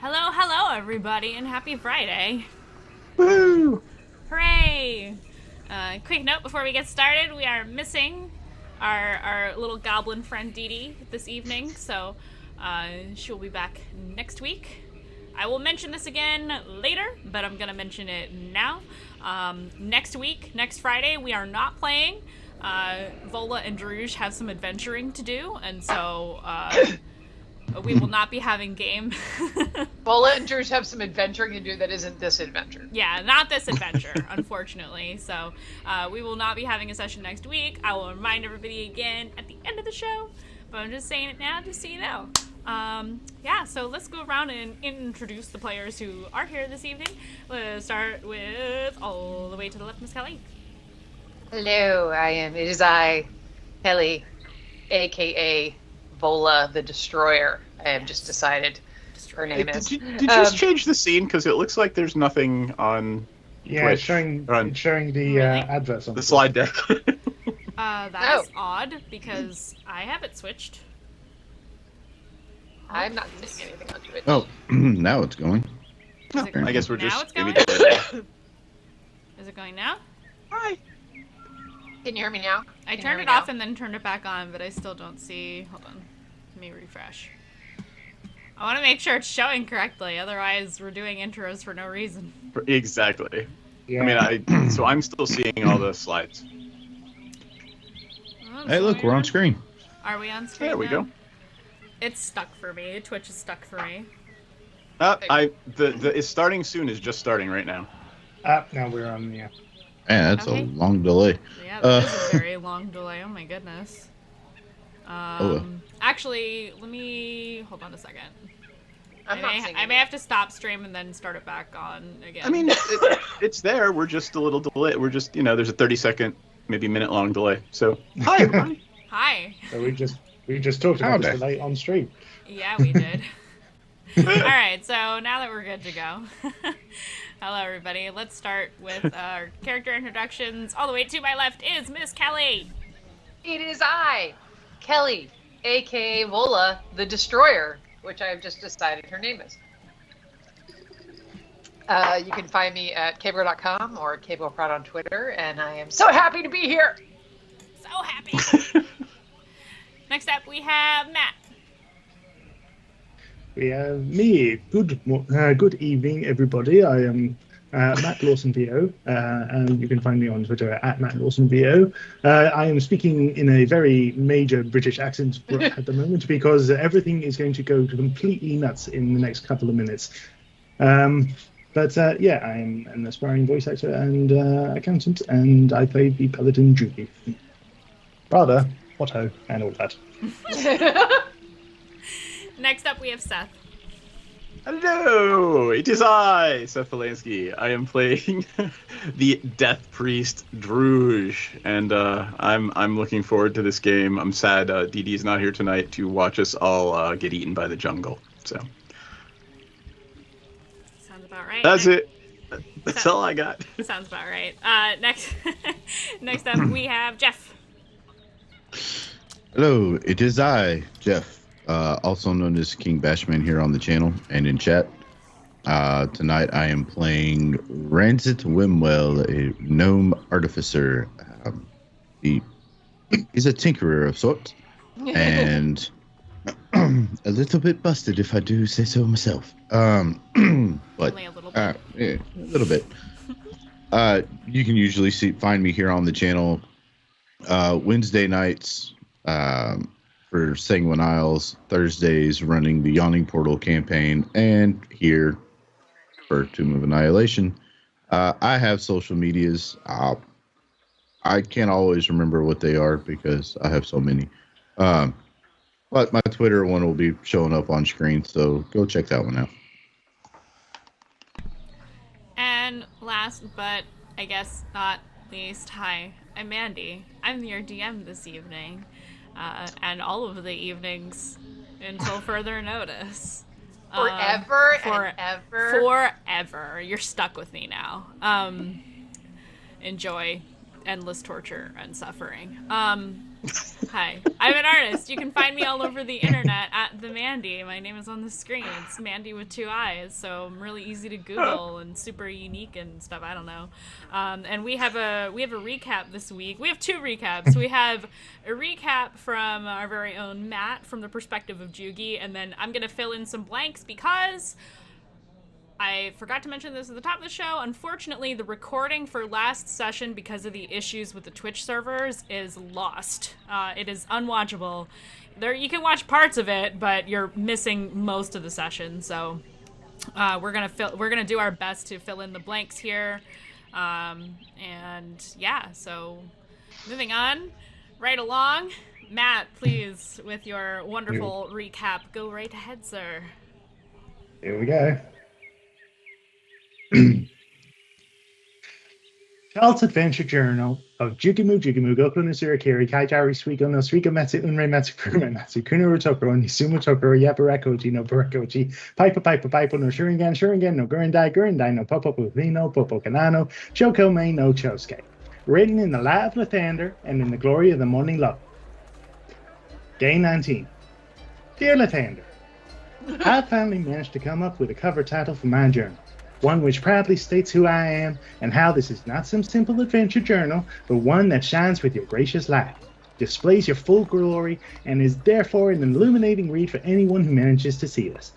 Hello, hello, everybody, and happy Friday. Woo! Hooray! Quick note before we get started, we are missing our little goblin friend Dee Dee this evening, so she'll be back next week. I will mention this again later, but I'm going to mention it now. Next week, next Friday, we are not playing. Vola and Druge have some adventuring to do, and so we will not be having game. Bola and George have some adventuring to do that isn't this adventure. Yeah, not this adventure, unfortunately. So we will not be having a session next week. I will remind everybody again at the end of the show, but I'm just saying it now just so you know. Yeah, so let's go around and introduce the players who are here this evening. Let's start with all the way to the left, Miss Kelly. Hello, it is I, Kelly, aka Vola the Destroyer. I have just decided her name is. Did you just change the scene? Because it looks like there's nothing on Yeah, Twitch. it's showing the Really? adverts on the slide deck. That is odd because I have it switched. I'm not seeing anything on Twitch. Oh, now it's going. Is it- I guess we're now just it's maybe. going? Is it going now? Hi. Can you hear me now? I Can you turned hear it me off now? and then turned it back on, but I still don't see. Hold on. Let me refresh. I want to make sure it's showing correctly, otherwise we're doing intros for no reason. Exactly. Yeah. I mean, so I'm still seeing all the slides. Oh, Hey, look, we're on screen. Are we on screen There we now? go. It's stuck for me. Twitch is stuck for me. The it's starting soon is just starting right now. Now we're on, yeah. Man, that's Okay. a long delay. Yeah, that is a very long delay. Oh my goodness. well. Actually, let me hold on a second. I'm not seeing I may have to stop stream and then start it back on again. I mean, it's there. We're just a little delay. We're just, there's a 30-second, maybe minute-long delay. So, hi, everybody. Hi. So we just talked about this Howdy. delay on stream. Yeah, we did. All right, so now that we're good to go. Hello, everybody. Let's start with our character introductions. All the way to my left is Miss Kelly. It is I, Kelly, aka Vola the Destroyer, which I have just decided her name is. You can find me at cabro.com or cableprod on Twitter, and I am so happy to be here. So happy. Next up, we have Matt. We have me. Good evening, everybody. I am Matt Lawson VO, and you can find me on Twitter at Matt Lawson VO. I am speaking in a very major British accent at the moment because everything is going to go completely nuts in the next couple of minutes. But yeah, I am an aspiring voice actor and accountant, and I play the Paladin Julie. Rather, Otto, and all that. Next up, we have Seth. Hello, it is I, Seth Polanski. I am playing the Death Priest Druge, and I'm looking forward to this game. I'm sad Dee Dee's not here tonight to watch us all get eaten by the jungle. So Sounds about right. that's it. That's all I got. Sounds about right. Next up, we have Jeff. Hello, it is I, Jeff, also known as King Bashman here on the channel and in chat. Tonight I am playing Rancid Wimwell, a gnome artificer. He's a tinkerer of sorts, and a little bit busted if I do say so myself. But Only a little bit. yeah, a little bit. You can usually find me here on the channel Wednesday nights for Sanguine Isles, Thursdays running the Yawning Portal campaign, and here for Tomb of Annihilation. I have social medias. I can't always remember what they are because I have so many. But my Twitter one will be showing up on screen, so go check that one out. And last but I guess not least, hi, I'm Mandii. I'm your DM this evening, and all of the evenings until further notice. Forever for- and ever. Forever. You're stuck with me now. Enjoy endless torture and suffering. Hi, I'm an artist. You can find me all over the internet at the Mandii. My name is on the screen. It's Mandii with 2 eyes, so I'm really easy to Google and super unique and stuff. I don't know. And we have a recap this week. We have 2 recaps. We have a recap from our very own Matt from the perspective of Jugi, and then I'm gonna fill in some blanks because I forgot to mention this at the top of the show. Unfortunately, the recording for last session, because of the issues with the Twitch servers, is lost. It is unwatchable. There, you can watch parts of it, but you're missing most of the session. So we're gonna do our best to fill in the blanks here. And yeah, so moving on, right along. Matt, please, with your wonderful recap, go right ahead, sir. Here we go. Charles Adventure Journal of Jugimu Jugimu Goku no Surakiri Kaijari Suigo no Suigo Matsu Unrei Matsu Kurumei Matsu Kunuru Tokoro Nisumu Tokoro Yaparakoji no Burakoji Pipa no Shurigan no Gurindai no Popo no Popo Kanano Shoko Mei no Chosuke. Written in the light of Lathander and in the glory of the morning love. Day 19. Dear Lathander, I finally managed to come up with a cover title for my journal. One which proudly states who I am and how this is not some simple adventure journal, but one that shines with your gracious light, displays your full glory, and is therefore an illuminating read for anyone who manages to see this.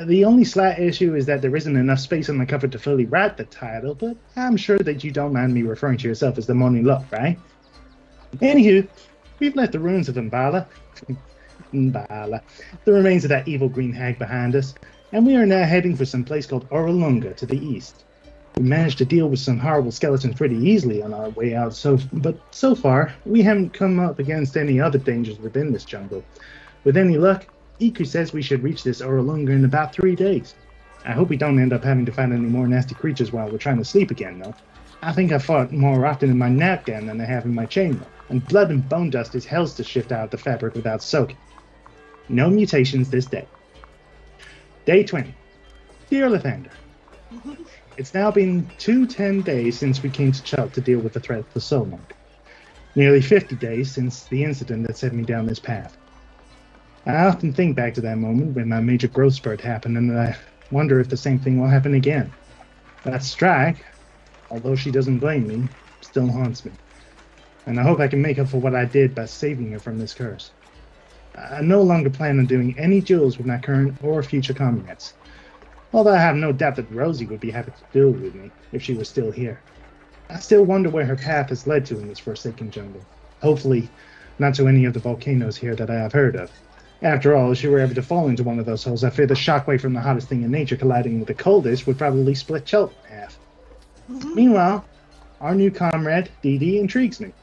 The only slight issue is that there isn't enough space on the cover to fully write the title, but I'm sure that you don't mind me referring to yourself as the Morning Love, right? Anywho, we've left the ruins of Mbala, the remains of that evil green hag behind us, and we are now heading for some place called Oralunga to the east. We managed to deal with some horrible skeletons pretty easily on our way out, but so far, we haven't come up against any other dangers within this jungle. With any luck, Iku says we should reach this Oralunga in about 3 days. I hope we don't end up having to fight any more nasty creatures while we're trying to sleep again, though. I think I fought more often in my nightgown than I have in my chainmail, and blood and bone dust is hells to shift out of the fabric without soaking. No mutations this day. Day 20. Dear Lathander, it's now been 10 days since we came to Chult to deal with the threat of the Soul Monk. Nearly 50 days since the incident that set me down this path. I often think back to that moment when my major growth spurt happened, and I wonder if the same thing will happen again. That strike, although she doesn't blame me, still haunts me. And I hope I can make up for what I did by saving her from this curse. I no longer plan on doing any duels with my current or future comrades. Although I have no doubt that Rosie would be happy to duel with me if she was still here. I still wonder where her path has led to in this forsaken jungle. Hopefully, not to any of the volcanoes here that I have heard of. After all, if she were ever to fall into one of those holes, I fear the shockwave from the hottest thing in nature colliding with the coldest would probably split Chult in half. Meanwhile, our new comrade, Dee Dee, intrigues me.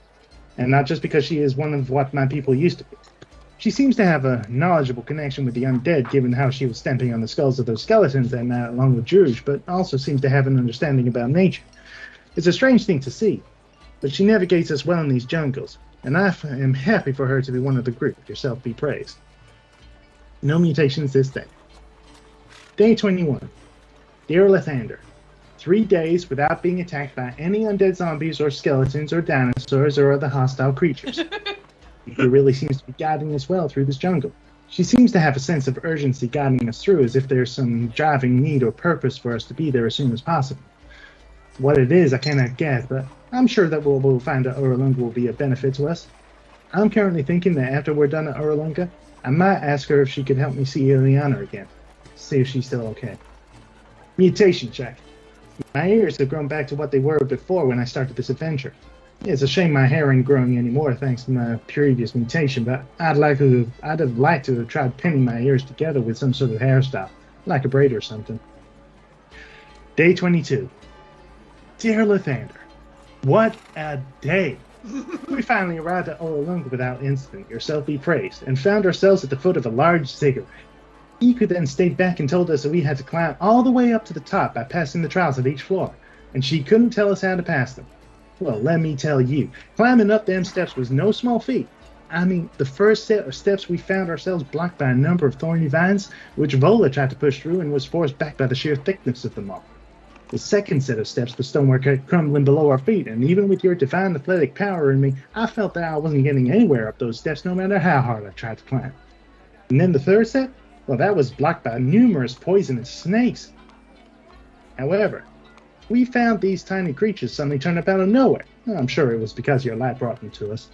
And not just because she is one of what my people used to be. She seems to have a knowledgeable connection with the undead, given how she was stamping on the skulls of those skeletons that night along with Druge, but also seems to have an understanding about nature. It's a strange thing to see, but she navigates us well in these jungles, and I am happy for her to be one of the group, yourself be praised. No mutations this day. Day 21. Dear Lathander, 3 days without being attacked by any undead zombies or skeletons or dinosaurs or other hostile creatures. Iku really seems to be guiding us well through this jungle. She seems to have a sense of urgency guiding us through, as if there's some driving need or purpose for us to be there as soon as possible. What it is, I cannot guess, but I'm sure that we'll find that Oralunga will be a benefit to us. I'm currently thinking that after we're done at Oralunga, I might ask her if she could help me see Ileana again, see if she's still okay. Mutation check. My ears have grown back to what they were before when I started this adventure. It's a shame my hair ain't growing anymore thanks to my previous mutation, but I'd have liked to have tried pinning my ears together with some sort of hairstyle, like a braid or something. Day 22. Dear Lathander, what a day! We finally arrived at Oralunga without incident, yourself be praised, and found ourselves at the foot of a large ziggurat. Iku then stayed back and told us that we had to climb all the way up to the top by passing the trials of each floor, and she couldn't tell us how to pass them. Well, let me tell you, climbing up them steps was no small feat. I mean, the first set of steps we found ourselves blocked by a number of thorny vines, which Vola tried to push through and was forced back by the sheer thickness of them all. The second set of steps, the stonework kept crumbling below our feet, and even with your divine athletic power in me, I felt that I wasn't getting anywhere up those steps no matter how hard I tried to climb. And then the third set, well, that was blocked by numerous poisonous snakes. However, we found these tiny creatures suddenly turn up out of nowhere. I'm sure it was because your light brought them to us.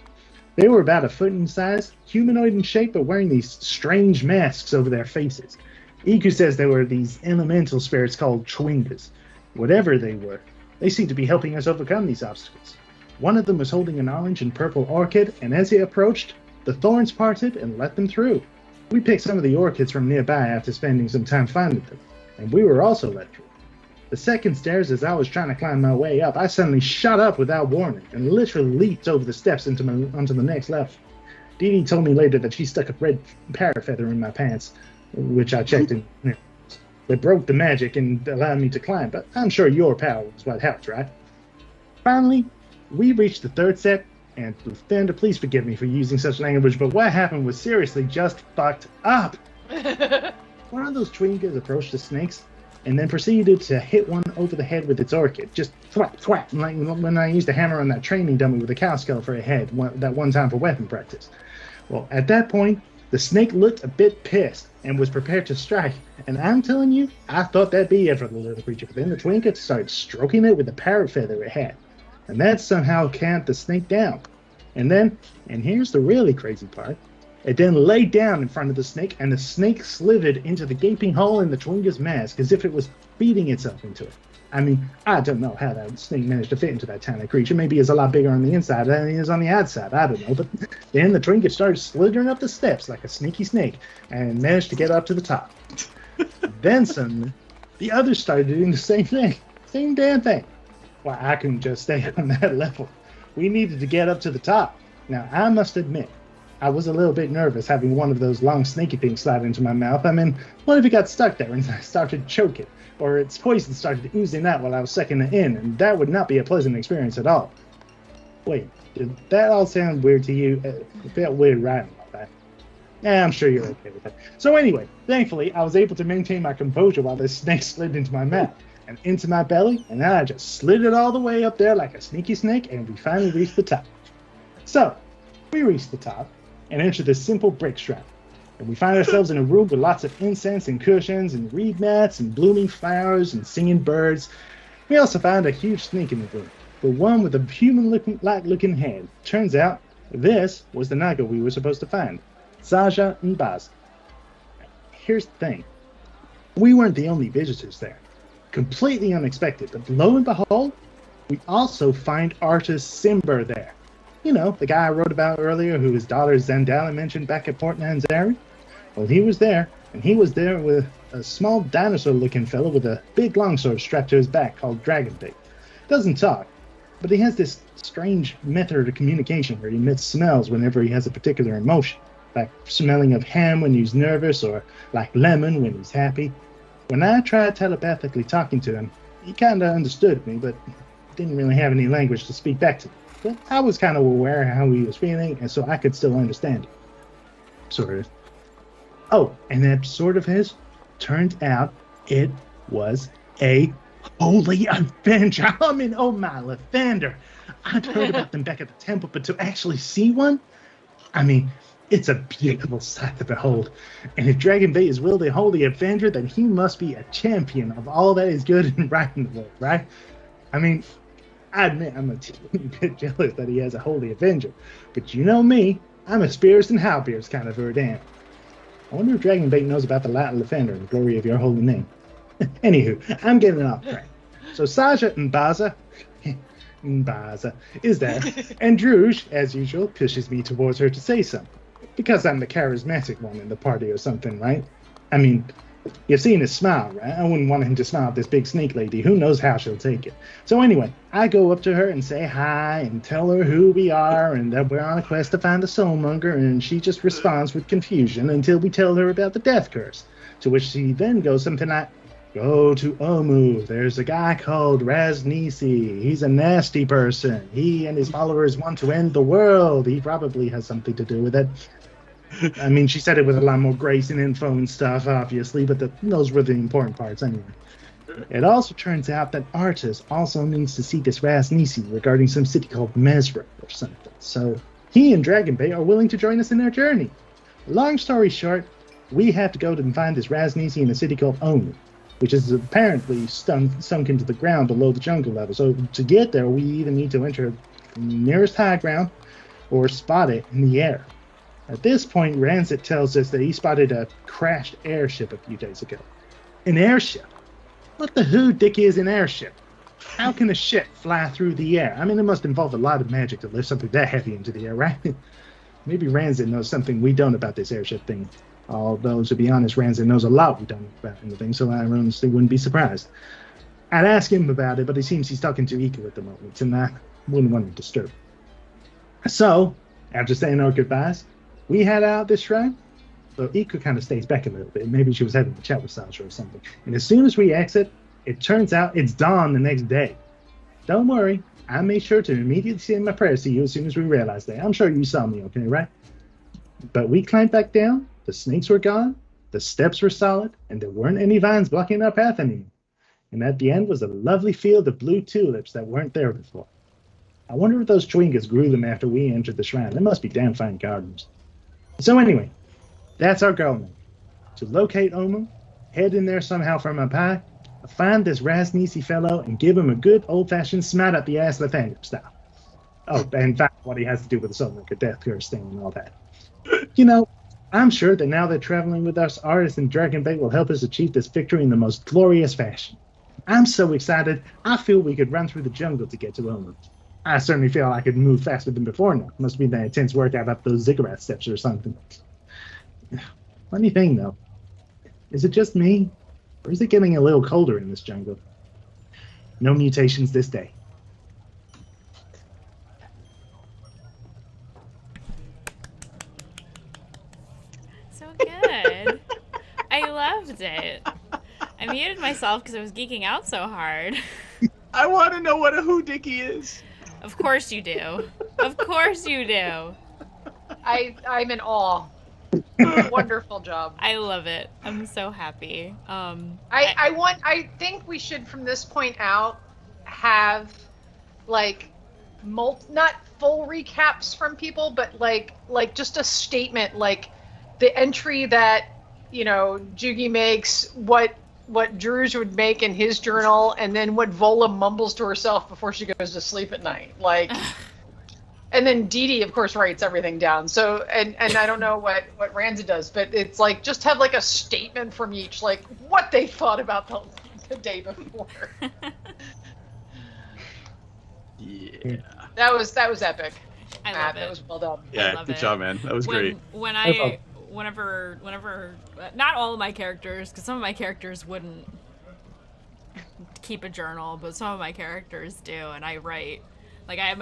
They were about a foot in size, humanoid in shape, but wearing these strange masks over their faces. Iku says they were these elemental spirits called Chwingas. Whatever they were, they seemed to be helping us overcome these obstacles. One of them was holding an orange and purple orchid, and as he approached, the thorns parted and let them through. We picked some of the orchids from nearby after spending some time finding them, and we were also let through. The second stairs, as I was trying to climb my way up, I suddenly shot up without warning and literally leaped over the steps onto the next level. Dee Dee told me later that she stuck a red parrot feather in my pants, which I checked in. They broke the magic and allowed me to climb, but I'm sure your power was what helped, right? Finally, we reached the third step, and Thunder, please forgive me for using such language, but what happened was seriously just fucked up. One of those Chwingas approached the snakes, and then proceeded to hit one over the head with its orchid. Just thwap, thwap, like when I used a hammer on that training dummy with a cow skull for a head, that one time for weapon practice. Well, at that point, the snake looked a bit pissed and was prepared to strike. And I'm telling you, I thought that'd be it for the little creature. But then the Twinkie started stroking it with the parrot feather it had. And that somehow calmed the snake down. And here's the really crazy part, it then laid down in front of the snake, and the snake slithered into the gaping hole in the Chwinga's mask as if it was feeding itself into it. I mean, I don't know how that snake managed to fit into that tiny creature. Maybe it's a lot bigger on the inside than it is on the outside. I don't know. But then the Twinkie started slithering up the steps like a sneaky snake and managed to get up to the top. Then suddenly, the others started doing the same thing. Same damn thing. Well, I couldn't just stay on that level. We needed to get up to the top. Now, I must admit, I was a little bit nervous having one of those long snaky things slide into my mouth. I mean, what if it got stuck there and I started choking? Or its poison started oozing out while I was sucking it in, and that would not be a pleasant experience at all. Wait, did that all sound weird to you? It felt weird writing all that. Yeah, I'm sure you're okay with that. So anyway, thankfully, I was able to maintain my composure while this snake slid into my mouth and into my belly, and then I just slid it all the way up there like a sneaky snake, and we finally reached the top. So, we reached the top and entered this simple brick shrine. And we find ourselves in a room with lots of incense and cushions and reed mats and blooming flowers and singing birds. We also found a huge snake in the room, but one with a human-like-looking head. Turns out, this was the Naga we were supposed to find, Saja and Baz. Here's the thing. We weren't the only visitors there. Completely unexpected, but lo and behold, we also find artist Simber there. You know, the guy I wrote about earlier who his daughter Zandala mentioned back at Port Nanzari? Well, he was there, and he was there with a small dinosaur-looking fellow with a big longsword strapped to his back called Dragonbait. Doesn't talk, but he has this strange method of communication where he emits smells whenever he has a particular emotion, like smelling of ham when he's nervous or like lemon when he's happy. When I tried telepathically talking to him, he kind of understood me, but didn't really have any language to speak back to me. But I was kind of aware of how he was feeling, and so I could still understand him. Sort of. Oh, and that sort of his turned out it was a holy avenger. I mean, oh my Lathander. I'd heard about them back at the temple, but to actually see one? I mean, it's a beautiful sight to behold. And if Dragonbait is really a holy avenger, then he must be a champion of all that is good and right in the world, right? I mean, I admit I'm a bit jealous that he has a holy avenger, but you know me, I'm a Spears and Halbeers kind of Verdan. I wonder if Dragonbait knows about the Latin Defender and the glory of your holy name. Anywho, I'm getting off track. So Saja Mbaza is there, and Druge, as usual, pushes me towards her to say something. Because I'm the charismatic one in the party or something, right? I mean, you've seen his smile, right? I wouldn't want him to smile at this big snake lady. Who knows how she'll take it. So anyway, I go up to her and say hi and tell her who we are and that we're on a quest to find the soulmonger, and she just responds with confusion until we tell her about the death curse. To which she then goes something like, go to Omu. There's a guy called Raznisi. He's a nasty person. He and his followers want to end the world. He probably has something to do with it. I mean, she said it with a lot more grace and info and stuff, obviously, but those were the important parts anyway. It also turns out that Artis also needs to see this Rasnisi regarding some city called Mesra or something. So he and Dragonbait are willing to join us in their journey. Long story short, we have to go and find this Rasnisi in a city called Omu, which is apparently sunk into the ground below the jungle level. So to get there, we either need to enter the nearest high ground or spot it in the air. At this point, Rancid tells us that he spotted a crashed airship a few days ago. An airship? What the who dick is an airship? How can a ship fly through the air? I mean, it must involve a lot of magic to lift something that heavy into the air, right? Maybe Rancid knows something we don't about this airship thing. Although, to be honest, Rancid knows a lot we don't about the thing, so I honestly wouldn't be surprised. I'd ask him about it, but it seems he's talking to Iku at the moment, and I wouldn't want to disturb. So, after saying our goodbyes, we head out this shrine. So Iku kind of stays back a little bit. Maybe she was having a chat with Sasha or something. And as soon as we exit, it turns out it's dawn the next day. Don't worry, I made sure to immediately send my prayers to you as soon as we realized that. I'm sure you saw me, okay, right? But we climbed back down, the snakes were gone, the steps were solid, and there weren't any vines blocking our path anymore. And at the end was a lovely field of blue tulips that weren't there before. I wonder if those Chwingas grew them after we entered the shrine. They must be damn fine gardens. So anyway, that's our goal now. To locate Omu, head in there somehow for my pie, find this Rasnisi fellow, and give him a good old-fashioned smack up the ass Nathaniel style. Oh, and find what he has to do with the Southern like a death curse thing and all that. You know, I'm sure that now that traveling with us, Artis and Dragonbait will help us achieve this victory in the most glorious fashion. I'm so excited, I feel we could run through the jungle to get to Omu. I certainly feel I could move faster than before now. Must be that intense workout up those ziggurat steps or something. Funny thing, though. Is it just me? Or is it getting a little colder in this jungle? No mutations this day. So good. I loved it. I muted myself because I was geeking out so hard. I want to know what a hoodiki is. Of course you do. Of course you do. I'm in awe. Wonderful job. I love it. I'm so happy. I think we should from this point out have like not full recaps from people, but like just a statement, like the entry that Jugi makes, what Druge would make in his journal, and then what Vola mumbles to herself before she goes to sleep at night. Like, and then Dee Dee, of course, writes everything down. So, and I don't know what Ranza does, but it's like, just have like a statement from each, like what they thought about the day before. Yeah. That was epic. I love it. That was well done. Yeah, good job, man. That was great. Whenever, not all of my characters, because some of my characters wouldn't keep a journal, but some of my characters do, and I write. Like, I have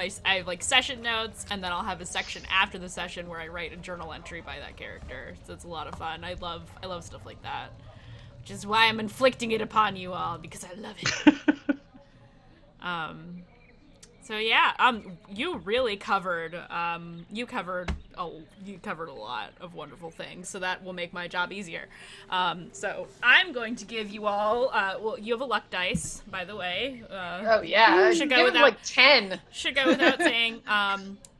like session notes, and then I'll have a section after the session where I write a journal entry by that character. So it's a lot of fun. I love stuff like that, which is why I'm inflicting it upon you all, because I love it. So yeah, you really covered a lot of wonderful things, so that will make my job easier. So I'm going to give you all, well, you have a luck dice, by the way. Oh yeah, should go without, like 10. Should go without saying.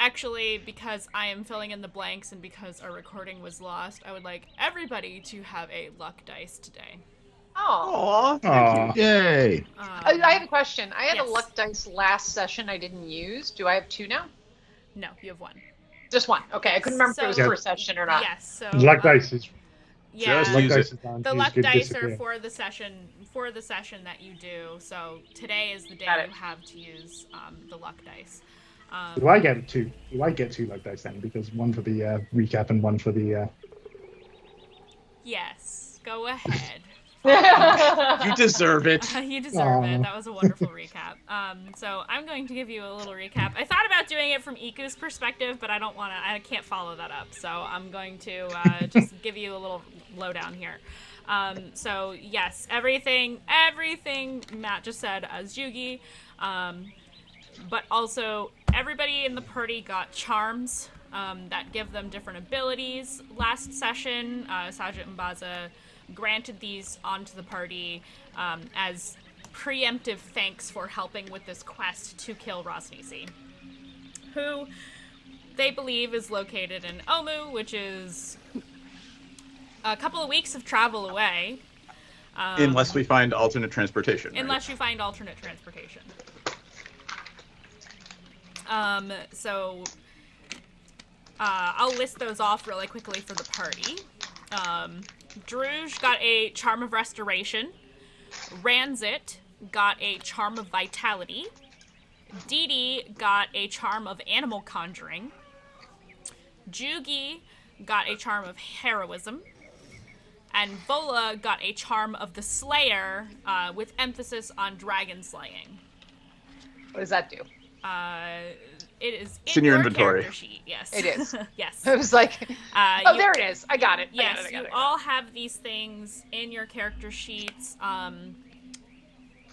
Actually, because I am filling in the blanks and because our recording was lost, I would like everybody to have a luck dice today. Oh. Thank you. Yay! I have a question. I had yes. a luck dice last session I didn't use. Do I have 2 now? No, you have 1. Just 1. Okay, I couldn't remember if it was So- per session or not. Yes, so Luck dice is yeah, Just luck use dice it. is on. the You luck could dice disappear. are for the session that you do. So today is the day Got it. you have to use the luck dice. Do I get 2? Do I get 2 luck dice then? Because one for the recap and one for the. Yes, go ahead. You deserve it. You deserve it. Aw. That was a wonderful recap. So I'm going to give you a little recap. I thought about doing it from Iku's perspective, but I can't follow that up. So I'm going to just give you a little lowdown here. So yes, everything Matt just said as Yugi, but also everybody in the party got charms that give them different abilities. Last session, Sajit and Baza granted these onto the party as preemptive thanks for helping with this quest to kill Rosnisi, who they believe is located in Omu, which is a couple of weeks of travel away. Unless we find alternate transportation. Unless you find alternate transportation. So I'll list those off really quickly for the party. Druge got a Charm of Restoration. Ranzit got a Charm of Vitality. Didi got a Charm of Animal Conjuring. Jugi got a Charm of Heroism. And Vola got a Charm of the Slayer, with emphasis on dragon slaying. What does that do? It is in your inventory. Character sheet. Yes, It is. Yes. I was like, there it is. I got it. Yes, I got it. all have these things in your character sheets.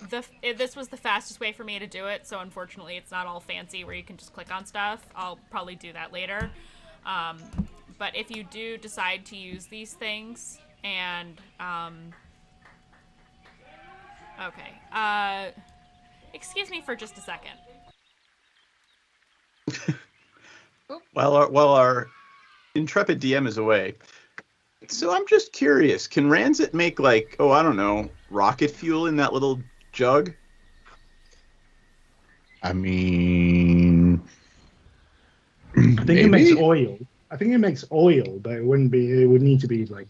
This was the fastest way for me to do it, so unfortunately it's not all fancy where you can just click on stuff. I'll probably do that later. But if you do decide to use these things, and okay, excuse me for just a second. While our intrepid DM is away, so I'm just curious, can Ranzit make, like, I don't know, rocket fuel in that little jug? I mean, I think it makes oil. I think it makes oil, but it wouldn't be. It would need to be like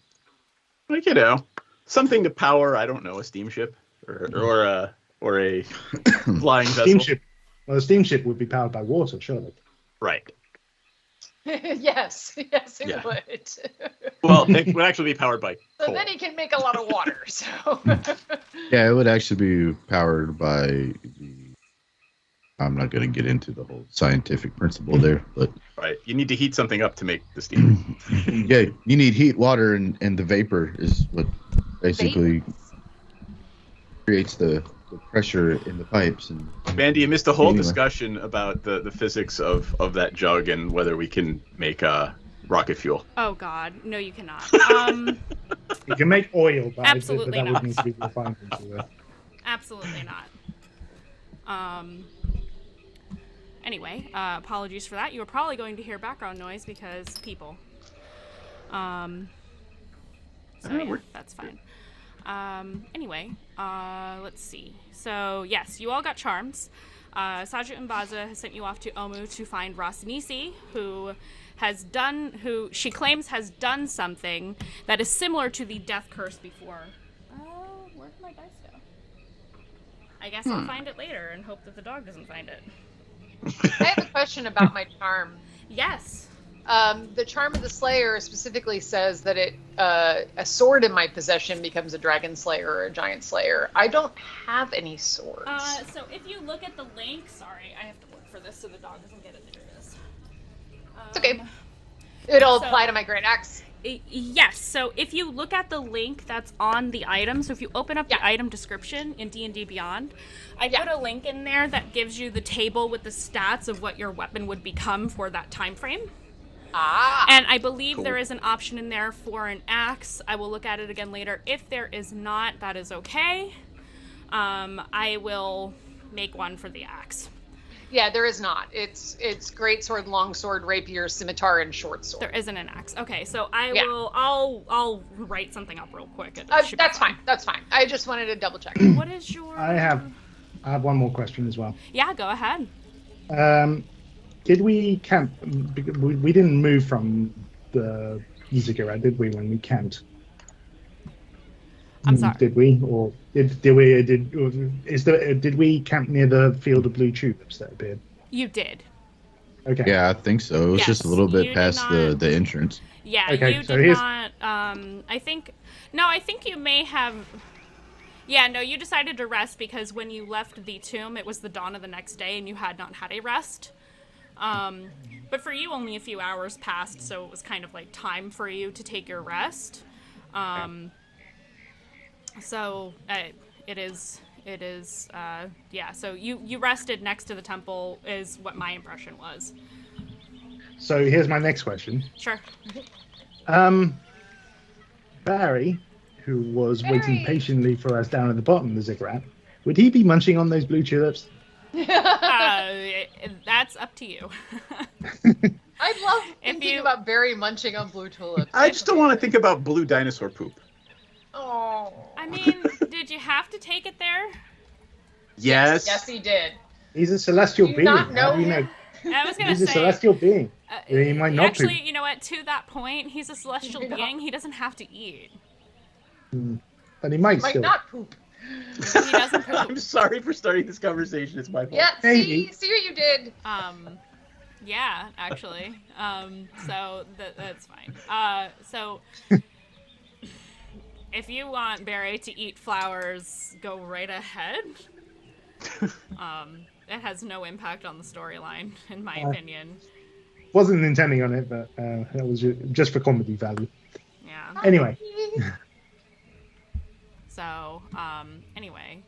something to power, I don't know, a steamship or a flying vessel. Steamship. Well, a steamship would be powered by water, surely. Right. yes, it would. Well, it would actually be powered by So coal. then he can make a lot of water. So yeah, it would actually be powered by the. I'm not going to get into the whole scientific principle there, but Right. You need to heat something up to make the steam. yeah, you need heat, water, and the vapor is what basically creates the pressure in the pipes. And Mandii, you missed a whole Anyway. discussion about the physics of that jug and whether we can make rocket fuel. Oh God, no, you cannot. You can make oil, but Absolutely that not. would need to be refined into a... Absolutely not. Anyway, apologies for that. You were probably going to hear background noise because people. So yeah, that's fine. Anyway, let's see. So yes, you all got charms. Sajid Mbaza has sent you off to Omu to find Rosnisi, who she claims has done something that is similar to the death curse before. Where did my dice go? I guess I'll find it later and hope that the dog doesn't find it. I have a question about my charm. Yes. The Charm of the Slayer specifically says that a sword in my possession becomes a dragon slayer or a giant slayer. I don't have any swords. So if you look at the link, sorry, I have to look for this so the dog doesn't get it. There it is. It's okay. It'll so- apply to my great axe. Yes, so if you look at the link that's on the item, so if you open up the item description in D&D Beyond, I put a link in there that gives you the table with the stats of what your weapon would become for that time frame. And I believe there is an option in there for an axe. I will look at it again later. If there is not, that is okay. I will make one for the axe. Yeah, there is not. It's greatsword, longsword, rapier, scimitar, and short sword. There isn't an axe. Okay, so I'll write something up real quick. That's fine. That's fine. I just wanted to double check. What is your... I have one more question as well. Yeah, go ahead. Did we camp? We didn't move from the Izagara, did we, when we camped? I'm sorry. Did we, or did we camp near the field of blue tulips that appeared? You did. Okay. yeah, I think so. It was just a little you bit did past not- the entrance. Yeah, Okay, you so did here's- not. I think you may have. Yeah, no, you decided to rest because when you left the tomb, it was the dawn of the next day, and you had not had a rest. But for you, only a few hours passed, so it was kind of like time for you to take your rest. So it is. Yeah. So you rested next to the temple, is what my impression was. So here's my next question. Sure. Barry, who was waiting Barry! patiently for us down at the bottom of the ziggurat, would he be munching on those blue tulips? That's up to you. I love If thinking you- about Barry munching on blue tulips. I just don't want to think about blue dinosaur poop. Oh. I mean, did you have to take it there? Yes. Yes, he did. He's a celestial Do you being. not know How do you him? know? I was gonna He's a say. celestial being. He might not Actually, poop. you know what? To that point, he's a celestial You know. being. He doesn't have to eat. But he might Might still. not poop. He doesn't poop. I'm sorry for starting this conversation. It's my fault. Yeah, Maybe. see what you did. Yeah, actually. So that's fine. So if you want Barry to eat flowers, go right ahead. It has no impact on the storyline, in my opinion. Wasn't intending on it, but that was just for comedy value. Yeah. Anyway, So, anyway.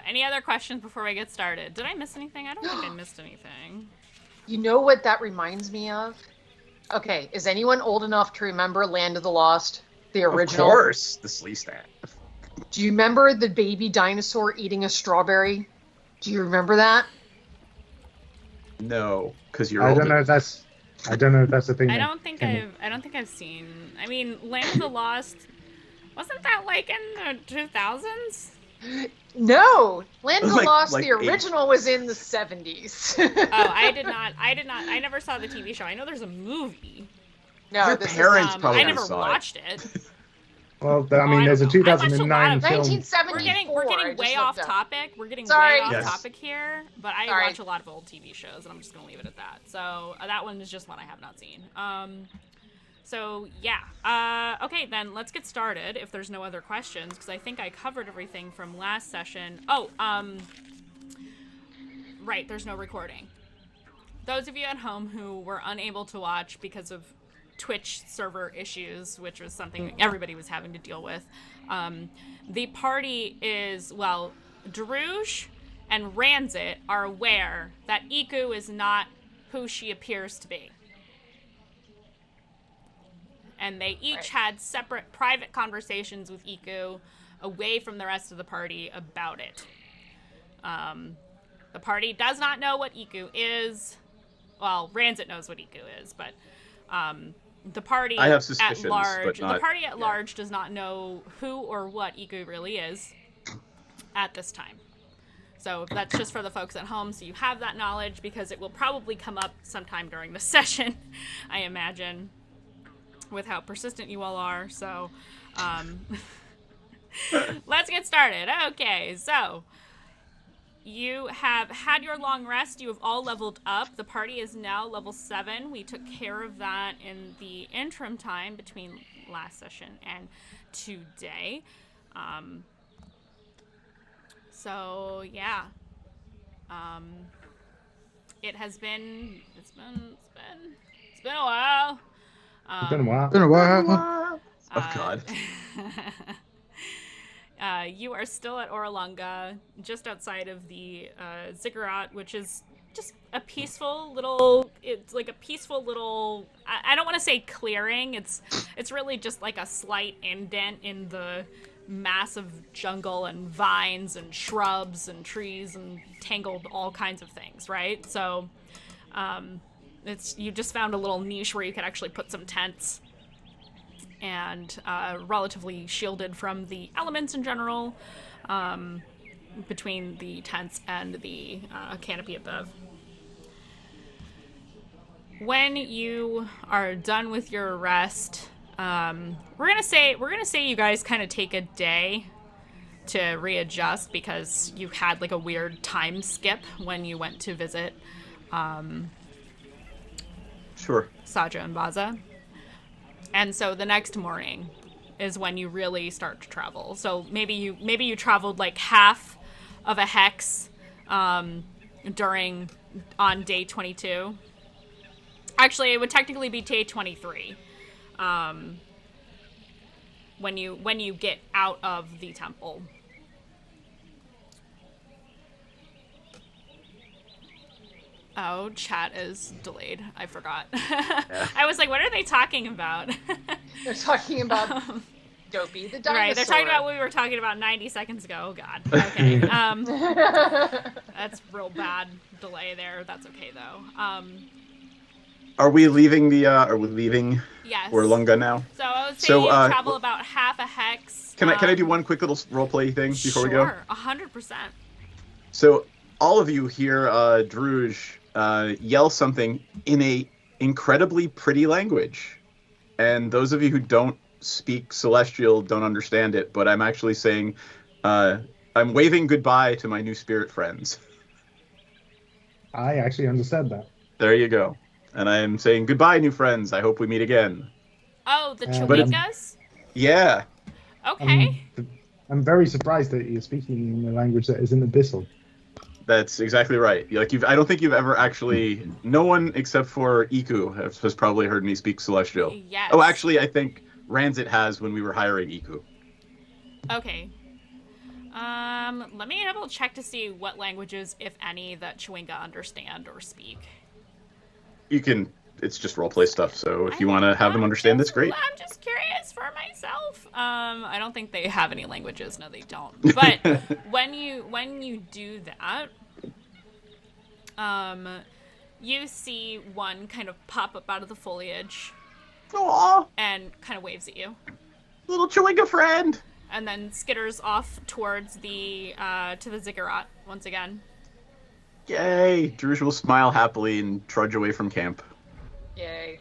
Any other questions before we get started? Did I miss anything? I don't think I missed anything. You know what that reminds me of? Okay, is anyone old enough to remember Land of the Lost, the original? Of course, the Sleestat. Do you remember the baby dinosaur eating a strawberry? Do you remember that? No, because you're I older. don't know if that's a thing. I that don't think can- I've seen. I mean, Land of the Lost. Wasn't that like in the 2000s? No, Land of the Like- Lost, like the original was in the 70s. Oh, I did not. I never saw the TV show. I know there's a movie. No, Your this parents is, probably I never saw it. watched it. Well, but, I mean, I there's a don't know. I watched a 2009 lot of film. 1974. We're I getting just way looked off up. topic. We're getting Sorry. way off Yes. topic here, but I Sorry. watch a lot of old TV shows, and I'm just gonna leave it at that. So that one is just one I have not seen. So yeah. Okay, then let's get started. If there's no other questions, because I think I covered everything from last session. Oh, right. There's no recording. Those of you at home who were unable to watch because of Twitch server issues, which was something everybody was having to deal with. The party is, well, Daruge and Ranzit are aware that Iku is not who she appears to be. And they each Right. had separate private conversations with Iku away from the rest of the party about it. The party does not know what Iku is. Well, Ranzit knows what Iku is, but the party I have at suspicions, large, but not- the party at yeah. large does not know who or what Iku really is at this time. So that's just for the folks at home, so you have that knowledge, because it will probably come up sometime during the session, I imagine, with how persistent you all are. So let's get started. Okay, so you have had your long rest. You have all leveled up. The party is now level 7. We took care of that in the interim time between last session and today. So yeah, it's been a while. It's been a while. Been a while. Oh God. You are still at Oralunga, just outside of the ziggurat, which is just a peaceful little. It's like a peaceful little. I don't want to say clearing. It's really just like a slight indent in the massive jungle and vines and shrubs and trees and tangled all kinds of things, right? So, you just found a little niche where you could actually put some tents, and relatively shielded from the elements in general, between the tents and the canopy above. When you are done with your rest, we're gonna say you guys kind of take a day to readjust, because you had like a weird time skip when you went to visit Sure. Saja and Baza. And so the next morning is when you really start to travel. So maybe you traveled like half of a hex on day 22. Actually, it would technically be day 23. When you get out of the temple. Oh, chat is delayed. I forgot. I was like, what are they talking about? They're talking about Dopey the dinosaur. Right, they're talking about what we were talking about 90 seconds ago. Oh, God. Okay. That's real bad delay there. That's okay, though. Are we leaving Are we leaving Yes. Orlunga now? So I would say you travel about half a hex. Can I do one quick little roleplay thing before we go? Sure, 100%. So all of you hear Druge yell something in a incredibly pretty language, and those of you who don't speak Celestial don't understand it. But I'm actually saying, I'm waving goodbye to my new spirit friends. I actually understand that. There you go. And I am saying goodbye, new friends. I hope we meet again. Oh, the But Chewingas? Yeah. Okay. I'm very surprised that you're speaking in a language that isn't abyssal. That's exactly right. Like I don't think you've ever actually. No one except for Iku has probably heard me speak Celestial. Yes. Oh, actually, I think Ranzit has when we were hiring Iku. Okay. Let me double check to see what languages, if any, that Chewinga understand or speak. You can. It's just roleplay stuff. So if you want to have them understand, that's great. I'm just curious for myself. I don't think they have any languages. No, they don't. But when you do that, you see one kind of pop up out of the foliage. Aww, and kind of waves at you. little Chewinga friend. And then skitters off towards the to the ziggurat once again. Yay! Druge will smile happily and trudge away from camp. Yay.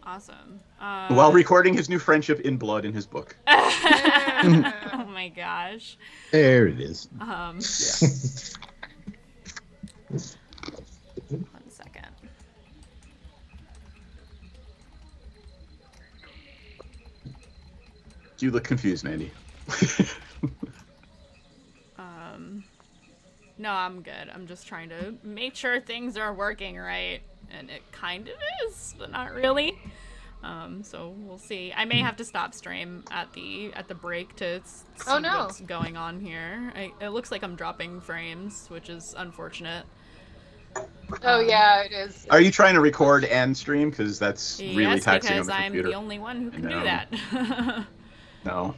Awesome. While recording his new friendship in blood in his book. Oh my gosh. There it is. Yeah. 1 second. You look confused, Mandii. No, I'm good. I'm just trying to make sure things are working right. And it kind of is, but not really. So we'll see. I may have to stop stream at the break to see what's going on here. It looks like I'm dropping frames, which is unfortunate. Oh yeah, it is. Are you trying to record and stream? Because that's really taxing on the because computer. I'm the only one who can do that. No.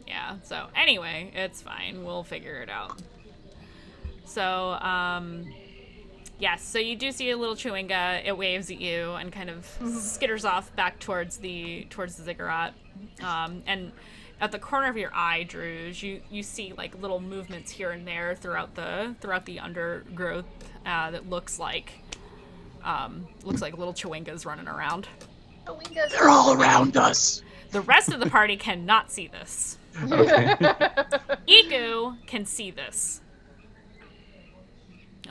Yeah, so anyway, it's fine. We'll figure it out. So, yes, so you do see a little Chewinga. It waves at you and kind of skitters off back towards the ziggurat. And at the corner of your eye, Druge, you see like little movements here and there throughout the undergrowth that looks like little Chewingas running around. They're all around us. The rest of the party cannot see this. Okay. Iku can see this.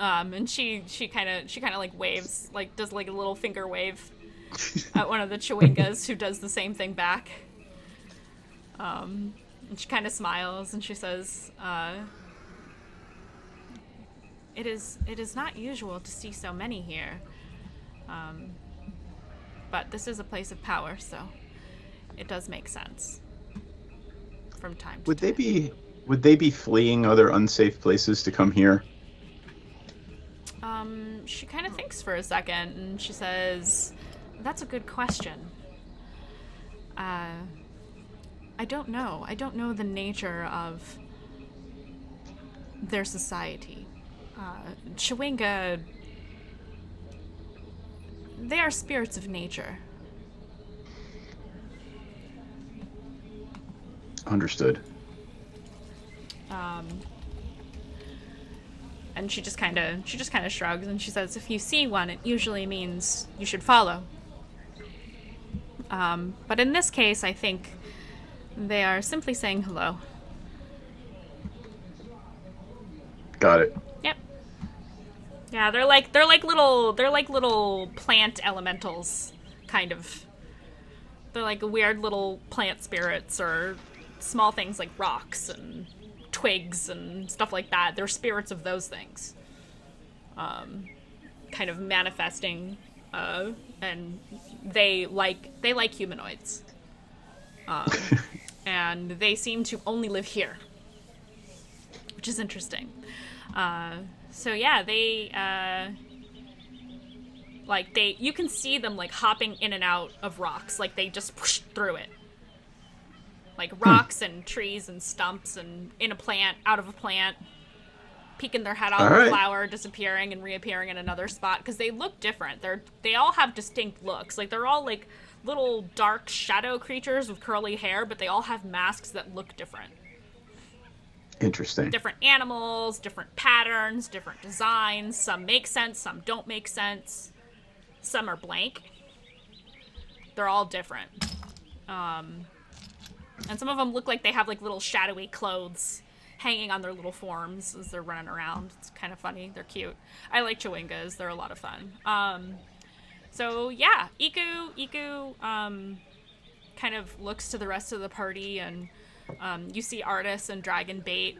And she kind of like waves, like does like a little finger wave at one of the Chewingas who does the same thing back. And she kind of smiles and she says, it is not usual to see so many here. But this is a place of power, so it does make sense from time to time. Would they be fleeing other unsafe places to come here? She kind of thinks for a second, and she says, "That's a good question. I don't know. I don't know the nature of their society. Chewinga, they are spirits of nature." Understood. And she just kind of shrugs and she says, "If you see one, it usually means you should follow. But in this case, I think they are simply saying hello." Got it. Yep. Yeah, they're like little plant elementals, kind of. They're like weird little plant spirits or small things like rocks and twigs and stuff like that. They're spirits of those things. Kind of manifesting, and they like humanoids. And they seem to only live here, which is interesting. So yeah, Like, you can see them, like, hopping in and out of rocks. Like, they just push through it. Like, rocks and trees and stumps and in a plant, out of a plant. Peeking their head out of a flower, disappearing and reappearing in another spot. Because they look different. They all have distinct looks. Like, they're all, like, little dark shadow creatures with curly hair, but they all have masks that look different. Interesting. Different animals, different patterns, different designs. Some make sense, some don't make sense. Some are blank. They're all different. And some of them look like they have, like, little shadowy clothes hanging on their little forms as they're running around. It's kind of funny. They're cute. I like chewingas. They're a lot of fun. So, yeah. Iku kind of looks to the rest of the party, and you see Artis and Dragonbait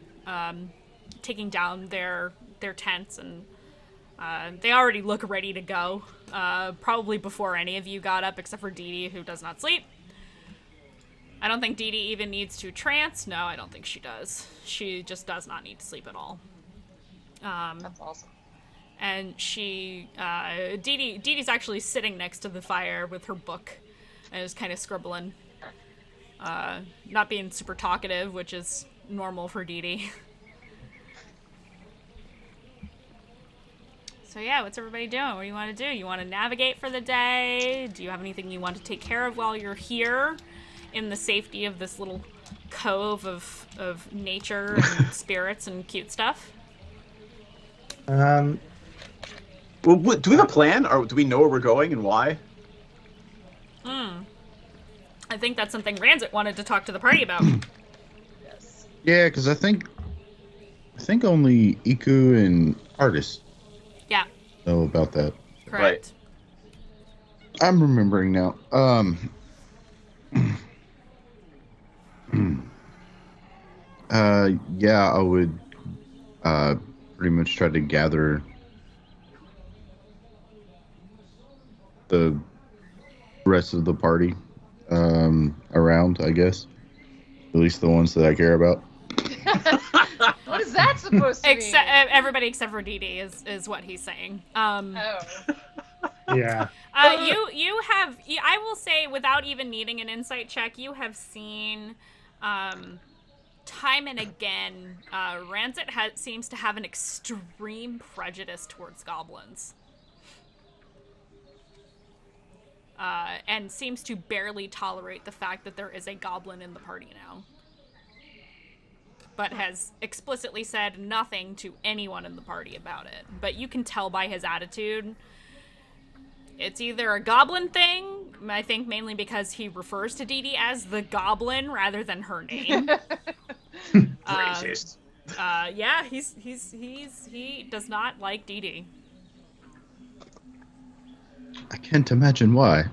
taking down their tents, and they already look ready to go. Probably before any of you got up, except for Dee Dee, who does not sleep. I don't think Dee Dee even needs to trance. No, I don't think she does. She just does not need to sleep at all. That's awesome. And Dee Dee's actually sitting next to the fire with her book and is kind of scribbling. Not being super talkative, which is normal for Dee Dee. So yeah, what's everybody doing? What do you want to do? You want to navigate for the day? Do you have anything you want to take care of while you're here in the safety of this little cove of nature and spirits and cute stuff? Well, do we have a plan, or do we know where we're going and why? I think that's something Ranzit wanted to talk to the party about. Yes. Yeah, because I think only Iku and Artis Yeah, know about that. correct. I'm remembering now. Yeah, I would pretty much try to gather the rest of the party around, I guess. At least the ones that I care about. What is that supposed to mean? Everybody except for Dee Dee is what he's saying. Oh. Yeah. You have, I will say, without even needing an insight check, you have seen time and again, Ranzit seems to have an extreme prejudice towards goblins. And seems to barely tolerate the fact that there is a goblin in the party now. But has explicitly said nothing to anyone in the party about it. But you can tell by his attitude, it's either a goblin thing, I think mainly because he refers to Dee Dee as the goblin rather than her name. Racist. Yeah, he does not like Dee Dee. I can't imagine why.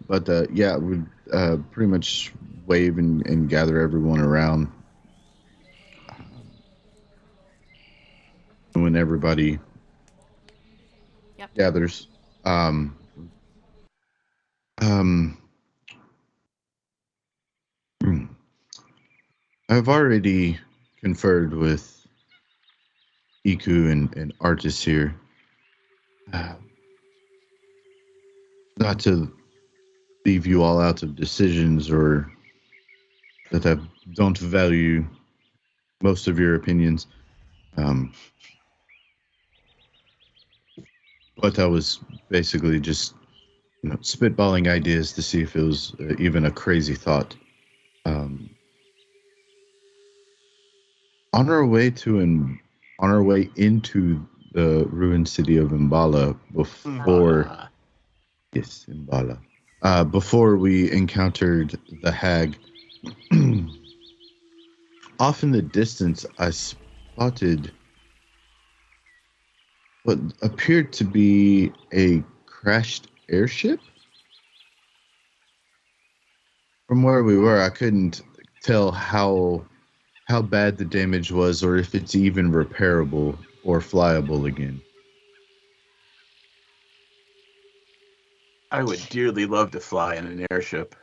But yeah, we'd pretty much wave and gather everyone around. When everybody gathers. I've already conferred with Iku and Artis here. Not to leave you all out of decisions, or that I don't value most of your opinions. But I was basically just spitballing ideas to see if it was even a crazy thought. On our way into the ruined city of Imbala before we encountered the hag, off in the distance I spotted what appeared to be a crashed airship. From where we were, I couldn't tell how bad the damage was, or if it's even repairable or flyable again. I would dearly love to fly in an airship.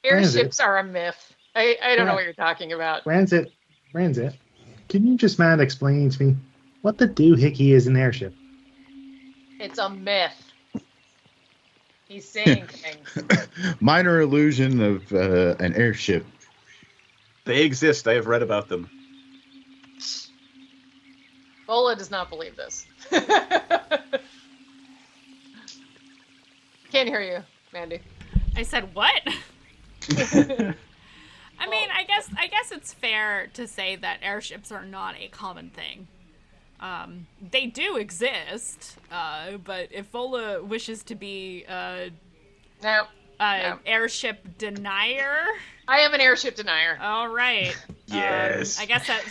Airships are a myth. I don't know what you're talking about. Ranzit. can you just, man, explain to me what the doohickey is an airship? It's a myth. He's saying things. Minor illusion of an airship. They exist. I have read about them. Vola does not believe this. Can't hear you, Mandii. I said what? I mean, I guess it's fair to say that airships are not a common thing. They do exist, but if Vola wishes to be No. airship denier, I am an airship denier. all right. Yes. I guess that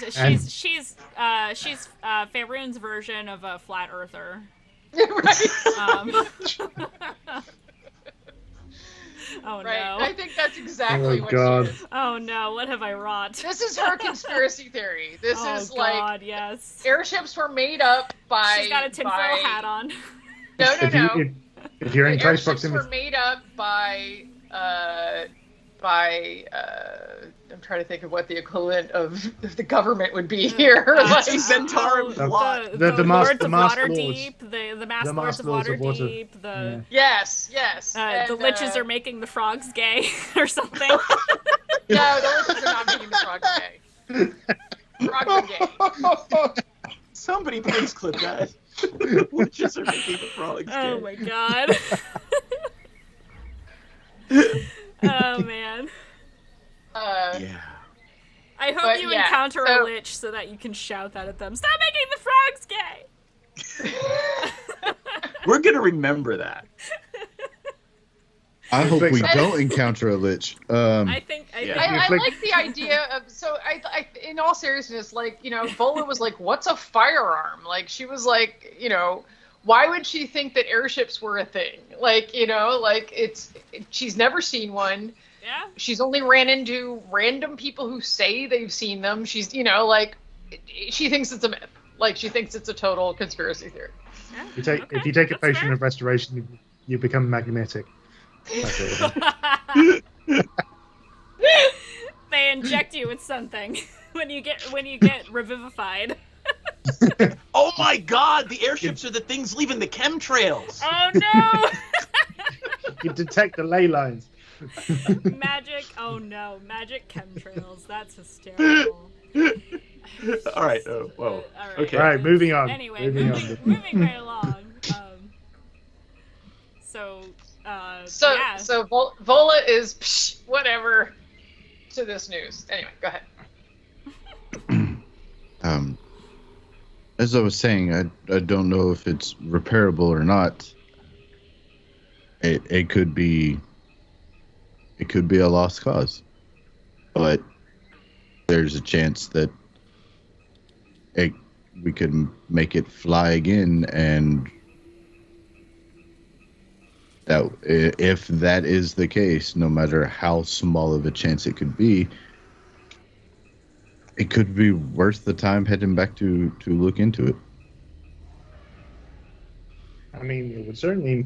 she's Faerun's version of a flat earther. Right. Oh Right. no. I think that's exactly Oh, what God. she is. Oh no, what have I wrought? This is her conspiracy theory. This Oh is God, yes. airships were made up by. She's got a tinfoil hat on. No, If you if you're in close airships were proximity, made up by. I'm trying to think of what the equivalent of the government would be here. Uh, Centaur plot. The The Lords of Master Waterdeep, the Master Lords of Lords of Water. Waterdeep, the Yes. the And, liches are making the frogs gay or something. No, the liches are not making the frogs gay. Frogs are gay. Somebody please clip that. Witches are making the frogs gay. Oh my god. Oh man. Yeah. I hope But you yeah, encounter so- a lich so that you can shout that at them. Stop making the frogs gay! We're gonna remember that. I hope we I- don't encounter a lich. I think Yeah. I Inflict- like the idea of in all seriousness, like, Vola was like, "What's a firearm?" Like, she was like, why would she think that airships were a thing? Like, she's never seen one. yeah. She's only ran into random people who say they've seen them. She's, she thinks it's a myth. Like, she thinks it's a total conspiracy theory. Yeah. if you take a that's potion fair. of restoration, you become magnetic. That's it. They inject you with something when you get revivified. Oh my god, the airships are the things leaving the chemtrails. Oh no! You detect the ley lines. Magic. Oh no, magic chemtrails. That's hysterical. All right. Oh, whoa. All right. Okay. All right, moving on. Anyway, moving moving right along. So yeah. So Vola is whatever to this news. Anyway, go ahead. As I was saying, I don't know if it's repairable or not. It could be a lost cause, but there's a chance that we could make it fly again, and that if that is the case, no matter how small of a chance it could be, it could be worth the time heading back to look into it. I mean, it would certainly,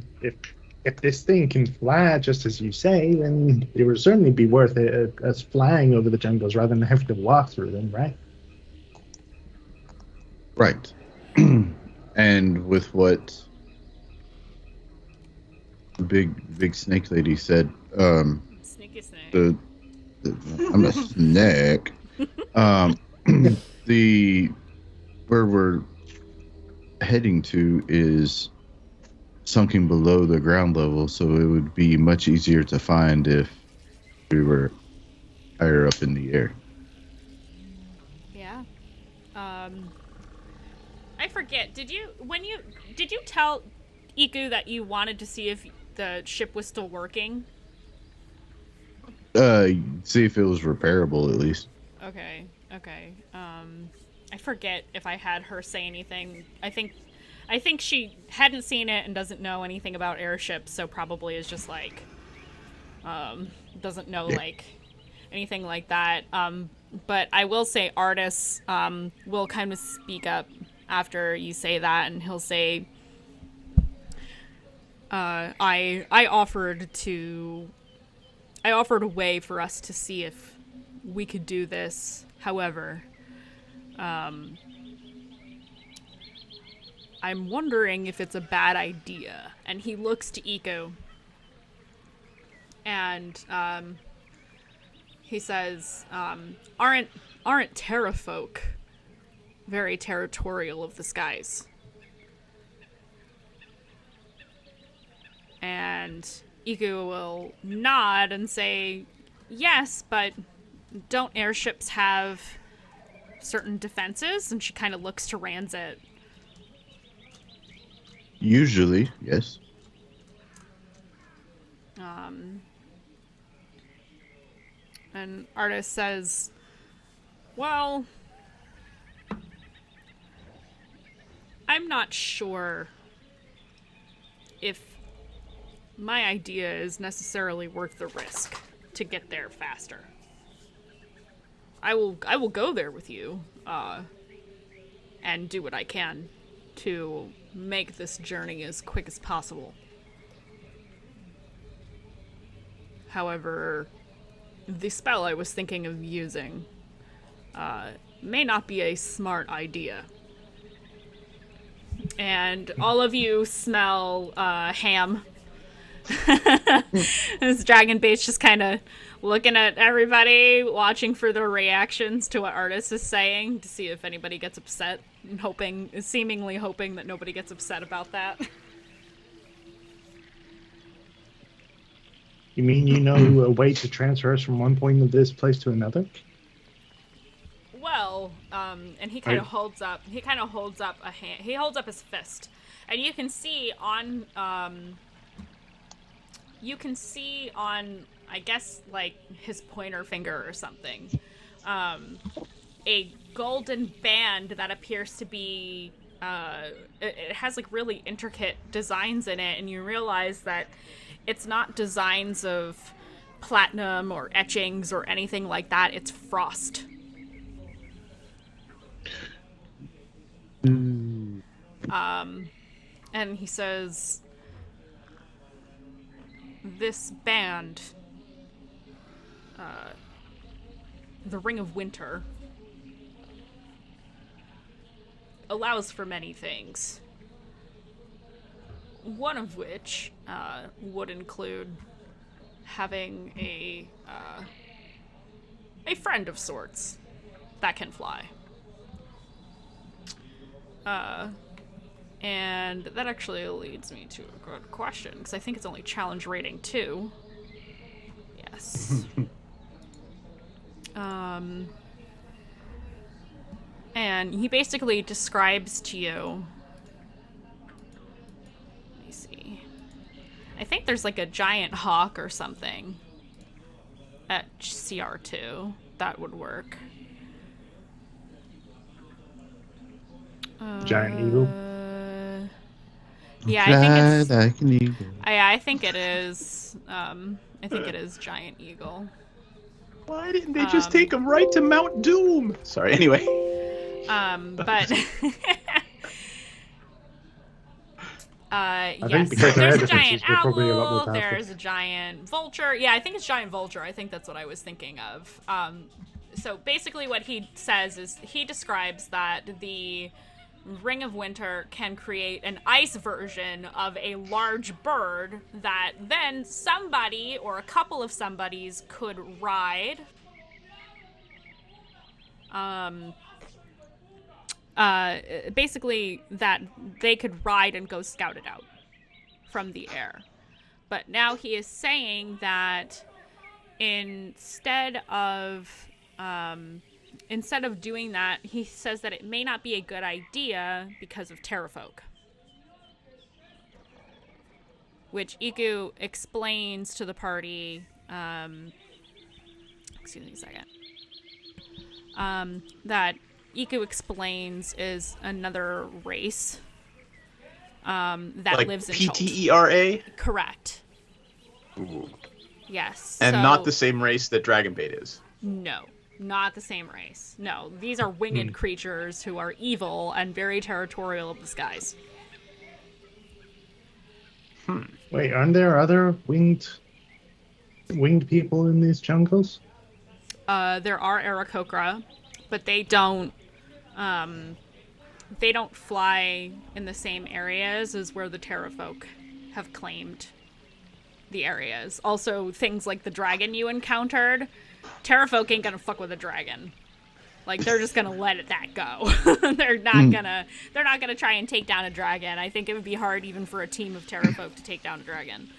if this thing can fly just as you say, then it would certainly be worth it us flying over the jungles rather than having to walk through them, right? Right. And with what the big snake lady said, Sneaky snake. I'm a snake. The where we're heading to is sunken below the ground level, so it would be much easier to find if we were higher up in the air. Yeah. I forget. Did you tell Iku that you wanted to see if the ship was still working? See if it was repairable at least. Okay. I forget if I had her say anything. I think she hadn't seen it and doesn't know anything about airships, so probably is just like doesn't know like anything like that. But I will say Artis will kind of speak up after you say that, and he'll say I offered a way for us to see if we could do this. However, I'm wondering if it's a bad idea. And he looks to Iko. And he says, aren't terrafolk very territorial of the skies? And Iko will nod and say, yes, but don't airships have certain defenses? And she kind of looks to Ranzit. Usually, yes. And Artis says, well, I'm not sure if my idea is necessarily worth the risk to get there faster. I will go there with you, and do what I can to make this journey as quick as possible. However, the spell I was thinking of using may not be a smart idea. And all of you smell ham. This dragon base just kind of looking at everybody, watching for their reactions to what Artis is saying to see if anybody gets upset, and seemingly hoping that nobody gets upset about that. You mean you know a way to transfer us from one point of this place to another? Well, and he kind of holds up a hand. He holds up his fist, and you can see on, I guess, like, his pointer finger or something, a golden band that appears to be, it has, like, really intricate designs in it, and you realize that it's not designs of platinum or etchings or anything like that. It's frost. And he says, this band, the Ring of Winter, allows for many things. One of which would include having a friend of sorts that can fly. And that actually leads me to a good question, because I think it's only challenge rating 2. Yes. And he basically describes to you... Let me see. I think there's like a giant hawk or something at CR2 that would work. Giant eagle? Yeah, I think it's... like an eagle. I think it is. I think it is Giant Eagle. Why didn't they just take him right to Mount Doom? Sorry, anyway. But... I yes, think because there's their a giant defenses were probably a lot more owl, powerful. there's a giant vulture. Yeah, I think it's giant vulture. I think that's what I was thinking of. So basically what he says is he describes that the Ring of Winter can create an ice version of a large bird that then somebody or a couple of somebodies could ride. Basically that they could ride and go scout it out from the air. But now he is saying that instead of doing that, he says that it may not be a good idea because of terrafolk. Which Iku explains to the party, excuse me a second, that Iku explains is another race that Like lives in Chult. PTERA? Correct. Ooh. Yes. And so, not the same race that Dragonbait is. No, not the same race. No, these are winged creatures who are evil and very territorial of the skies. Wait, aren't there other winged people in these jungles? There are Aarakocra, but they don't they don't fly in the same areas as where the Terrafolk have claimed the areas. Also, things like the dragon you encountered, Terrafolk ain't gonna fuck with a dragon. Like, they're just gonna let that go. They're not gonna try and take down a dragon. I think it would be hard even for a team of Terrafolk to take down a dragon.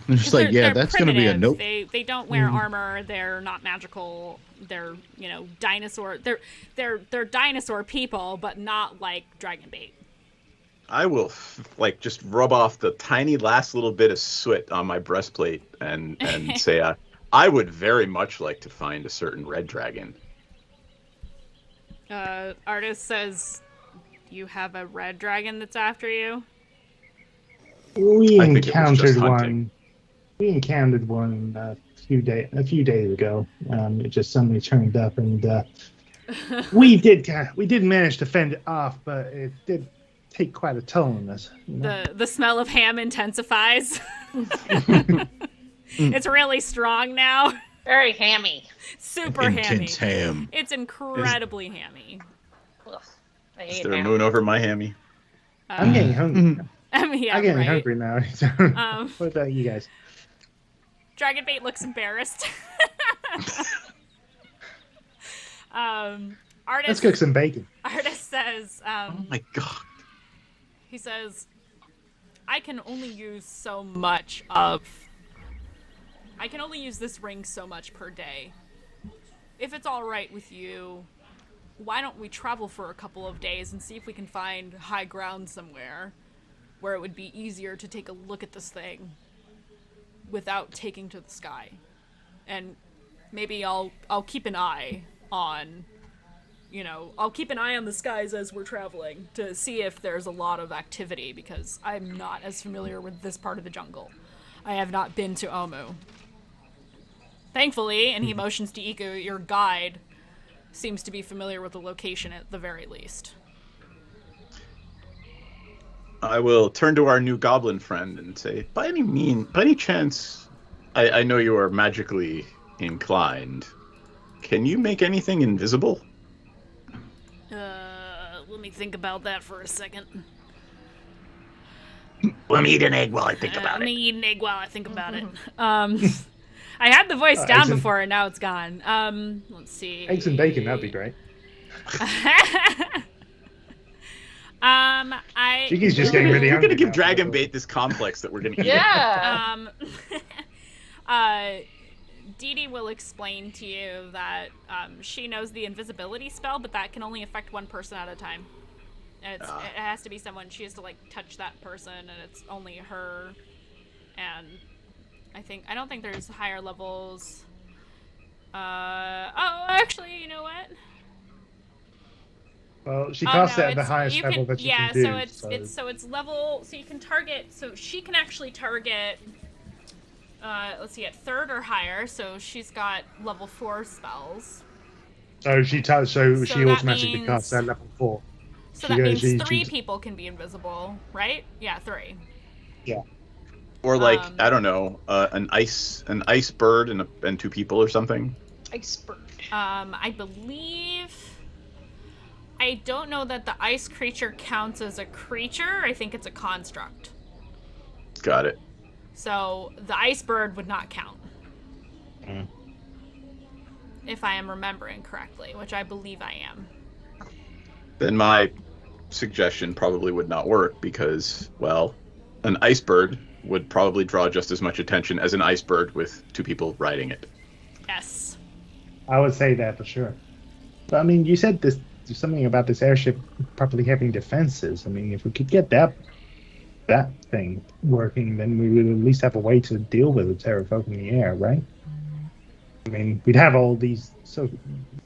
They're just like, yeah, that's going to be a nope. They don't wear armor. They're not magical. They're dinosaur. They're dinosaur people, but not like dragon bait. I will just rub off the tiny last little bit of soot on my breastplate and say I would very much like to find a certain red dragon. Artist says you have a red dragon that's after you. We encountered one. We encountered one a few days ago. It just suddenly turned up, and we did manage to fend it off, but it did take quite a toll on us. The smell of ham intensifies. It's really strong now. Very hammy. Super Intense hammy. ham. It's incredibly hammy. Ugh, I Is hate there a ham. moon over my hammy? I'm getting hungry. I mean, yeah, I'm getting right. hungry now. So, what about you guys? Dragonbait looks embarrassed. Artist, Let's cook some bacon. Artist says, Oh my god. he says, I can only use this ring so much per day. If it's all right with you, why don't we travel for a couple of days and see if we can find high ground somewhere where it would be easier to take a look at this thing without taking to the sky. And maybe I'll keep an eye on, I'll keep an eye on the skies as we're traveling to see if there's a lot of activity, because I'm not as familiar with this part of the jungle. I have not been to Omu. Thankfully, and he motions to Iku, your guide seems to be familiar with the location at the very least. I will turn to our new goblin friend and say, by any chance, I know you are magically inclined. Can you make anything invisible? Let me think about that for a second. Let me eat an egg while I think about Let me it. eat an egg while I think about it. I had the voice down before, and now it's gone. Let's see. Eggs and bacon, that'd be great. Jiggy's just getting really We're hungry gonna give now. Dragon Bait this complex that we're gonna eat. Yeah. Dee Dee will explain to you that she knows the invisibility spell, but that can only affect one person at a time. And it has to be someone, she has to touch that person, and it's only her. And I don't think there's higher levels. Actually, you know what? Well, she casts it at the highest you level can, that you yeah, can do. so it's level. So you can target. So she can actually target. Let's see, at third or higher. So she's got level 4 spells. So she that automatically means- casts at level 4. So She that goes- means she- 3 she- people can be invisible, right? Yeah, 3. Yeah. Or I don't know, an ice bird and 2 people or something. Iceberg. I believe. I don't know that the ice creature counts as a creature. I think it's a construct. Got it. So the ice bird would not count. Mm. If I am remembering correctly, which I believe I am. Then my suggestion probably would not work because, well, an ice bird would probably draw just as much attention as an ice bird with 2 people riding it. Yes. I would say that for sure. But I mean, you said there's something about this airship properly having defenses. I mean, if we could get that thing working, then we would at least have a way to deal with the Terrafolk in the air, right? I mean, we'd have all these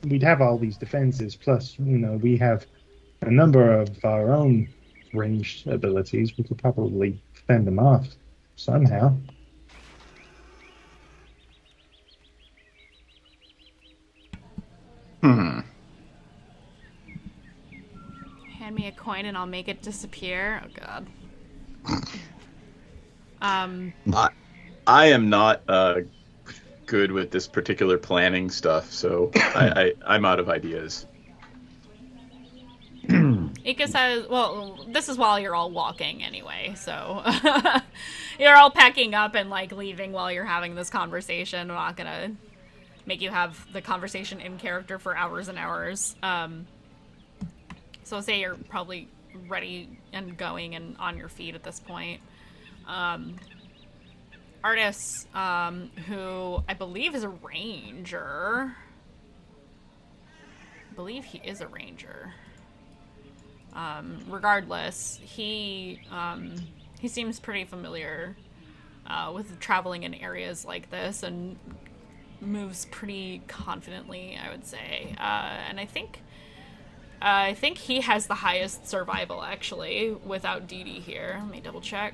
defenses, plus, we have a number of our own ranged abilities. We could probably fend them off somehow. Hand me a coin and I'll make it disappear. Oh god. I am not good with this particular planning stuff, so I'm out of ideas. Ika says, well, this is while you're all walking anyway, so you're all packing up and like leaving while you're having this conversation. I'm not gonna make you have the conversation in character for hours and hours. So say you're probably ready and going and on your feet at this point. Artis, who I believe is a ranger. I believe he is a ranger. Regardless, he seems pretty familiar with traveling in areas like this and moves pretty confidently, I would say. And I think he has the highest survival, actually, without Dee Dee here. Let me double check.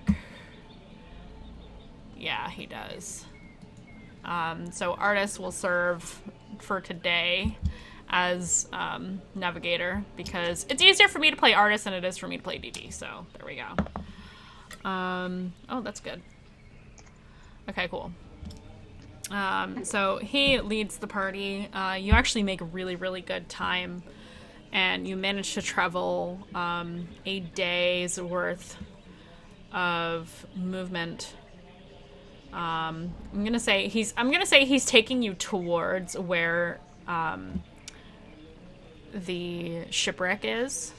Yeah, he does. So Artis will serve for today as navigator, because it's easier for me to play Artis than it is for me to play Dee Dee, so there we go. Oh, that's good. Okay, cool. So he leads the party. You actually make really, really good time, and you manage to travel a day's worth of movement. I'm gonna say he's taking you towards where the shipwreck is,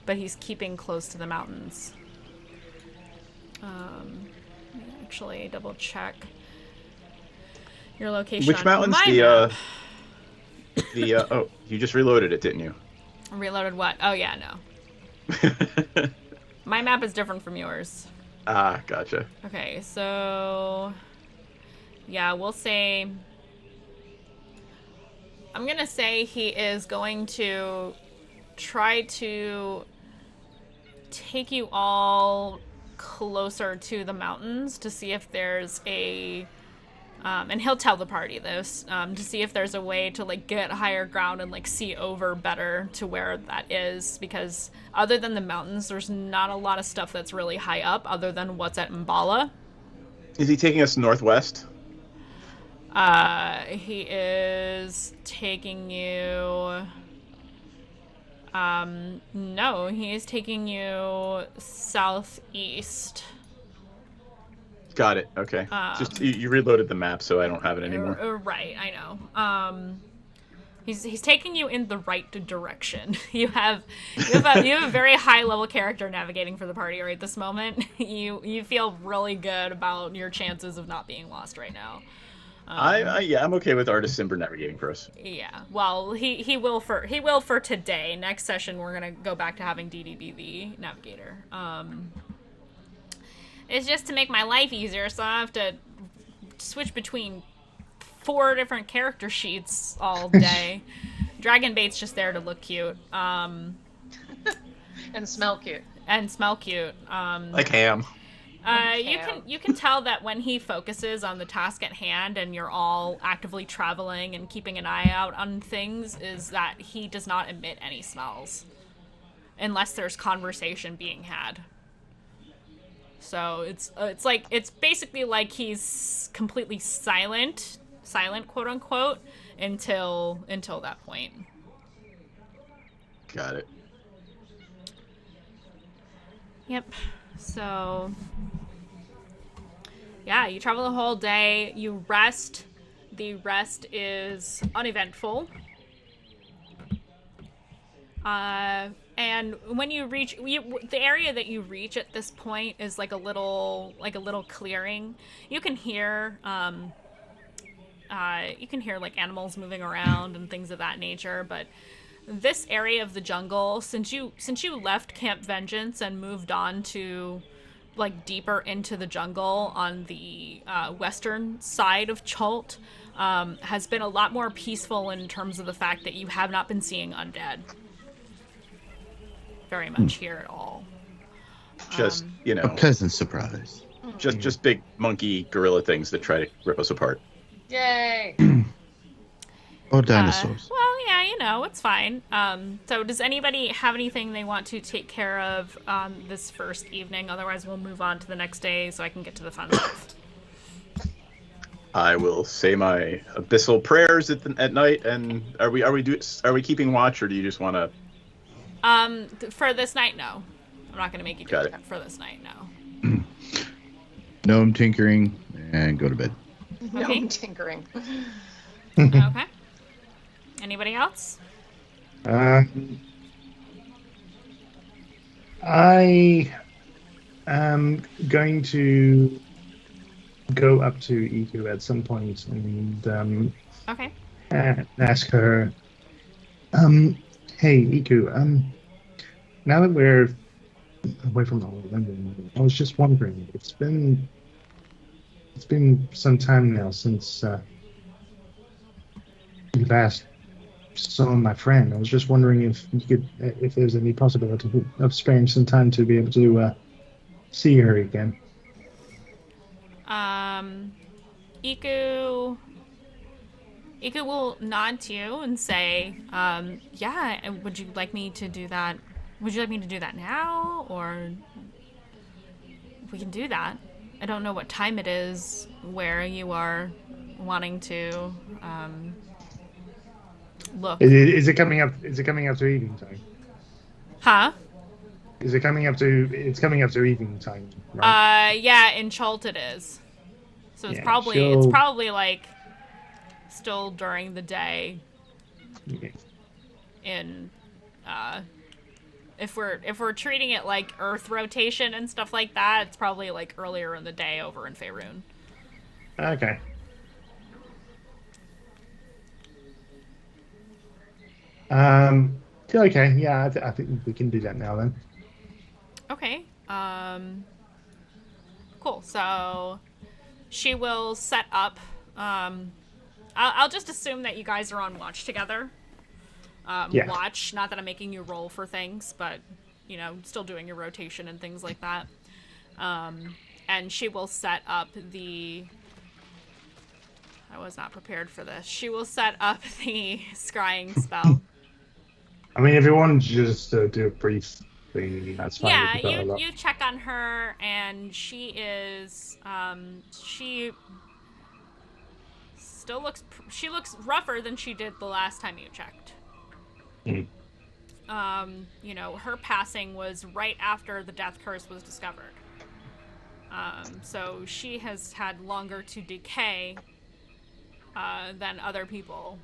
but he's keeping close to the mountains. Actually, double check your location. Which mountains? Map. Oh, you just reloaded it, didn't you? Reloaded what? Oh yeah, no. My map is different from yours. Ah, gotcha. Okay, so yeah, we'll say I'm gonna say he is going to try to take you all closer to the mountains to see if there's a and he'll tell the party this, to see if there's a way to like get higher ground and like see over better to where that is, because other than the mountains there's not a lot of stuff that's really high up other than what's at Mbala. Is he taking us northwest? He is taking you no, he is taking you southeast. Got it. Okay. Just you reloaded the map, so I don't have it anymore. Right, I know. He's taking you in the right direction. You have a very high level character navigating for the party right this moment. You feel really good about your chances of not being lost right now. I'm okay with Artis Simber navigating for us. Yeah. Well, he will for today. Next session we're gonna go back to having DD be the navigator. It's just to make my life easier, so I have to switch between 4 different character sheets all day. Dragonbait's just there to look cute. And smell cute. Like ham. You can tell that when he focuses on the task at hand and you're all actively traveling and keeping an eye out on things, is that he does not emit any smells unless there's conversation being had. So it's basically like he's completely silent, quote unquote, until that point. Got it. Yep. So yeah, you travel the whole day, you rest. The rest is uneventful. And when you reach the area that you reach at this point is like a little clearing. You can hear like animals moving around and things of that nature, but this area of the jungle, since you left Camp Vengeance and moved on to like deeper into the jungle on the western side of Chult, has been a lot more peaceful in terms of the fact that you have not been seeing undead very much here at all. Just, a pleasant surprise. Just big monkey gorilla things that try to rip us apart. Yay! Or dinosaurs. Well, yeah, it's fine. So does anybody have anything they want to take care of this first evening? Otherwise, we'll move on to the next day so I can get to the fun stuff. I will say my abyssal prayers at night. And are we keeping watch, or do you just want to For this night, no. I'm not going to make you do Got it it. for this night, no. Gnome tinkering and go to bed. No Okay. tinkering. Okay. Anybody else? I am going to go up to Iku at some point and Okay. ask her, hey Iku, now that we're away from all of London, I was just wondering, it's been some time now since you last saw my friend. I was just wondering if there's any possibility of sparing some time to be able to see her again. Iku will nod to you and say, yeah, and would you like me to do that? Would you like me to do that now? Or we can do that. I don't know what time it is where you are wanting to look. Is it coming up? Is it coming up to evening time? Huh? Is it coming up to? It's coming up to evening time, right? Yeah, in Chult it is. So it's Yeah, probably like still during the day Yeah. in if we're treating it like Earth rotation and stuff like that, it's probably like earlier in the day over in Faerun. Okay. Okay. Yeah, I think we can do that now then. Okay. Cool. So she will set up. I'll just assume that you guys are on watch together. Yeah. Watch. Not that I'm making you roll for things, but still doing your rotation and things like that. And she will set up the. I was not prepared for this. She will set up the scrying spell. I mean, if you want to just do a brief thing, that's fine. Yeah, We've got a lot. you check on her, and she is she still looks rougher than she did the last time you checked. Mm. Her passing was right after the death curse was discovered. So she has had longer to decay than other people,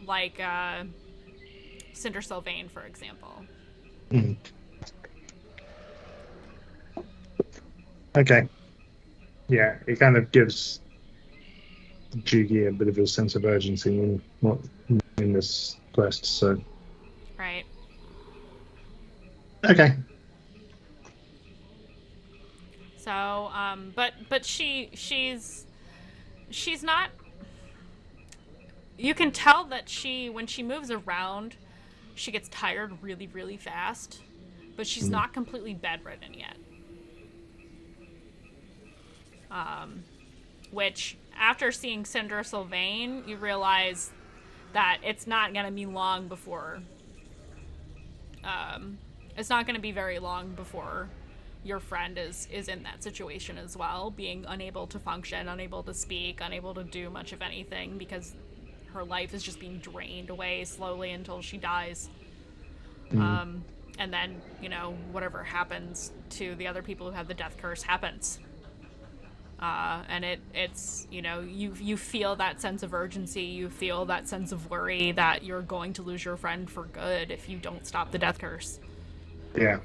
like Cinder Sylvain, for example. Mm. Okay. Yeah, it kind of gives Jugi a bit of a sense of urgency in this quest. So. Right. Okay. So, but she's not. You can tell that when she moves around, she gets tired really, really fast, but she's not completely bedridden yet. Which, after seeing Cinder Sylvain, you realize that it's not going to be long before. It's not going to be very long before your friend is in that situation as well, being unable to function, unable to speak, unable to do much of anything because her life is just being drained away slowly until she dies. And then, whatever happens to the other people who have the death curse happens. And it's you feel that sense of urgency, you feel that sense of worry that you're going to lose your friend for good if you don't stop the death curse. Yeah.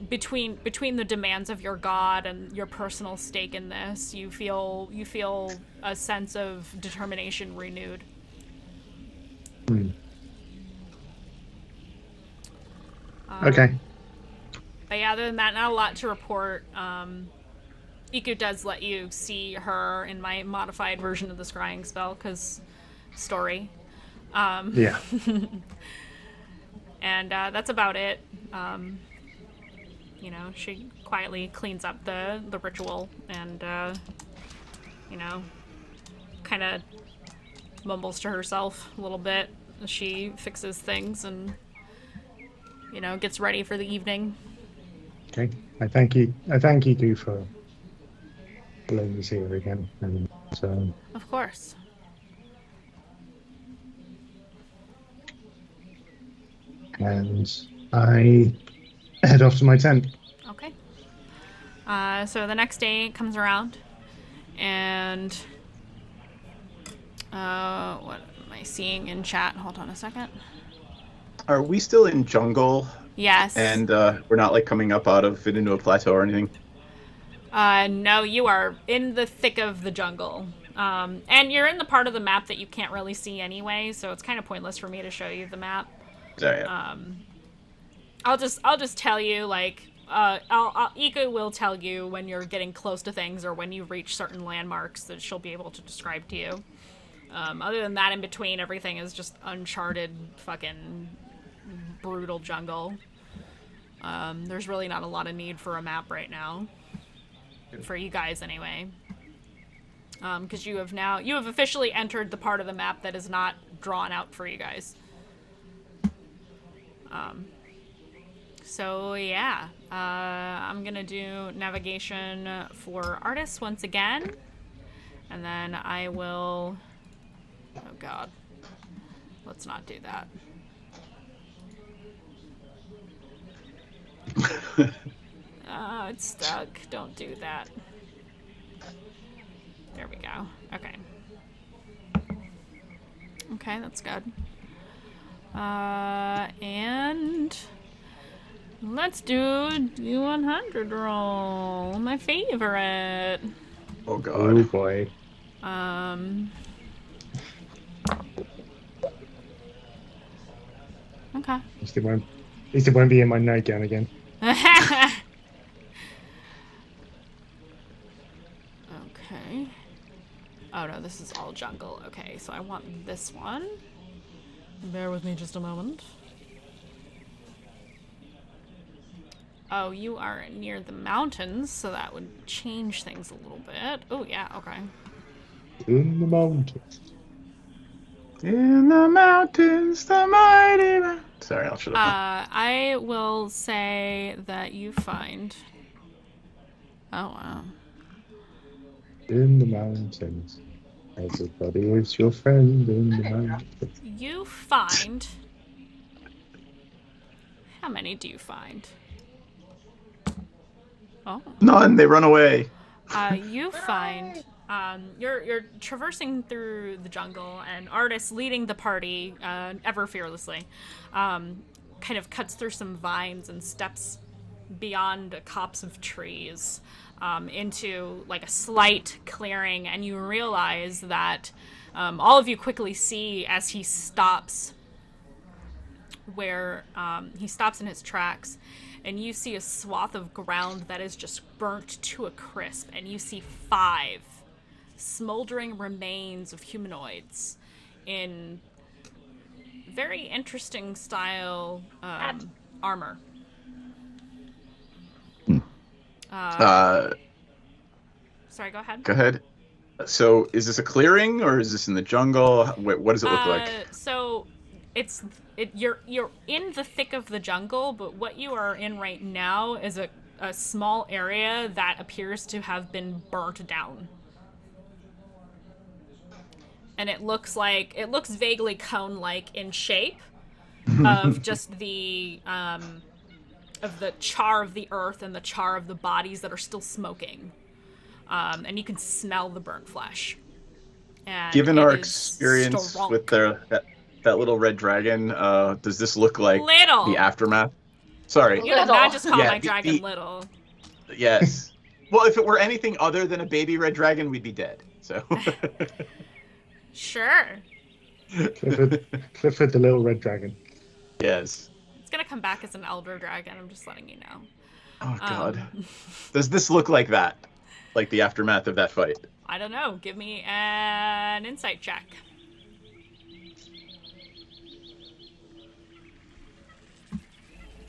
Between the demands of your god and your personal stake in this, you feel a sense of determination renewed. Okay. But yeah, other than that, not a lot to report. Iku does let you see her in my modified version of the scrying spell, because story. Yeah. And that's about it. She quietly cleans up the ritual and, kind of mumbles to herself a little bit as she fixes things and, gets ready for the evening. Okay. I thank you for letting me see her again. And so. Of course. And I head off to my tent. Okay. So the next day comes around, and what am I seeing in chat? Hold on a second. Are we still in jungle? Yes. And we're not like coming up out of it into a plateau or anything? No, you are in the thick of the jungle. And you're in the part of the map that you can't really see anyway, so it's kind of pointless for me to show you the map. Sorry. Yeah. I'll just tell you, like, Ika will tell you when you're getting close to things or when you reach certain landmarks that she'll be able to describe to you. Other than that, in between, everything is just uncharted, fucking brutal jungle. There's really not a lot of need for a map right now. For you guys, anyway. Because you have officially entered the part of the map that is not drawn out for you guys. So yeah, I'm gonna do navigation for artists once again, and then I will. Oh God, let's not do that. It's stuck. Don't do that. There we go. Okay. Okay, that's good. And let's do D100 roll. My favorite. Oh God. Oh boy. Okay. At least it won't be in my nightgown again. Okay. Oh no, this is all jungle. Okay, so I want this one. Bear with me just a moment. Oh, you are near the mountains, so that would change things a little bit. Oh yeah, okay. In the mountains. In the mountains, the mighty mountains. Sorry, I'll shut up. I will say that you find. Oh wow. In the mountains. Everybody is your friend in the mountains. You find. How many do you find? Oh. None. They run away. You find. You're traversing through the jungle, and Artis, leading the party, ever fearlessly, kind of cuts through some vines and steps beyond a copse of trees into like a slight clearing, and you realize that all of you quickly see as he stops where he stops in his tracks, and you see a swath of ground that is just burnt to a crisp, and you see 5 smoldering remains of humanoids in very interesting style armor. Sorry, go ahead. Go ahead. So, is this a clearing or is this in the jungle? What does it look like? So, you're in the thick of the jungle, but what you are in right now is a small area that appears to have been burnt down. And it looks vaguely cone-like in shape of just the char of the earth and the char of the bodies that are still smoking. And you can smell the burnt flesh. And given our experience strong. With that little red dragon, does this look like the aftermath? Sorry. You did not just call my dragon little. Yes. Well, if it were anything other than a baby red dragon, we'd be dead. So. Sure. Clifford the little red dragon. Yes. It's gonna come back as an elder dragon, I'm just letting you know. Oh God. Does this look like that? Like the aftermath of that fight? I don't know. Give me an insight check.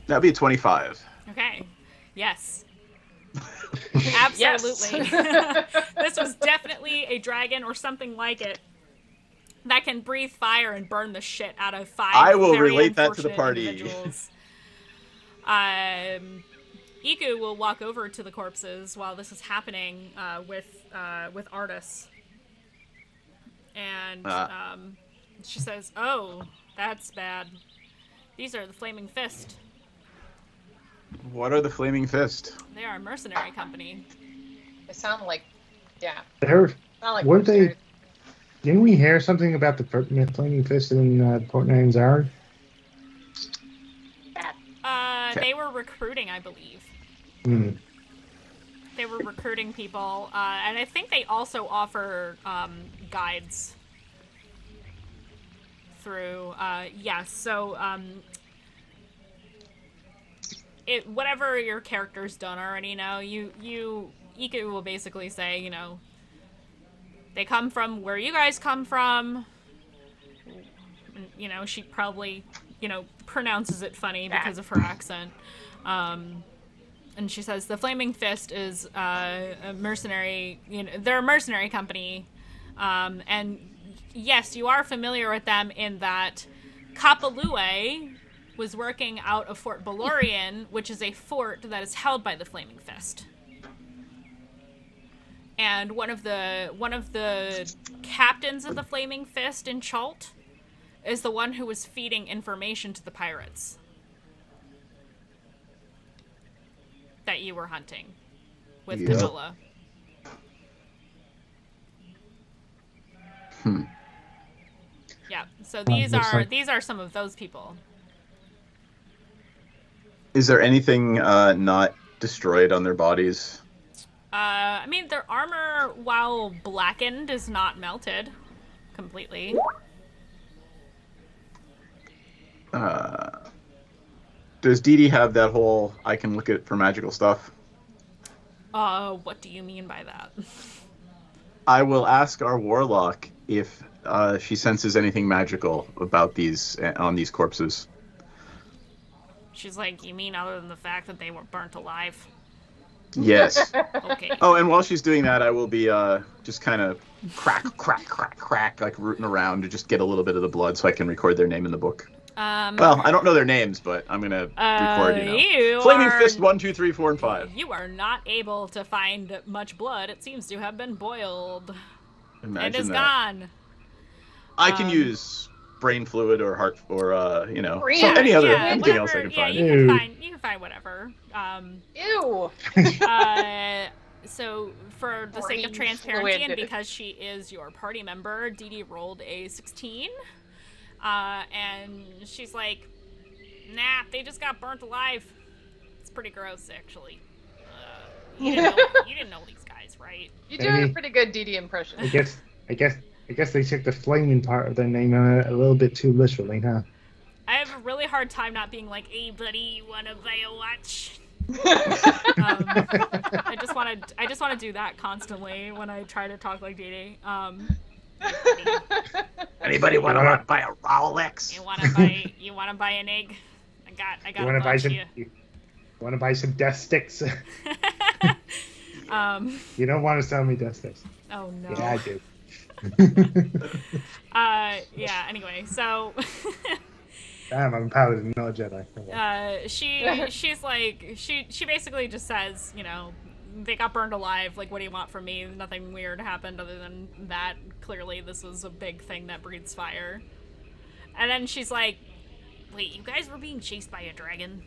That'd be a 25. Okay. Yes. Absolutely. Yes. This was definitely a dragon or something like it that can breathe fire and burn the shit out of 5 I will very relate that to the party. Individuals. Iku will walk over to the corpses while this is happening with Artis. And she says, "Oh, that's bad. These are the Flaming Fist. What are the Flaming Fist? They are a mercenary company. They sound like, yeah. They're, Sound like weren't they? mercenaries. Didn't we hear something about the Flaming Fist in Port Zara? They were recruiting, I believe. Hmm. They were recruiting people, and I think they also offer guides through. Yes, so whatever your character's done already, Iku will basically say, they come from where you guys come from. She probably, pronounces it funny because of her accent. And she says the Flaming Fist is a mercenary. They're a mercenary company, and yes, you are familiar with them in that Kapalue was working out of Fort Balorian, which is a fort that is held by the Flaming Fist. And one of the captains of the Flaming Fist in Chult is the one who was feeding information to the pirates that you were hunting with Camilla. Yeah, so these are some of those people. Is there anything not destroyed on their bodies? I mean, their armor, while blackened, is not melted completely. Does Dee Dee have that whole I can look at for magical stuff? What do you mean by that? I will ask our warlock if she senses anything magical about these on these corpses. She's like, you mean other than the fact that they were burnt alive? Yes. Okay. Oh, and while she's doing that, I will be just kind of crack, like rooting around to just get a little bit of the blood so I can record their name in the book. Well, I don't know their names, but I'm going to record, Flaming Fist 1, 2, 3, 4, and 5. You are not able to find much blood. It seems to have been boiled. Imagine it is that. Gone. I can use brain fluid or heart or anything whatever, else I can find. You can find whatever. Ew. So for the sake of transparency and because she is your party member, Dee Dee rolled a 16. And she's like, nah, they just got burnt alive. It's pretty gross, actually. You didn't know these guys, right? You do a pretty good DD impression. I guess they took the flaming part of their name a little bit too literally, huh? I have a really hard time not being like, hey buddy, you wanna buy a watch? I just want to do that constantly when I try to talk like Dee Dee. Anybody want to buy a Rolex? You wanna buy an egg? I got you a bunch here. You want to buy some death sticks? You don't want to sell me death sticks. Oh no. Yeah, I do. Yeah, anyway, so Damn, I'm a paladin, not a Jedi. She's like she basically just says, they got burned alive, like what do you want from me? Nothing weird happened other than that. Clearly this is a big thing that breathes fire. And then she's like, wait, you guys were being chased by a dragon?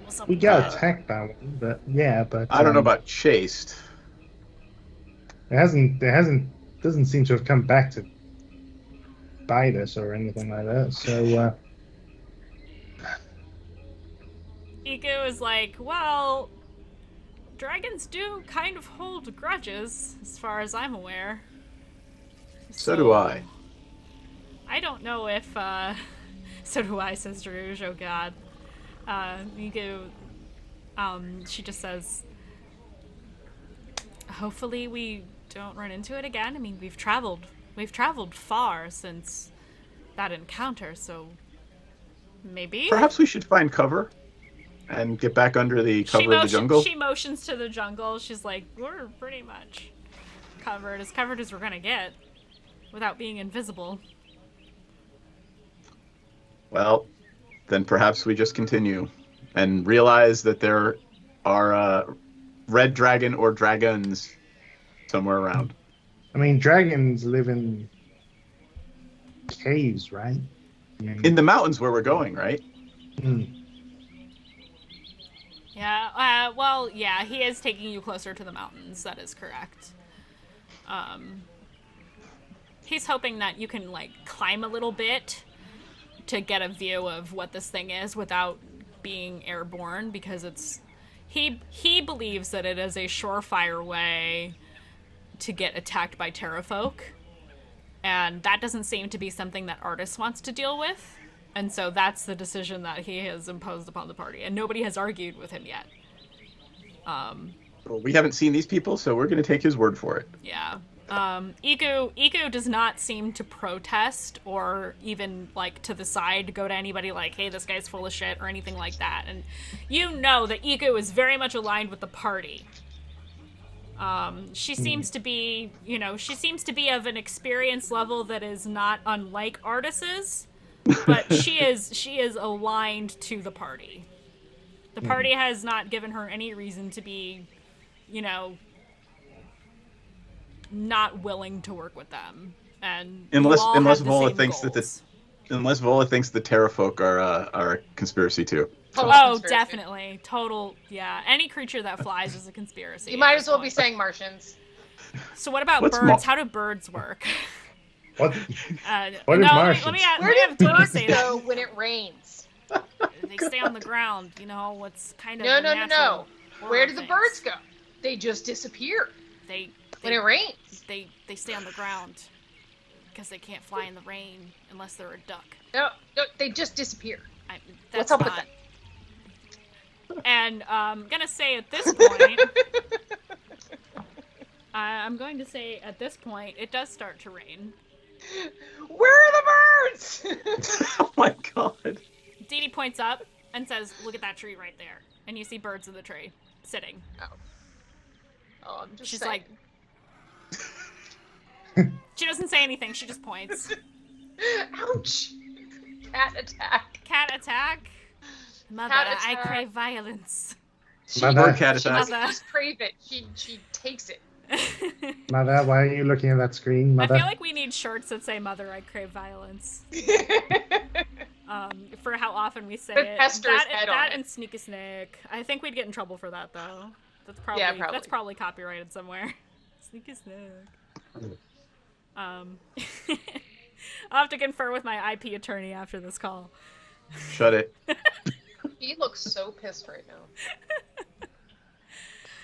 What's up We with got that? attacked by one, but yeah, but I don't know about chased. Doesn't seem to have come back to bite us or anything like that. So Iku is like, well, dragons do kind of hold grudges, as far as I'm aware. So do I. I don't know if, so do I, says Druge, oh god. Iku, she just says, hopefully we don't run into it again. I mean, we've traveled far since that encounter, so maybe? Perhaps we should find cover and get back under the cover of the jungle. She motions to the jungle. She's like, we're pretty much covered as we're gonna get without being invisible. Well, then perhaps we just continue and realize that there are red dragon or dragons somewhere around. I mean, dragons live in caves, right? In the mountains where we're going, right? Yeah, well, yeah, he is taking you closer to the mountains. That is correct. He's hoping that you can, like, climb a little bit to get a view of what this thing is without being airborne, because it's... He believes that it is a surefire way to get attacked by terrafolk, and that doesn't seem to be something that Artis wants to deal with. And so that's the decision that he has imposed upon the party, and nobody has argued with him yet. Well, we haven't seen these people, so we're going to take his word for it. Yeah. Iku does not seem to protest or even, like, to the side go to anybody like, hey, this guy's full of shit or anything like that. And you know that Iku is very much aligned with the party. She seems to be, she seems to be of an experience level that is not unlike Artis's. But she is aligned to the party. The party has not given her any reason to be, not willing to work with them. And unless Vola thinks that the terrafolk are a conspiracy too. Conspiracy. Definitely. Total, yeah. Any creature that flies is a conspiracy. You might as well be saying Martians. So what about birds? How do birds work? What? What is Martians? Let me Where do birds say go that. when it rains? They stay on the ground. What's kind of No. Where do the things. birds go? They just disappear when it rains. They stay on the ground because they can't fly in the rain unless they're a duck. No, they just disappear. That's What's up with not... that? And I'm gonna say at this point, it does start to rain. Where are the birds? Oh my god. Dee points up and says, "Look at that tree right there," and you see birds in the tree sitting. Oh, I'm just She's saying. like, she doesn't say anything. She just points. Ouch! Cat attack. Cat attack. Mother, Cat I attack. crave violence. Mother, cat attack. She doesn't just crave it. She takes it. Mother, why are you looking at that screen, Mother? I feel like we need shirts that say "Mother, I crave violence." For how often we say With it. Hester's head on that it. and Sneaky Snake. I think we'd get in trouble for that though. Probably. That's probably copyrighted somewhere. Sneaky Snake. I'll have to confer with my IP attorney after this call. Shut it. He looks so pissed right now.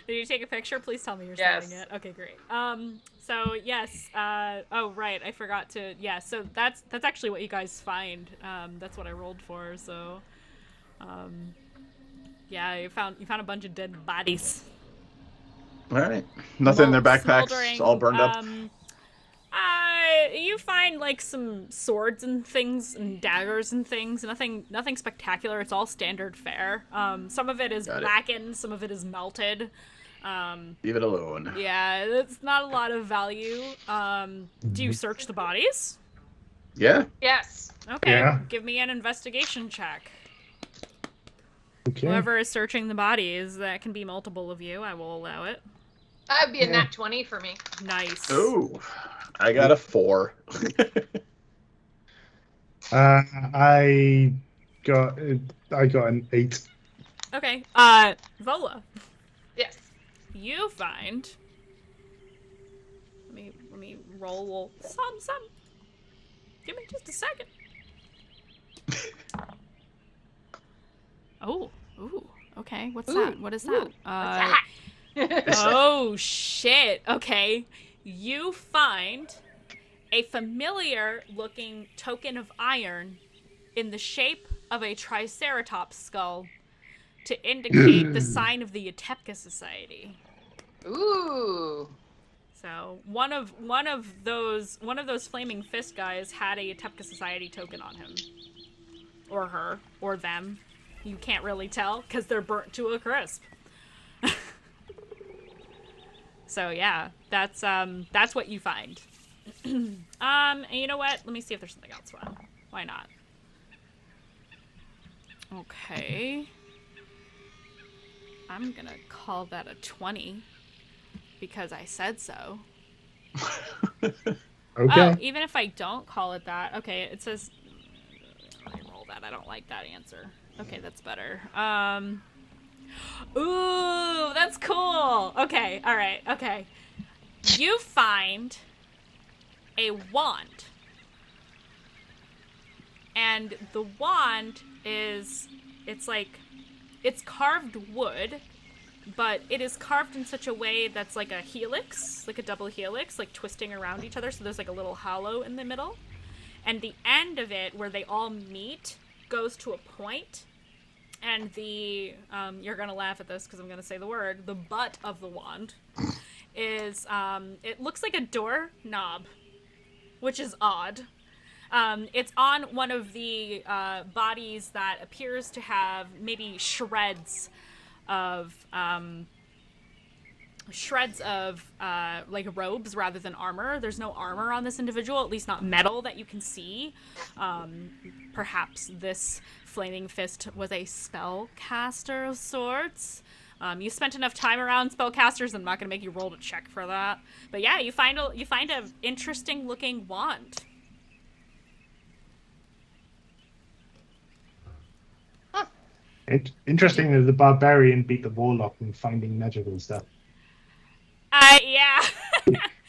Did you take a picture? Please tell me you're Yes. sending it. Okay, great. So yes. Oh, right. I forgot to. Yeah. So that's actually what you guys find. That's what I rolled for. So, yeah, you found a bunch of dead bodies. All right. Nothing in their backpacks. Smoldering, All burned up. You find like some swords and things and daggers and things. Nothing spectacular. It's all standard fare. Some of it is blackened. Some of it is melted. Leave it alone. Yeah, it's not a lot of value. Do you search the bodies? Yeah. Yes. Okay. Yeah. Give me an investigation check. Okay. Whoever is searching the bodies, that can be multiple of you. I will allow it. That'd be a nat 20 for me. Nice. Oh, I got a 4. I got an 8. Okay. Vola. Yes. You find. Let me roll some. Give me just a second. Ooh. Okay. What's that? What is that? Oh shit. Okay. You find a familiar-looking token of iron in the shape of a Triceratops skull to indicate the sign of the Yatepka Society. Ooh. So one of those flaming fist guys had a Yatepka Society token on him, or her, or them. You can't really tell because they're burnt to a crisp. So yeah, that's what you find. And you know what? Let me see if there's something else. Why not? Okay. I'm gonna call that a 20 because I said so. Okay. Oh, even if I don't call it that, okay. It says God, I don't like that answer. Okay, that's better. Ooh, that's cool. Okay, all right, okay. You find a wand. And the wand it's carved wood, but it is carved in such a way that's like a helix, like a double helix, like twisting around each other, so there's like a little hollow in the middle. And the end of it, where they all meet, goes to a point, and the, you're gonna laugh at this because I'm gonna say the word, the butt of the wand is, it looks like a door knob, which is odd. It's on one of the bodies that appears to have maybe shreds of like robes rather than armor. There's no armor on this individual, at least not metal that you can see. Perhaps this flaming fist was a spellcaster of sorts. You spent enough time around spellcasters. I'm not going to make you roll to check for that. But yeah, you find a interesting looking wand. Interesting that the barbarian beat the warlock in finding magical stuff. Yeah.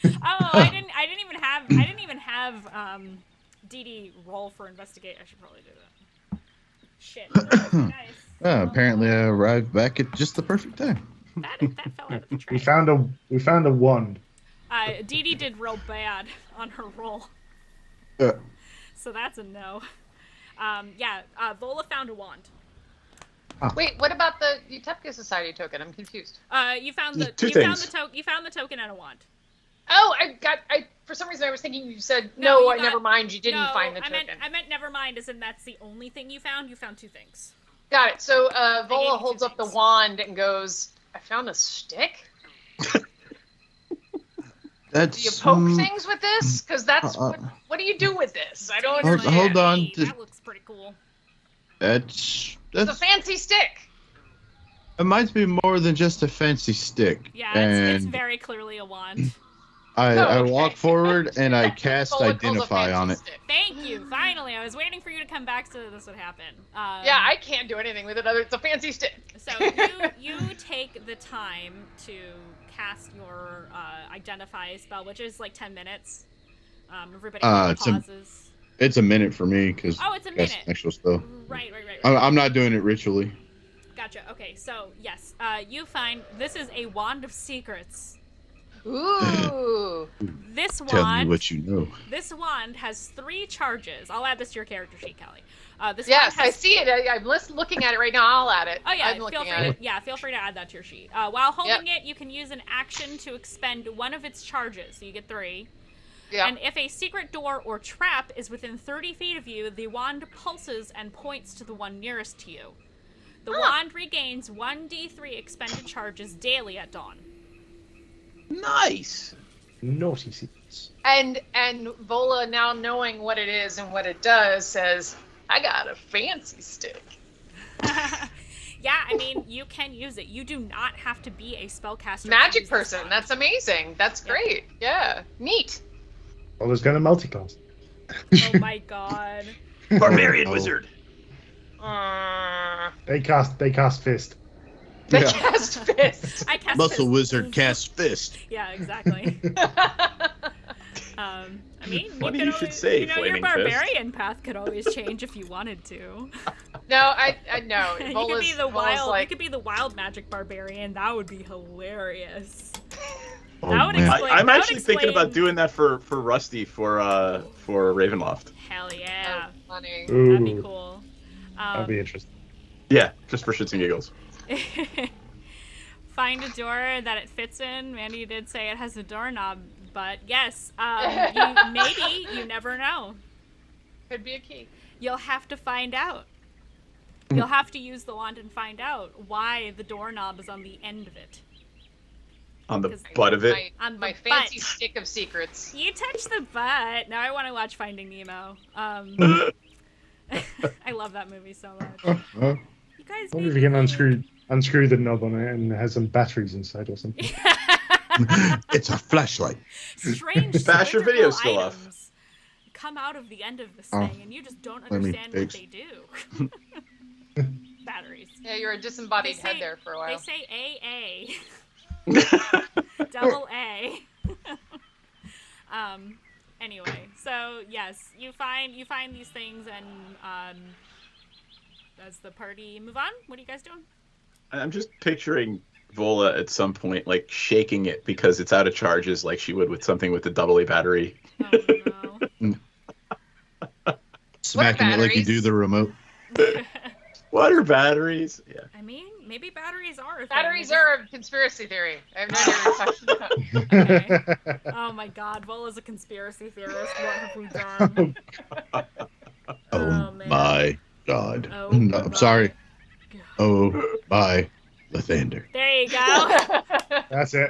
Oh, I didn't even have Dee Dee roll for investigate. I should probably do that. Shit. Nice. Apparently, I arrived back at just the perfect time. That fell out of the train. We found a wand. Dee Dee did real bad on her roll. So that's a no. Vola found a wand. Wait, what about the Utepka Society token? I'm confused. You found the token and a wand. Oh, for some reason I was thinking you said never mind, you didn't find the token. I meant never mind, as in that's the only thing you found. You found two things. Got it. So Vola holds up the wand and goes, I found a stick? That's, do you poke things with this? Because that's what do you do with this? I don't understand. Hold on. That looks pretty cool. That's a fancy stick. It might be more than just a fancy stick. Yeah, it's very clearly a wand. I walk forward and I cast Identify on it. Stick. Thank you. Finally, I was waiting for you to come back so that this would happen. Yeah, I can't do anything with it. It's a fancy stick. So you take the time to cast your Identify spell, which is like 10 minutes. Everybody pauses. It's a minute for me because it's a minute. Actual spell. Right. I'm not doing it ritually. Gotcha. Okay, so yes, you find this is a wand of secrets. Ooh. This wand. Tell me what you know. This wand has 3 charges. I'll add this to your character sheet, Kelly. I see it. I'm looking at it right now. I'll add it. Oh yeah, feel free to add that to your sheet. While holding it, you can use an action to expend one of its charges. So you get 3. Yeah. And if a secret door or trap is within 30 feet of you, the wand pulses and points to the one nearest to you. The wand regains 1d3 expended charges daily at dawn. Nice. Naughty secrets. And Vola, now knowing what it is and what it does, says, I got a fancy stick. Yeah, I mean, you can use it. You do not have to be a spellcaster. Magic person. That's amazing. That's great. Yeah. Neat. Well, there's going to multiclass. Oh my god. Barbarian wizard. They cast fist. They cast fist. I cast Muscle fist. wizard cast fist. Yeah, exactly. I mean, Funny you should say, your flaming barbarian path could always change if you wanted to. No, I know. You could be the wild. You could be the wild magic barbarian. That would be hilarious. That would explain. I'm actually thinking about doing that for Rusty for Ravenloft. Hell yeah! Oh, funny. Ooh, that'd be cool. That'd be interesting. Yeah, just for shits and giggles. Find a door that it fits in. Mandii did say it has a doorknob, but yes, maybe you never know. Could be a key. You'll have to find out. You'll have to use the wand and find out why the doorknob is on the end of it. On the butt of it? On my fancy stick of secrets. You touch the butt. Now I want to watch Finding Nemo. I love that movie so much. You guys I wonder if you can unscrew the knob on it and it has some batteries inside or something. It's a flashlight. Strange Bash your video cylindrical still off. come out of the end of this Oh, thing, and you just don't let me understand what fix. they do. Batteries. Yeah, you're a disembodied head there for a while. They say AA. Double A. Anyway, so yes, you find these things, and as the party move on, what are you guys doing? I'm just picturing Vola at some point, like, shaking it because it's out of charges, like she would with something with the double A battery. Oh no. Smacking it like you do the remote. What are batteries? Yeah. I mean, maybe batteries are a thing. Batteries are a conspiracy theory. I have no idea what you're talking about. Okay. Oh my god, Vola's a conspiracy theorist. What have we done? Oh man. my god. Oh, No, I'm my sorry. God. Oh my Lathander. There you go. That's it.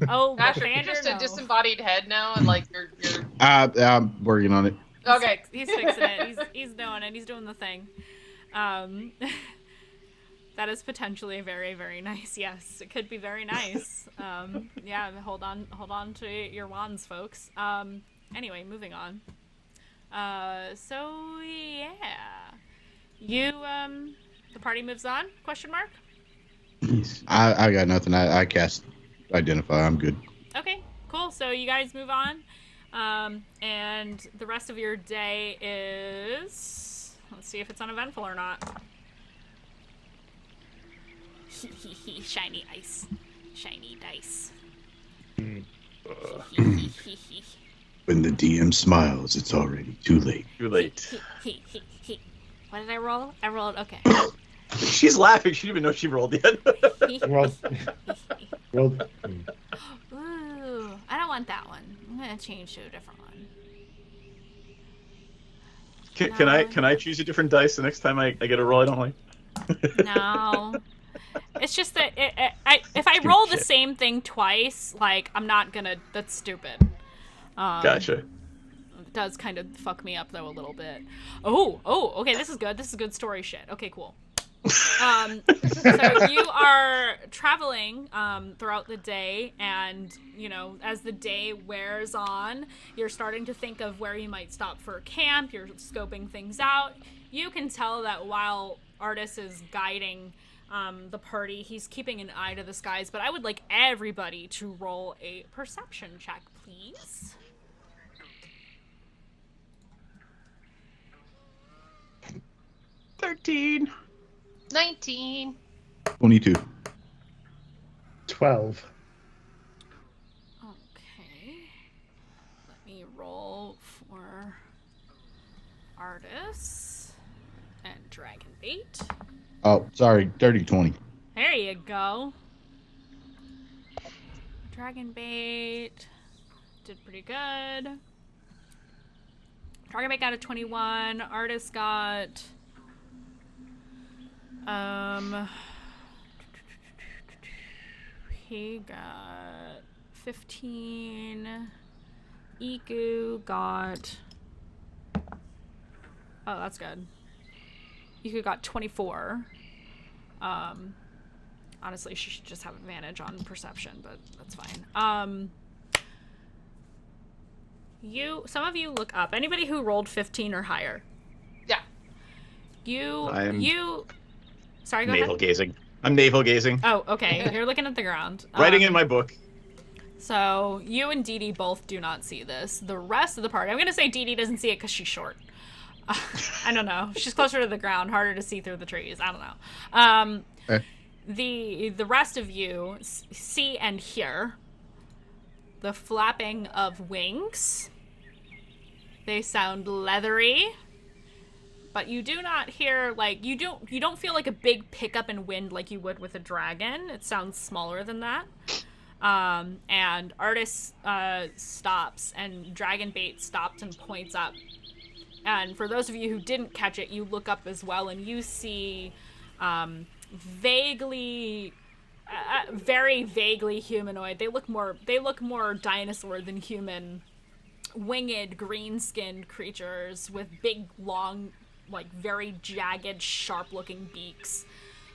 Oh, Asher, Lathander, you're just a no. disembodied head now, and like you're I'm working on it. okay. He's fixing it. He's doing it. He's doing the thing. That is potentially very, very nice. Yes, it could be very nice. Yeah, hold on to your wands, folks. Anyway, moving on. So yeah, you the party moves on? Question mark. I got nothing. I cast identify. I'm good. Okay, cool. So you guys move on, and the rest of your day is. Let's see if it's uneventful or not. Shiny ice. Shiny dice. When the DM smiles, it's already too late. Too late. What did I roll? I rolled. Okay. She's laughing. She didn't even know she rolled yet. Well, Ooh, I don't want that one. I'm gonna change to a different one. Can I choose a different dice the next time I get a roll I don't like? No. It's just that if I roll the same thing twice, like, I'm not gonna. That's stupid. Gotcha. It does kind of fuck me up though a little bit. Oh, okay, this is good. This is good story shit. Okay, cool. So you are traveling throughout the day, and as the day wears on, you're starting to think of where you might stop for camp. You're scoping things out. You can tell that while Artis is guiding the party, he's keeping an eye to the skies. But I would like everybody to roll a perception check, please. 13. 19. 22. 12. Okay. Let me roll for Artis and Dragonbait. Oh, sorry. Dirty 20. There you go. Dragonbait did pretty good. Dragonbait got a 21. Artis got he got 15. Iku got that's good. Iku got 24. Honestly, she should just have advantage on perception, but that's fine. Some of you look up. Anybody who rolled 15 or higher. Yeah. Sorry, go Navel ahead. gazing. I'm navel gazing. Oh, okay. You're looking at the ground. Writing in my book. So you and Dee Dee both do not see this. The rest of the party, I'm going to say Dee Dee doesn't see it because she's short. I don't know. She's closer to the ground, harder to see through the trees. I don't know. The rest of you see and hear the flapping of wings. They sound leathery, but you do not hear, like, you don't feel like a big pickup in wind like you would with a dragon. It sounds smaller than that. And Artis stops, and Dragonbait stops and points up. And for those of you who didn't catch it, you look up as well, and you see vaguely, very vaguely humanoid. They look more dinosaur than human, winged, green-skinned creatures with big, long, like very jagged, sharp-looking beaks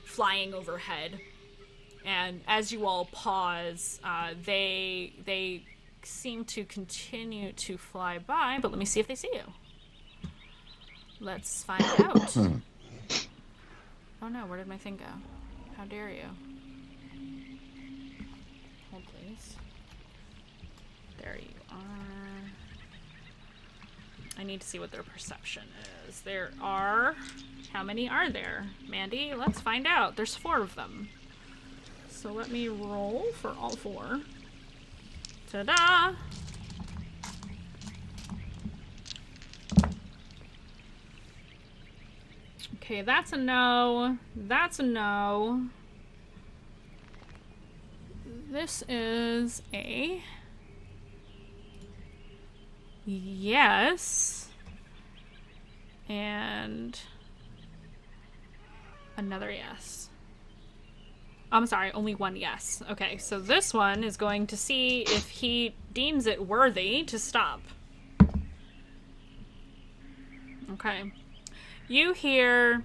flying overhead. And as you all pause, they seem to continue to fly by, but let me see if they see you. Let's find out. Oh no, where did my thing go? How dare you? Hold please. There you are. I need to see what their perception is. There are... How many are there? Mandii, let's find out. There's 4 of them. So let me roll for all 4. Ta-da! Okay, that's a no. That's a no. This is a... yes. And... another yes. I'm sorry, only 1 yes. Okay, so this one is going to see if he deems it worthy to stop. Okay. You hear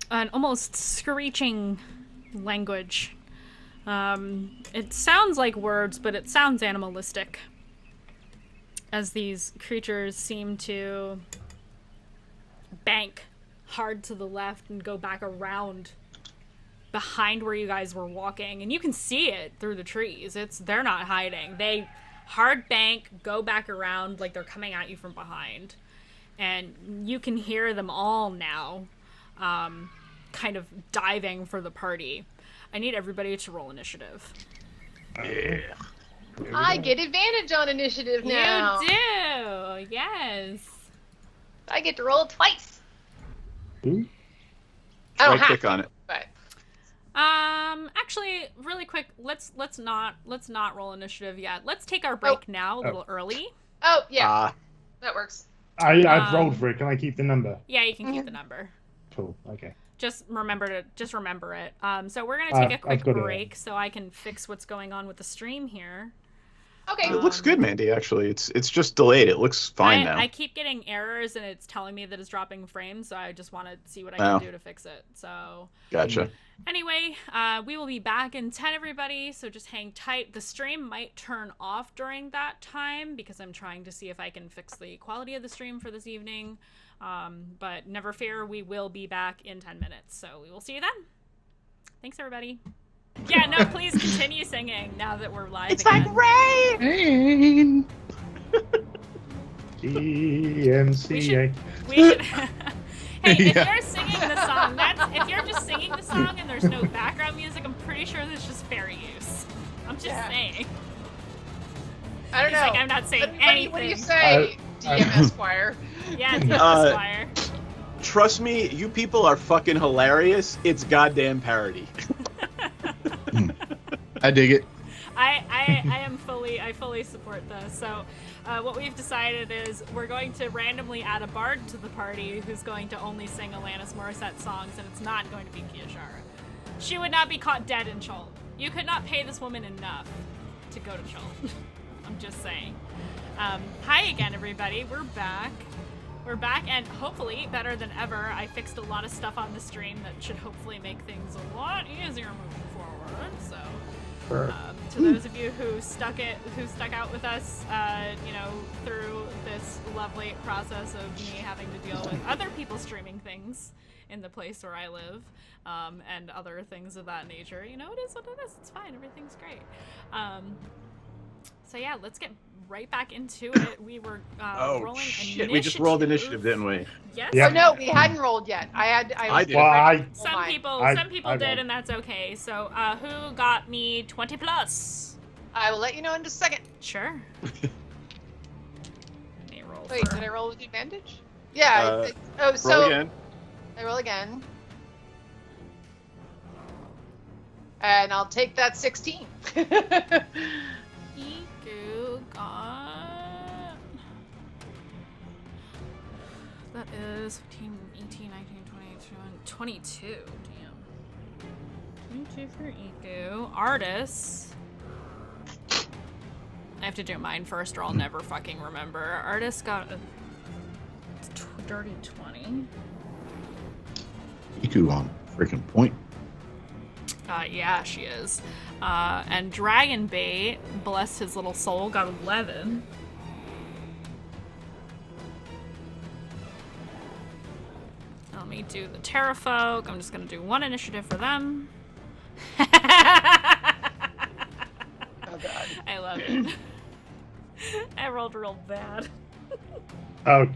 an almost screeching language. It sounds like words, but it sounds animalistic. As these creatures seem to bank hard to the left and go back around behind where you guys were walking, and you can see it through the trees. They're not hiding. They hard bank, go back around like they're coming at you from behind, and you can hear them all now kind of diving for the party. I need everybody to roll initiative. Yeah. I get advantage on initiative now. You do, yes. I get to roll twice. Ooh. I don't Right have click to, on it. but Actually, really quick, let's not roll initiative yet. Let's take our break now, a little early. oh yeah, that works. I've rolled for it. Can I keep the number? Yeah, you can keep the number. Cool. Okay. Just remember it. So we're gonna take a quick I've got it. break so I can fix what's going on with the stream here. Okay. It looks good, Mandii, actually. It's just delayed. It looks fine now. I keep getting errors and it's telling me that it's dropping frames, so I just want to see what I can do to fix it. So Gotcha. anyway, we will be back in 10, everybody, so just hang tight. The stream might turn off during that time because I'm trying to see if I can fix the quality of the stream for this evening. But never fear, we will be back in 10 minutes, so we will see you then. Thanks, everybody. Yeah, no, please continue singing now that we're live It's again. like rain. DMCA. We should... Hey, if you're singing the song, if you're just singing the song and there's no background music, I'm pretty sure that's just fair use. I'm just saying. I don't He's know. like, I'm not saying anything. What do you say, DM Esquire? Yeah, it's Esquire. Trust me, you people are fucking hilarious. It's goddamn parody. I dig it. I fully support this. So what we've decided is we're going to randomly add a bard to the party who's going to only sing Alanis Morissette songs, and it's not going to be Kiyoshara. She would not be caught dead in Chult. You could not pay this woman enough to go to Chult. I'm just saying. Hi again, everybody. We're back. We're back, and hopefully better than ever. I fixed a lot of stuff on the stream that should hopefully make things a lot easier moving forward. So, to those of you who stuck out with us, through this lovely process of me having to deal with other people streaming things in the place where I live, and other things of that nature. You know, it is what it is. It's fine. Everything's great. So yeah, let's get right back into it. We were rolling initiative. We just rolled initiative, didn't we? Yes. Yep. Oh no, we hadn't rolled yet. I did. Well, Some people I did, rolled. and that's okay. So, who got me 20 plus? I will let you know in just a second. Sure. Let me roll. Wait, for... did I roll with advantage? Yeah. So Roll again. I roll again. And I'll take that 16. Iku got... That is 15, 18, 19, 20, 22. Damn. 22 for Iku. Artis. I have to do mine first or I'll never fucking remember. Artis got a dirty 20. Iku on freaking point. Yeah, she is. And Dragonbait, bless his little soul, got 11. Let me do the Terrafolk. I'm just gonna do 1 initiative for them. Oh god. I love it. I rolled real bad. Oh,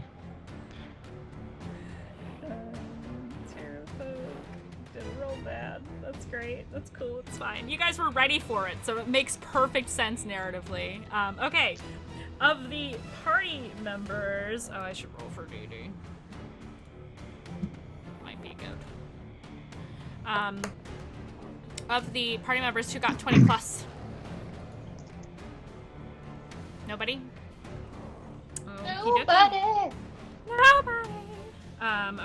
Did real bad. That's great. That's cool. It's fine. You guys were ready for it, so it makes perfect sense narratively. Okay. Of the party members... Oh, I should roll for Dee. Might be good. Of the party members who got 20 plus. Nobody? Nobody. Nobody.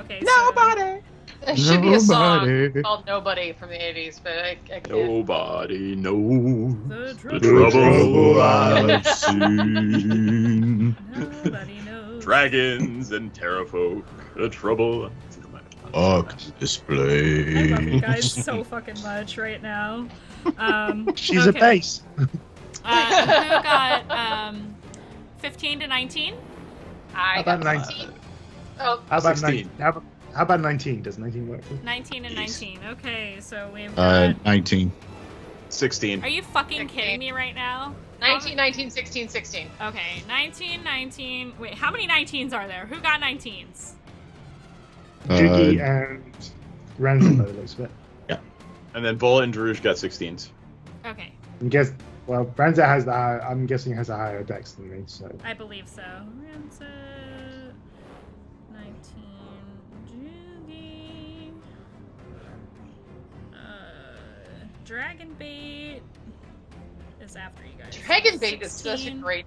Okay. Nobody. There should be a song Nobody. called "Nobody" from the '80s, but I can't. Nobody knows The the trouble. trouble I've seen. Nobody knows. Dragons and terrafolk, the trouble. Fuck display. I love you guys so fucking much right now. she's a okay. base. Who got 15 to 19? I How about got 19? 16. Oh, How about 16. 19? How about 19? Does 19 work for you? 19 and 19. Okay, so we've got... 19. 16. Are you fucking 16. kidding me right now? 19, 19, 16, 16. Okay, 19, 19... Wait, how many 19s are there? Who got 19s? Jiggy and Ransom, by the looks of it. And then Bull and Druge got 16s. Okay, I'm Ranza has the higher, I'm guessing has a higher dex than me, so. I believe so. Rancid... 19... Judy... Dragonbait... is after you guys. Dragonbait is such a 16. great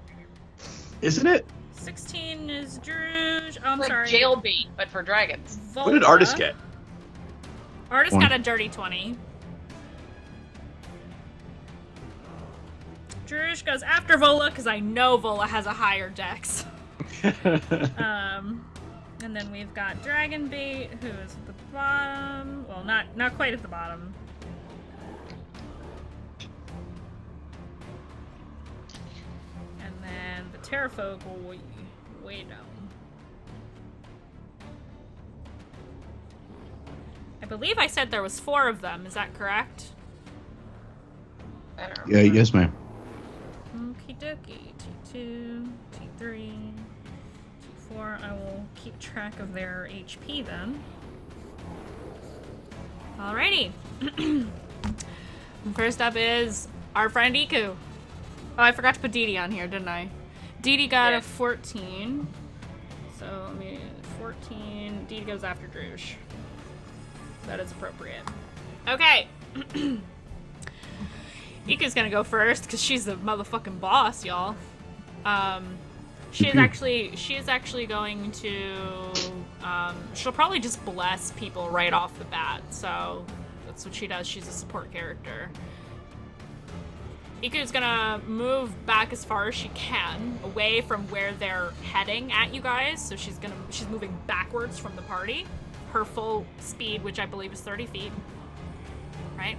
Isn't it? 16 is Druge. Oh, I'm like sorry. jailbait, but for dragons. What did Artist get? Artist 20. got a dirty 20. Druge goes after Vola because I know Vola has a higher dex. And then we've got Dragonbait, who is at the bottom. Well, not quite at the bottom. And then the Terrafolk will way down. I believe I said there was 4 of them. Is that correct? I don't Yeah, remember. yes, ma'am. Okie dokie. T2, T3, T4. I will keep track of their HP then. Alrighty. First up is our friend Iku. Oh, I forgot to put Dee Dee on here, didn't I? Dee Dee got Yeah. a 14. So, 14. Dee Dee goes after Druge. That is appropriate. Okay. Iku's gonna go first because she's the motherfucking boss, y'all. She is actually going to. She'll probably just bless people right off the bat. So that's what she does. She's a support character. Iku's gonna move back as far as she can, away from where they're heading at you guys. So she's moving backwards from the party. Her full speed, which I believe is 30 feet. Right?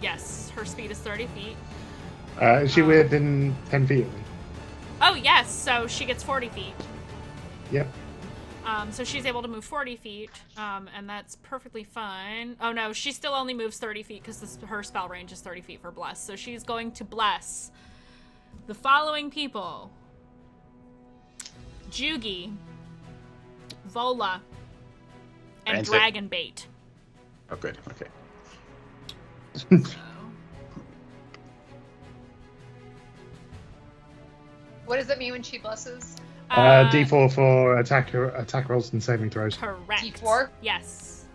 Yes, her speed is 30 feet. Is she within 10 feet of me? Oh, yes, so she gets 40 feet. Yep. So she's able to move 40 feet, and that's perfectly fine. Oh, no, she still only moves 30 feet because her spell range is 30 feet for Bless. So she's going to bless the following people. Jugi, Vola, and Rancid. Dragonbait. Oh, good. Okay. What does that mean when she blesses? D4 for attack rolls and saving throws. Correct. D4? Yes.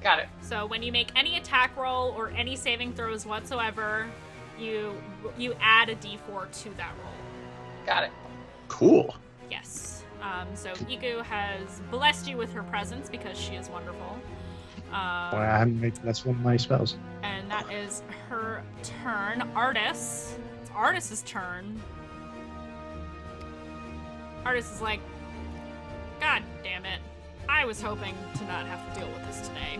Got it. So when you make any attack roll or any saving throws whatsoever, you add a d4 to that roll. Got it. Cool. Yes. So Iku has blessed you with her presence because she is wonderful. Well, I haven't made that's one of my spells. And that is her turn. Artis. It's Artis's turn. Artis is like, God damn it. I was hoping to not have to deal with this today.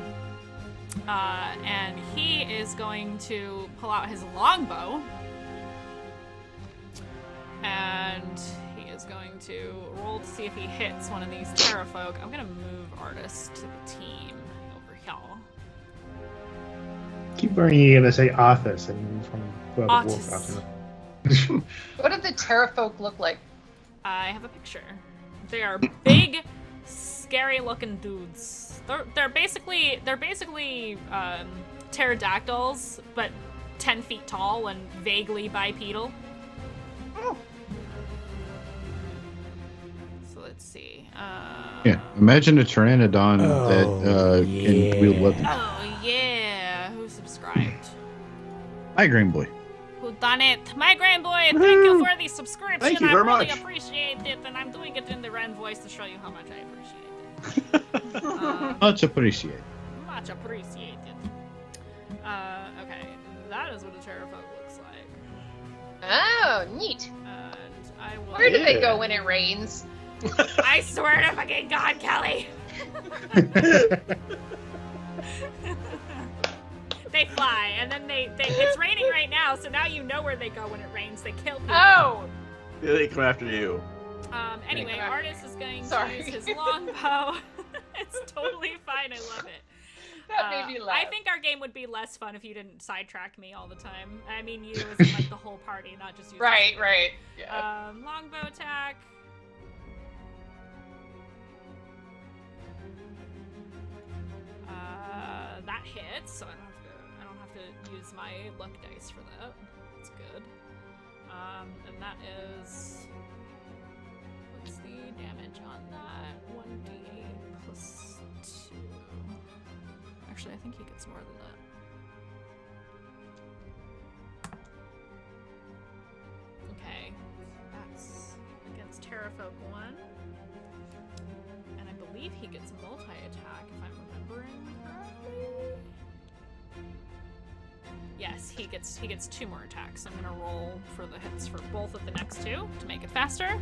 And he is going to pull out his longbow. And he is going to roll to see if he hits one of these terrafolk. I'm going to move Artis to the team over here. Keep worrying you're going to say Arthas and from World of Artis. Warcraft. What do the terrafolk look like? I have a picture. They are big, scary-looking dudes. They're basically pterodactyls, but 10 feet tall and vaguely bipedal. Oh. So let's see. Yeah, imagine a pteranodon that can wield weapons. Oh yeah, who subscribed? Migraine boy. Who done it? Migraine boy, thank you for the subscription. Thank you I very really much. appreciate it, and I'm doing it in the Ren voice to show you how much I appreciate it. Much appreciated. Much appreciated. Okay, that is what a terrafolk looks like. Oh, neat. And I will. Where do they go when it rains? I swear to fucking God, Kelly. They fly, and then they. It's raining right now, so now you know where they go when it rains. They kill people. Oh, They come after you. Anyway, Artis is going Sorry. to use his longbow. It's totally fine. I love it. that made me laugh. I think our game would be less fun if you didn't sidetrack me all the time. I mean, you as in, like, the whole party, not just you. Right. Yeah. Longbow attack. That hits, so I don't have to use my luck dice for that. That's good. And that is, what's the damage on that? 1d8 plus 2. Actually, I think he gets more than that. Okay, that's against Terrafolk 1. And I believe he gets multi-attack, if I'm remembering correctly. Yes, he gets 2 more attacks. I'm gonna roll for the hits for both of the next 2 to make it faster.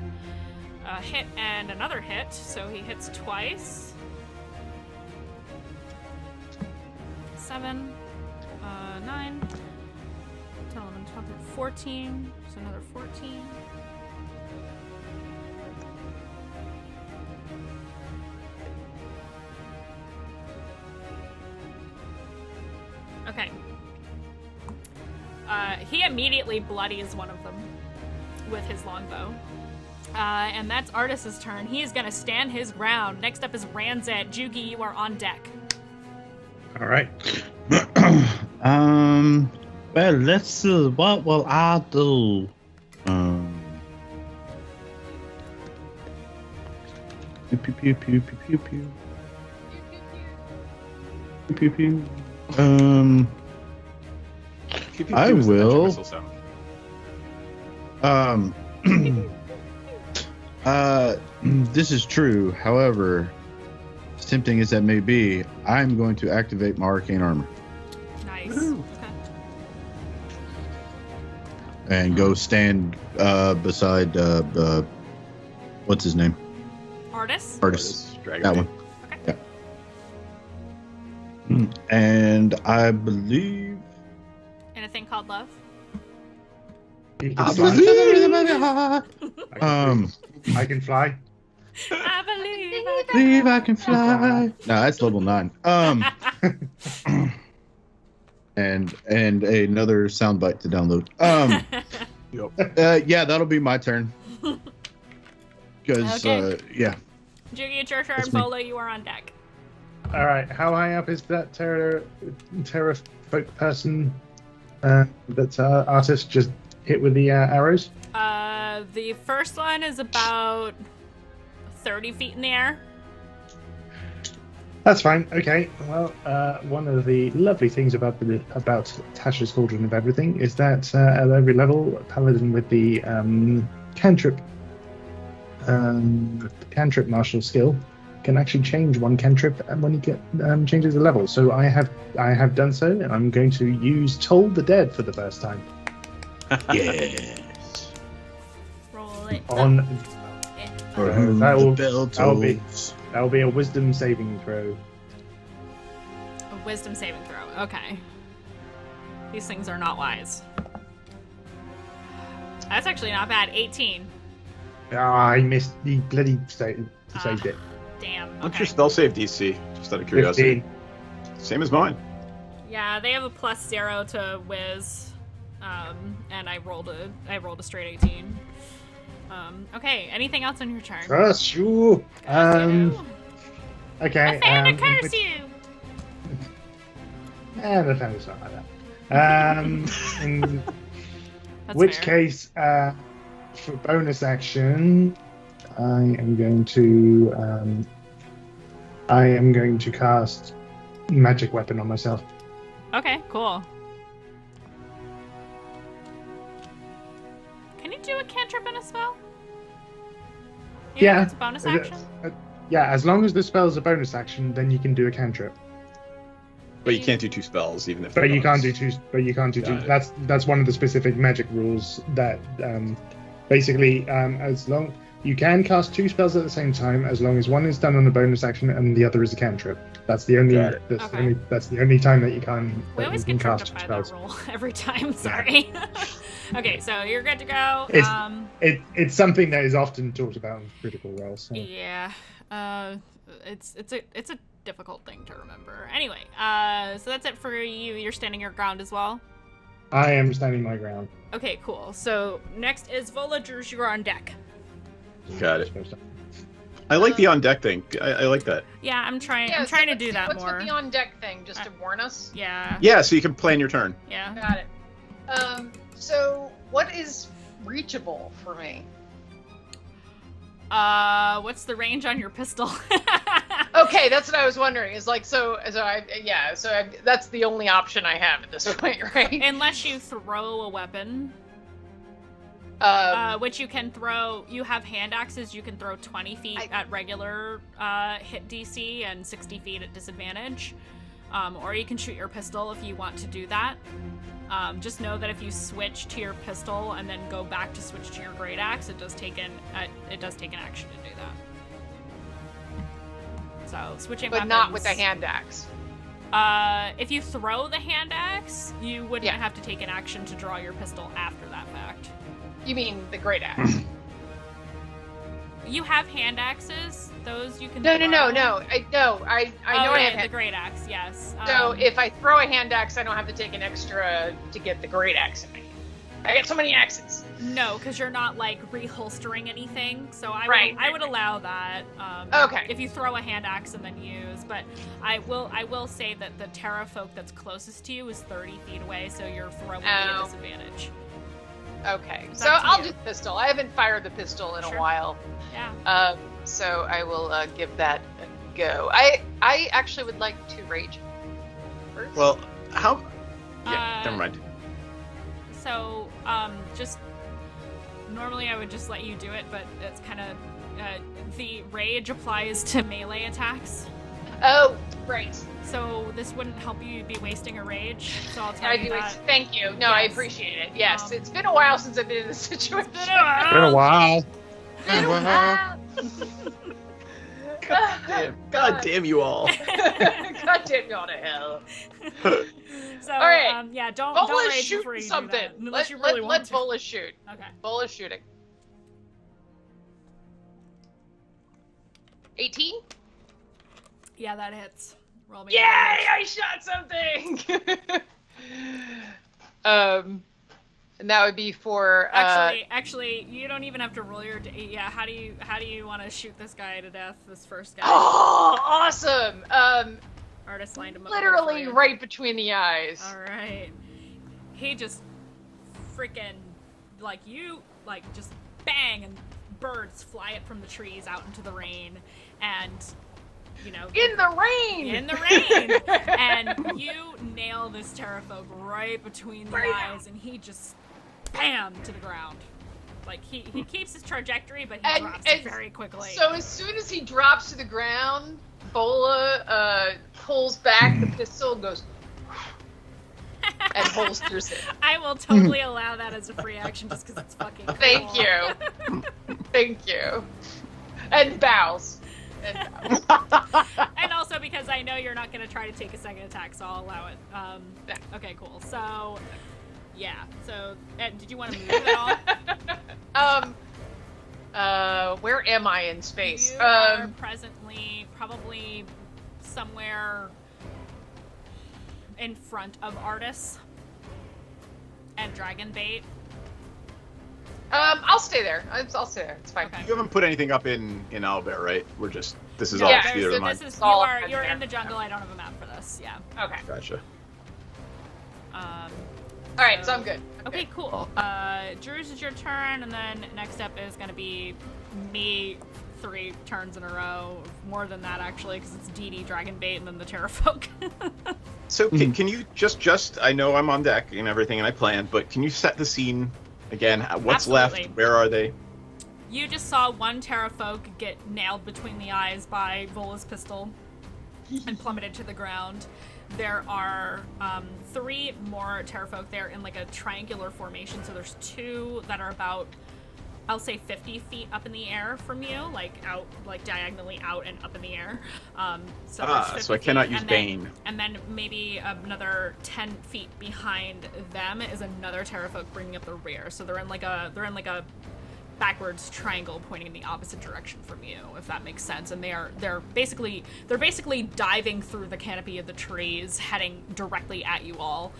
A hit and another hit, so he hits twice. 7, 9, 10, 11, 12, 14, so another 14. Okay. He immediately bloodies one of them with his longbow. And that's Artis's turn. He is going to stand his ground. Next up is Ranzet. Jugi, you are on deck. All right. Well, let's see. What will I do? Pew pew pew pew pew pew pew. Pew pew pew. I Use the will. missile sound. This is true. However, as tempting as that may be, I'm going to activate my arcane armor Nice. Woohoo. and go stand beside what's his name? Artis? Artist. Dragon That Man. one. And I believe. Anything called love? You I can fly. believe. I can fly. I believe Believe I can fly. No, that's level 9. And another soundbite to download. Yep. Yeah, that'll be my turn. Because Okay. yeah, Jugi, it's your turn. That's me. Bolo, you are on deck. All right. How high up is that terror folk person that artist just hit with the arrows? The first one is about 30 feet in the air. That's fine. Okay. Well, one of the lovely things about Tasha's Cauldron of Everything is that at every level, a paladin with the cantrip martial skill can actually change one cantrip when he changes the level. So I have done so, and I'm going to use Toll the Dead for the first time yes. Roll it. on. For Uh, whom that'll- the bell that'll be- tolls. That will be a Wisdom saving throw. A wisdom saving throw. Okay. These things are not wise. That's actually not bad. 18. I missed the bloody saved it. Damn. Okay. What's your spell save DC? Just out of curiosity. 15. Same as mine. Yeah, they have a +0 to whiz, and I rolled a straight 18. Okay. Anything else on your turn? Curse you. Okay. The fan to curse you. The fan is not like that. In That's which fair. case, for bonus action, I am going to cast magic weapon on myself. Okay, cool. Can you do a cantrip and a spell? Yeah. It's a bonus action? Yeah, as long as the spell is a bonus action, then you can do a cantrip. But you can't do 2 spells, even if. But they're you can't do bonus. two. But you can't do two. Got it. That's one of the specific magic rules that basically as long you can cast 2 spells at the same time as long as one is done on a bonus action and the other is a cantrip. That's the only. Got it. That's the only time that you can. We always you get can tripped cast up by that spells. roll every time. Sorry. Okay, so you're good to go. It's it's something that is often talked about in critical roles. So. Yeah. It's a difficult thing to remember. Anyway, so that's it for you. You're standing your ground as well. I am standing my ground. Okay, cool. So next is Vola Druge. You're on deck. Got it. I like the on deck thing. I like that. Yeah, I'm trying. Yeah, I'm so trying to let's do see, that what's more. with the on deck thing, just to warn us? Yeah. Yeah, so you can plan your turn. Yeah. Got it. So what is reachable for me? What's the range on your pistol? Okay, that's what I was wondering. Is like that's the only option I have at this point, right? Unless you throw a weapon, which you can throw. You have hand axes. You can throw 20 feet at regular hit DC and 60 feet at disadvantage. Or you can shoot your pistol if you want to do that. Just know that if you switch to your pistol and then go back to switch to your great axe, it does take an action to do that. So switching but weapons. not with the hand axe. If you throw the hand axe, you wouldn't Yeah. have to take an action to draw your pistol after that fact. You mean the great axe? You have hand axes; those you can. No. throw. I know I have the hand. great axe. Yes. So if I throw a hand axe, I don't have to take an extra to get the great axe in my hand. I get so many axes. no, because you're not like reholstering anything, so I Right, would, I would allow that. Okay. If you throw a hand axe and then use, but I will say that the Terra folk that's closest to you is 30 feet away, so your throw will be a disadvantage. Okay, It's so up to I'll you. do pistol. I haven't fired the pistol in Sure. a while. Yeah. So I will give that a go. I actually would like to rage first. Well, how? Yeah, never mind. So, just normally I would just let you do it, but it's kind of the rage applies to melee attacks. Oh, right. So this wouldn't help you be wasting a rage. So I'll tell I you do. that. Thank you. No, I Yes. appreciate it. Yes, Um, it's been a while since I've been in this situation. It's been a while. Wow. Been a while. God damn you all. God damn y'all to hell. So, All right. yeah, don't Bola rage shoot before you something. do that, unless you really want let to. Bola shoot. Okay. Bola shooting. 18? Yeah, that hits. Roll me. Yay! damage. I shot something. And that would be for Actually, you don't even have to roll your. Yeah, how do you want to shoot this guy to death? This first guy. Oh, awesome! Artist lined him up. Literally for you. right between the eyes. All right. He just freaking just bang, and birds fly up from the trees out into the rain, and In the rain. in the rain, and you nail this terraphobe right between the eyes, and he just bam to the ground. Like he keeps his trajectory, but he drops it very quickly. So as soon as he drops to the ground, Bola pulls back the pistol and goes and holsters it. I will totally allow that as a free action just because it's fucking cool. Thank you. Thank you. And bows. And And also because I know you're not going to try to take a second attack, so I'll allow it. Yeah. Okay, cool. So, yeah. So, did you want to move at all? Where am I in space? You are presently probably somewhere in front of Artis and Dragonbait. I'll stay there. I'll stay there. It's fine. Okay. You haven't put anything up in Owlbear, right? We're just this is No, all Yeah, theater so of mind. this is All you're there. in the jungle. I don't have a map for this. Yeah. Okay. Gotcha. Um, All right, so I'm good. Okay, cool. Drew's is your turn, and then next up is gonna be me 3 turns in a row. More than that, actually, because it's DD, Dragonbait, and then the Terrafolk. So can you just I know I'm on deck and everything and I planned, but can you set the scene again? What's Absolutely. left? Where are they? You just saw one Terrafolk get nailed between the eyes by Vola's pistol and plummeted to the ground. There are 3 more Terrafolk there in like a triangular formation. So there's 2 that are about, I'll say 50 feet up in the air from you, like out, like diagonally out and up in the air. So there's 50 so I cannot feet, use and then- Bane. And then maybe another 10 feet behind them is another Terrafolk bringing up the rear. So they're in like a backwards triangle pointing in the opposite direction from you, if that makes sense. And they're basically diving through the canopy of the trees, heading directly at you all,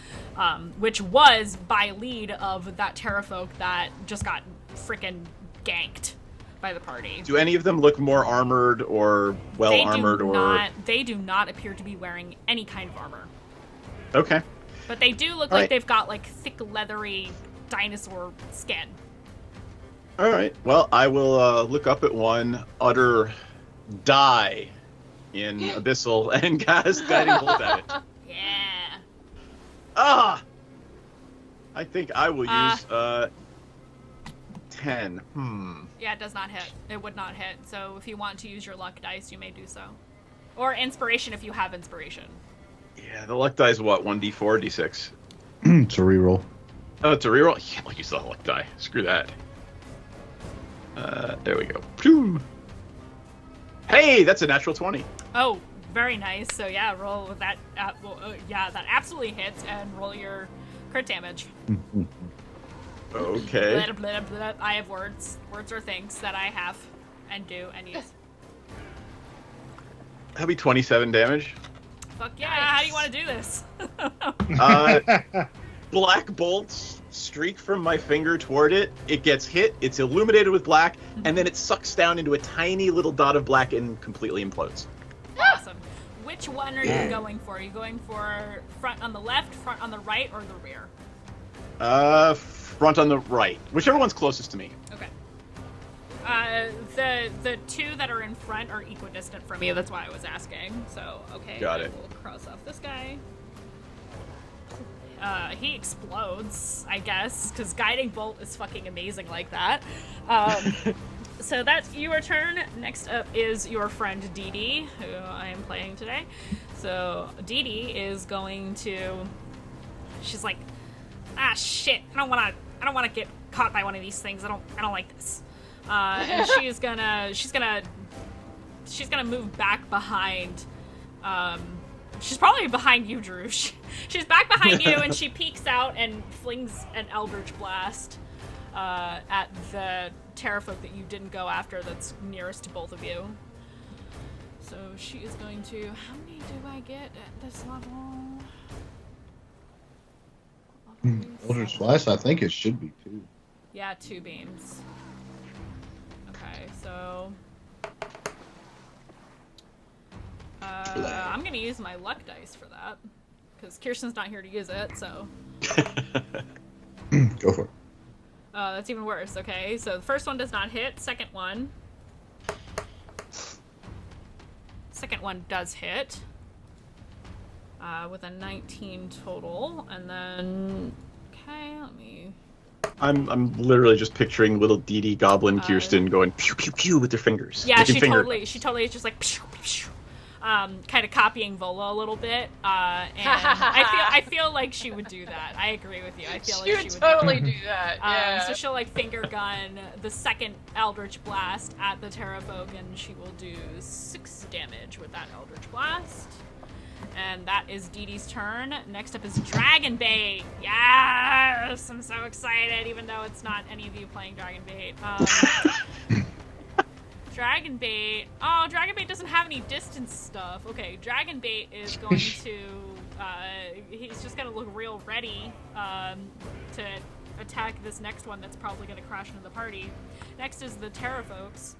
which was by lead of that Terrafolk that just got freaking ganked by the party. Do any of them look more armored or well armored They do not appear to be wearing any kind of armor, Okay. but they do look All like right. they've got like thick leathery dinosaur skin. All right. Well, I will look up at one, utter die in Abyssal, and cast Guiding Bolt at it. Yeah. Ah! I think I will use 10. Yeah, it does not hit. It would not hit. So if you want to use your luck dice, you may do so. Or inspiration if you have inspiration. Yeah, the luck die is what? 1d4, d6? It's a reroll. Oh, it's a reroll? Yeah, I'll use the luck die. Screw that. There we go. Phew. Hey, that's a natural 20. Oh, very nice. So yeah, roll with that. Yeah, that absolutely hits, and roll your crit damage. Okay. Blah, blah, blah. I have words. Words are things that I have and do and use. That'll be 27 damage. Fuck yeah! How do you want to do this? Black bolts streak from my finger toward it. It gets hit. It's illuminated with black, and then it sucks down into a tiny little dot of black and completely implodes. Awesome. Which one are you going for? Are you going for front on the left, front on the right, or the rear? Front on the right. Whichever one's closest to me. Okay. The 2 that are in front are equidistant from you. That's why I was asking. So okay. Got it. We'll cross off this guy. He explodes, I guess, because Guiding Bolt is fucking amazing like that. So that's your turn. Next up is your friend Dee Dee, who I am playing today. So Dee Dee is going to. She's like, ah, shit! I don't want to get caught by one of these things. I don't like this. And she's gonna move back behind. She's probably behind you, Drew. She's back behind you, and she peeks out and flings an Eldritch Blast at the Terrafolk that you didn't go after that's nearest to both of you. So she is going to... How many do I get at this level? Eldritch Blast, I think it should be 2. Yeah, 2 beams. Okay, so... I'm gonna use my luck dice for that, because Kirsten's not here to use it, so... Go for it. That's even worse. Okay, so the first one does not hit. Second one does hit. With a 19 total, and then... Okay, let me... I'm literally just picturing little Dee Dee Goblin Kirsten going pew pew pew with their fingers. Yeah, Making she finger totally is just like... Pew, pew, pew. kind of copying Vola a little bit. And I feel like she would do that. I agree with you. I feel she like would she would totally do that. Yeah. So she'll like finger gun the second Eldritch Blast at the Terrafolk, and she will do 6 damage with that Eldritch Blast. And that is Dee Dee's turn. Next up is Dragon Bait. Yes! I'm so excited, even though it's not any of you playing Dragon Bait. Dragon Bait. Oh, Dragon Bait doesn't have any distance stuff. Okay, Dragon Bait is going to... he's just going to look real ready to attack this next one that's probably going to crash into the party. Next is the Terrafolks.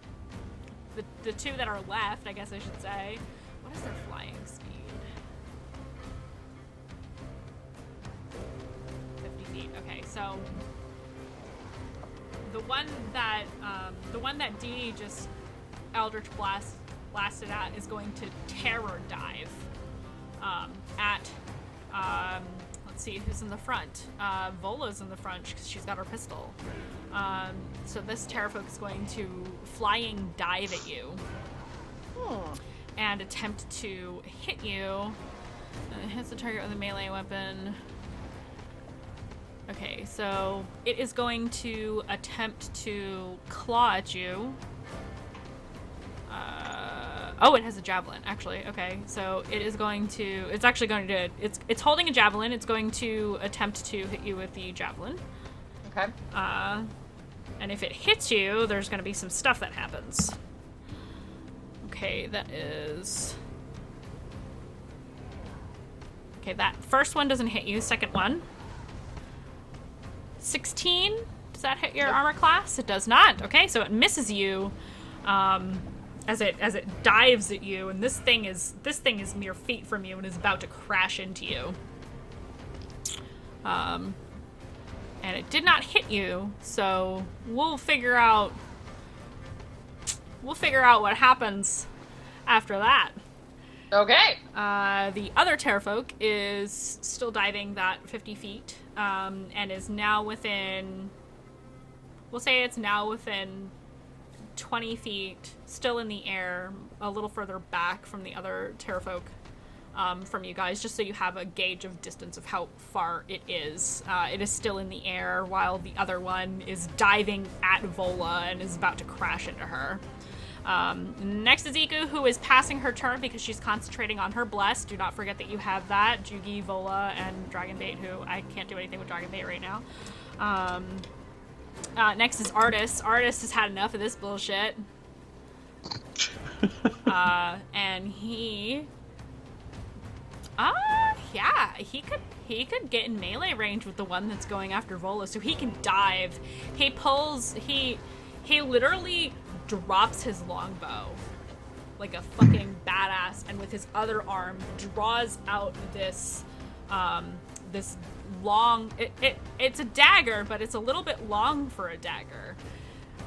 The 2 that are left, I guess I should say. What is their flying speed? 50 feet. Okay, so the one that Dee just Eldritch blasted at is going to terror dive at let's see who's in the front. Vola's in the front because she's got her pistol. So this Terrafolk is going to flying dive at you and attempt to hit you. It hits the target with a melee weapon. Okay, so it is going to attempt to claw at you. Oh, it has a javelin, actually. Okay, so it is going to... It's actually going to... It's holding a javelin. It's going to attempt to hit you with the javelin. Okay. And if it hits you, there's going to be some stuff that happens. Okay, that is... Okay, that first one doesn't hit you. Second one. 16? Does that hit your armor class? It does not. Okay, so it misses you as it dives at you, and this thing is mere feet from you and is about to crash into you. And it did not hit you, so we'll figure out what happens after that. Okay. The other Terrafolk is still diving that 50 feet, and is now within... We'll say it's now within 20 feet, still in the air, a little further back from the other Terrafolk, from you guys, just so you have a gauge of distance of how far it is. It is still in the air, while the other one is diving at Vola and is about to crash into her. Next is Iku, who is passing her turn because she's concentrating on her bless. Do not forget that you have that. Jugi, Vola, and Dragonbait, who I can't do anything with Dragonbait right now. Next is Artis. Artis has had enough of this bullshit. And he... yeah, he could get in melee range with the one that's going after Vola, so he can dive. He literally drops his longbow like a fucking badass, and with his other arm draws out this this long... It's a dagger, but it's a little bit long for a dagger.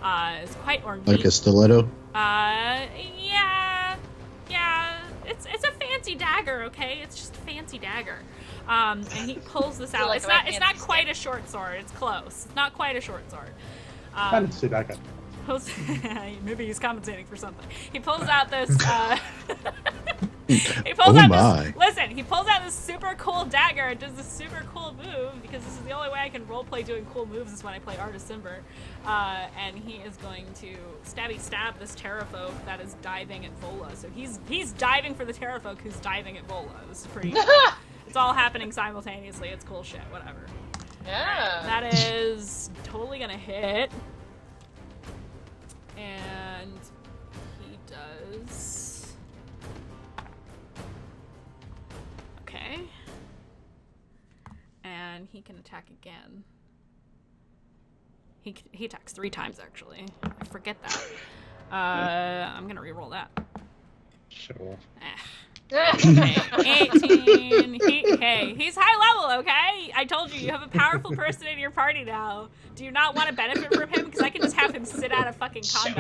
It's quite ornate. Like a stiletto? Yeah. It's a fancy dagger, okay? It's just a fancy dagger. And he pulls this out. It's not quite a short sword. It's close. It's not quite a short sword. Fancy dagger. Maybe he's compensating for something. He pulls out this. He pulls out this super cool dagger and does this super cool move, because this is the only way I can roleplay doing cool moves is when I play Artis Cimber. And he is going to stab this Terrafolk that is diving at Vola. So he's diving for the Terrafolk who's diving at Vola. This is pretty. It's all happening simultaneously. It's cool shit. Whatever. Yeah. That is totally gonna hit. And he does... Okay. And he can attack again. He attacks 3 times, actually. I forget that. I'm gonna reroll that. Sure. Okay, 18. He's high level, okay? I told you have a powerful person in your party now. Do you not want to benefit from him? Because I can just have him sit out of fucking combat.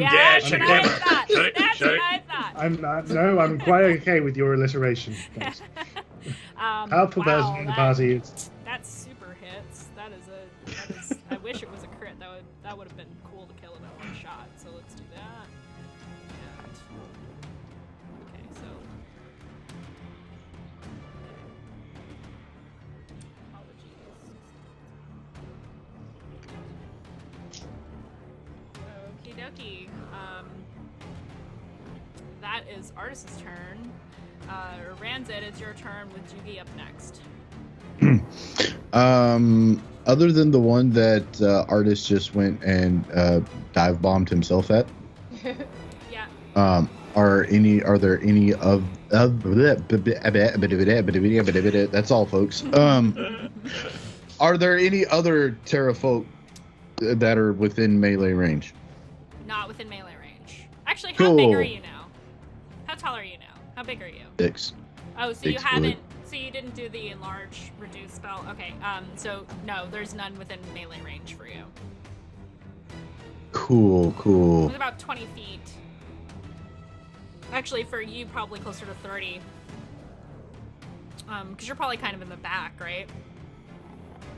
That's what I thought. I'm quite okay with your alliteration. Powerful person in the party. That's super hits. That is. I wish it was a crit. That would have been cool to kill him at one shot. So let's do that. And, okay, dokie. That is Artis's turn. Ranzit, it's your turn with Jugi up next. Other than the one that Artist just went and dive bombed himself at, Yeah. are there any of that's all, folks. Are there any other Terra folk that are within melee range? Not within melee range. Actually, how big are you now? How tall are you now? How big are you? 6. Oh, so 6 you haven't. wood. So you didn't do the enlarge reduce spell. Okay. So no, there's none within melee range for you. Cool. It's about 20 feet. Actually, for you, probably closer to 30. Because you're probably kind of in the back, right?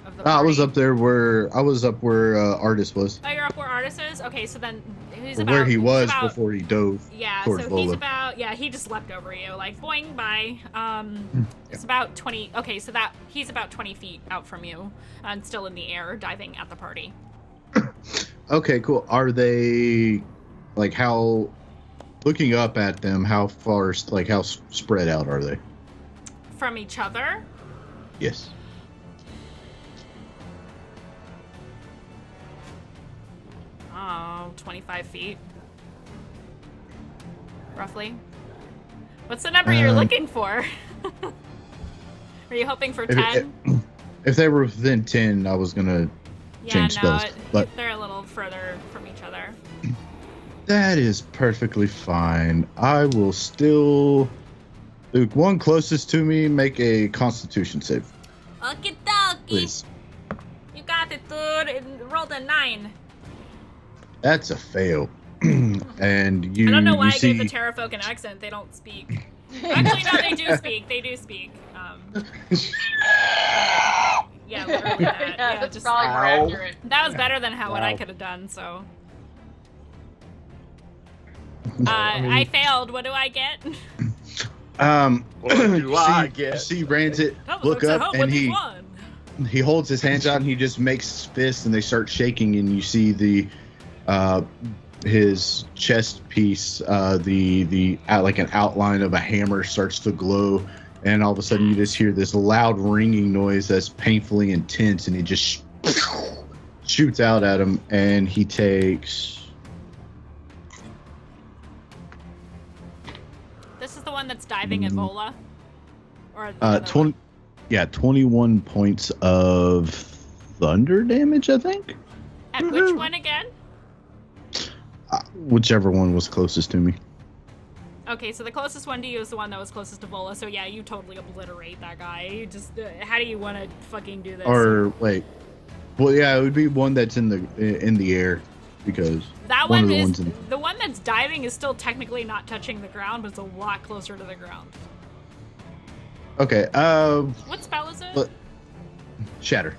Of the I was party. up there where Artist was. Oh, you're up where Artis is? Okay, so then he's Or about... where he was about, before he dove. Yeah, towards so Vola. he's about... Yeah, he just leapt over you, like, boing, by. It's about 20... Okay, so he's about 20 feet out from you, and still in the air, diving at the party. Okay, cool. Are they, like, how... Looking up at them, how far, like, how spread out are they? From each other? Yes. Oh, 25 feet. Roughly. What's the number you're looking for? Are you hoping for 10? If they were within 10, I was gonna change spells. But they're a little further from each other. that is perfectly fine. I will still... The one closest to me, make a Constitution save, Okie dokie. please. You got it, dude. It rolled a 9. That's a fail. And you... I don't know why you I see... gave the Terrafolk an accent. They don't speak. Actually, no, they do speak. They do speak. Yeah, literally that. Yeah, that's just, probably more accurate. that was better than what I Wow. could have done, so... I mean- I failed. What do I get? What do I you get? see Ranzit That was look a up hope and with he one. he holds his hands out and he just makes his fists and they start shaking and you see the his chest piece the like an outline of a hammer starts to glow and all of a sudden you just hear this loud ringing noise that's painfully intense and he just shoots out at him and he takes This is the one that's diving at Vola? Or the other 20 yeah 21 points of thunder damage, I think. At which one again? Whichever one was closest to me. Okay, so the closest one to you is the one that was closest to Vola, so yeah, you totally obliterate that guy. You just, how do you want to fucking do this? Or wait, well, yeah, it would be one that's in the air because that one one of the is, ones in the one that's diving is still technically not touching the ground, but it's a lot closer to the ground. Okay, What spell is it? But- Shatter.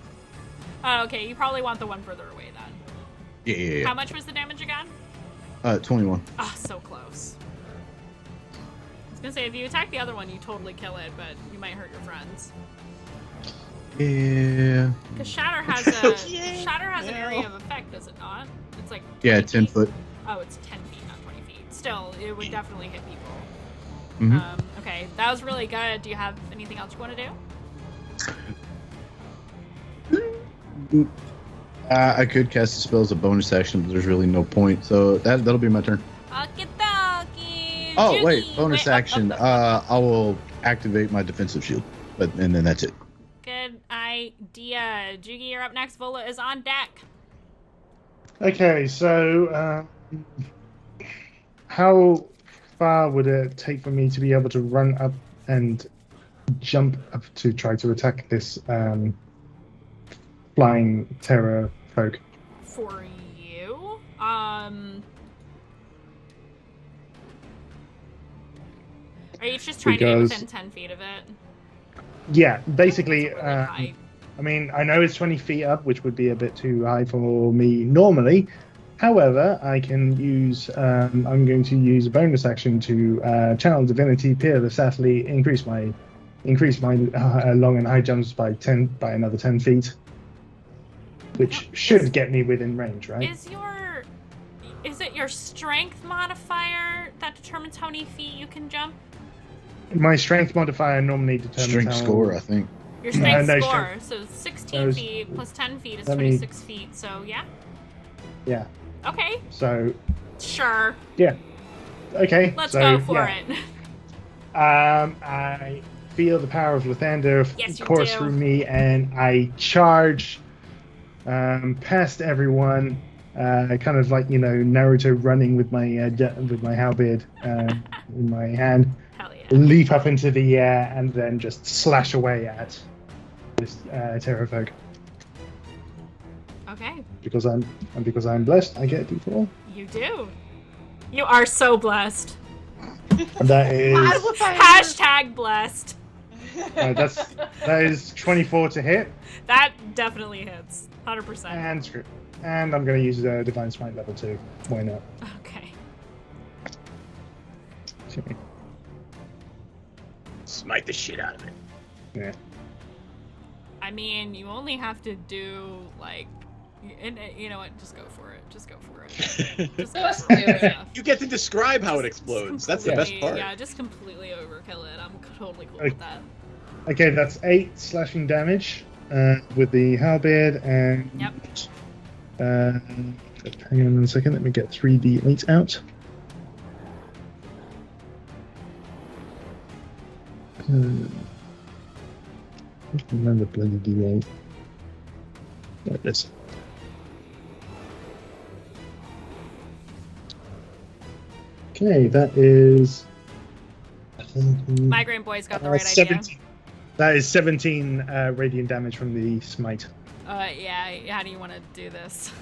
Oh, okay, you probably want the one further away then. Yeah. How much was the damage again? 21. Ah, so close. I was gonna say, if you attack the other one, you totally kill it, but you might hurt your friends. Yeah. Because Shatter has a Shatter has an area of effect, does it not? It's like 20 Yeah, 10 feet. foot. Oh, it's 10 feet, not 20 feet. Still, it would definitely hit people. Mhm. Okay, that was really good. Do you have anything else you want to do? I could cast the spell as a bonus action, but there's really no point. So that'll be my turn. Okie-dokie. Oh, Judy. wait, bonus Wait, action. I will activate my defensive shield, and then that's it. Good idea. Jugi, you're up next. Vola is on deck. Okay, so how far would it take for me to be able to run up and jump up to try to attack this flying terror folk? For you? Are you just trying to Because- get within 10 feet of it? Yeah, basically, It's really high. I mean, I know it's 20 feet up, which would be a bit too high for me normally. However, I can use, I'm going to use a bonus action to channel divinity, peerless athlete, increase my long and high jumps by another 10 feet, which should get me within range, right? Is it your strength modifier that determines how many feet you can jump? My strength modifier normally determines Strength how... score, I think. Your strength no, score. strength. So 16 Those- feet plus 10 feet is let me- 26 feet. So yeah. Yeah. Okay. So, Sure. yeah. Okay. Let's so, go for yeah. it. I feel the power of Lathander Yes, you course do. through me, and I charge past everyone, kind of like Naruto running with my halberd in my hand, Hell yeah. leap up into the air, and then just slash away at this Terrafolk. Okay. Because I'm blessed, I get a d4. You do. You are so blessed. And that is Hashtag blessed. that is 24 to hit, That definitely hits. 100%. and I'm going to use Divine Smite level 2. Why not? Okay. Okay. Smite the shit out of it. Yeah. I mean, you only have to do, like... And you know what? Just go for it. Just go for it. Just go Just for do it. it. You get to describe how it explodes. That's the best Completely- part. Yeah, just completely overkill it. I'm totally cool Okay. with that. Okay, that's 8 slashing damage with the halberd, and Yep. hang on a second, let me get 3d8 out. Remember bloody d8. Like this. Okay, that is. Migraine Boy's got the right idea. 17. That is 17 radiant damage from the smite. Yeah, how do you want to do this?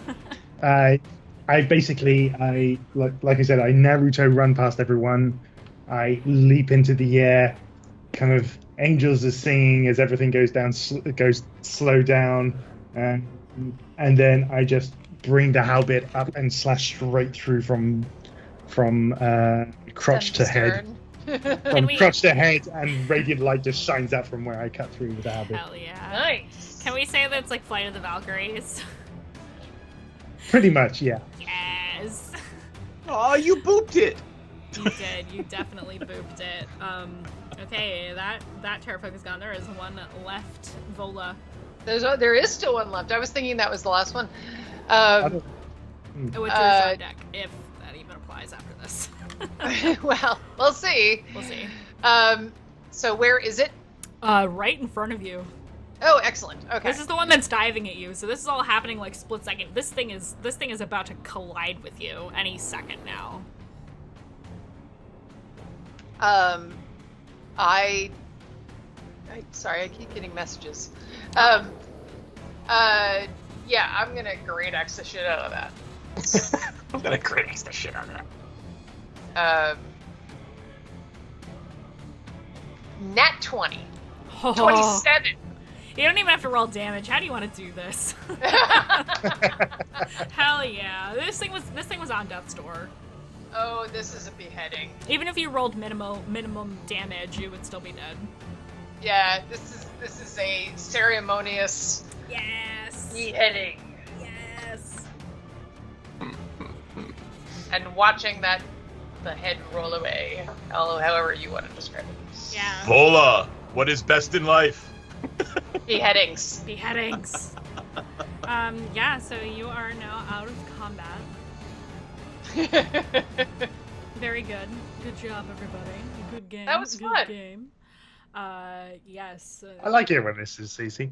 I basically, like I said, I Naruto run past everyone. I leap into the air, kind of angels are singing as everything goes down, goes slow down, and then I just bring the halberd up and slash straight through from crotch to head. From crotch to head, and radiant light just shines out from where I cut through with the halberd. Hell yeah. Nice. Can we say that's like Flight of the Valkyries? Pretty much, yeah. Yes. Oh, you booped it. You did. You definitely booped it. Okay, that Terrafolk is gone. There is one left. Vola. There is still one left. I was thinking that was the last one. It would do on deck, if that even applies after this. Well, we'll see. We'll see. So where is it? Right in front of you. Oh, excellent. Okay. This is the one that's diving at you. So this is all happening like split second. This thing is about to collide with you any second now. Sorry, I keep getting messages. Yeah, I'm gonna great X the shit out of that. I'm gonna criticize the shit out of that. Nat 20. Oh, 27. you don't even have to roll damage. How do you want to do this? Hell yeah! This thing was on death's door. Oh, this is a beheading. Even if you rolled minimum damage, you would still be dead. Yeah, this is a ceremonious Yes. beheading. Yes. And watching the head roll away, however you want to describe it. Yeah. Vola, what is best in life? Beheadings. Beheadings. Yeah. So you are now out of combat. Very good. Good job, everybody. Good game. That was good fun. Game. Yes. I like it when this is Cece.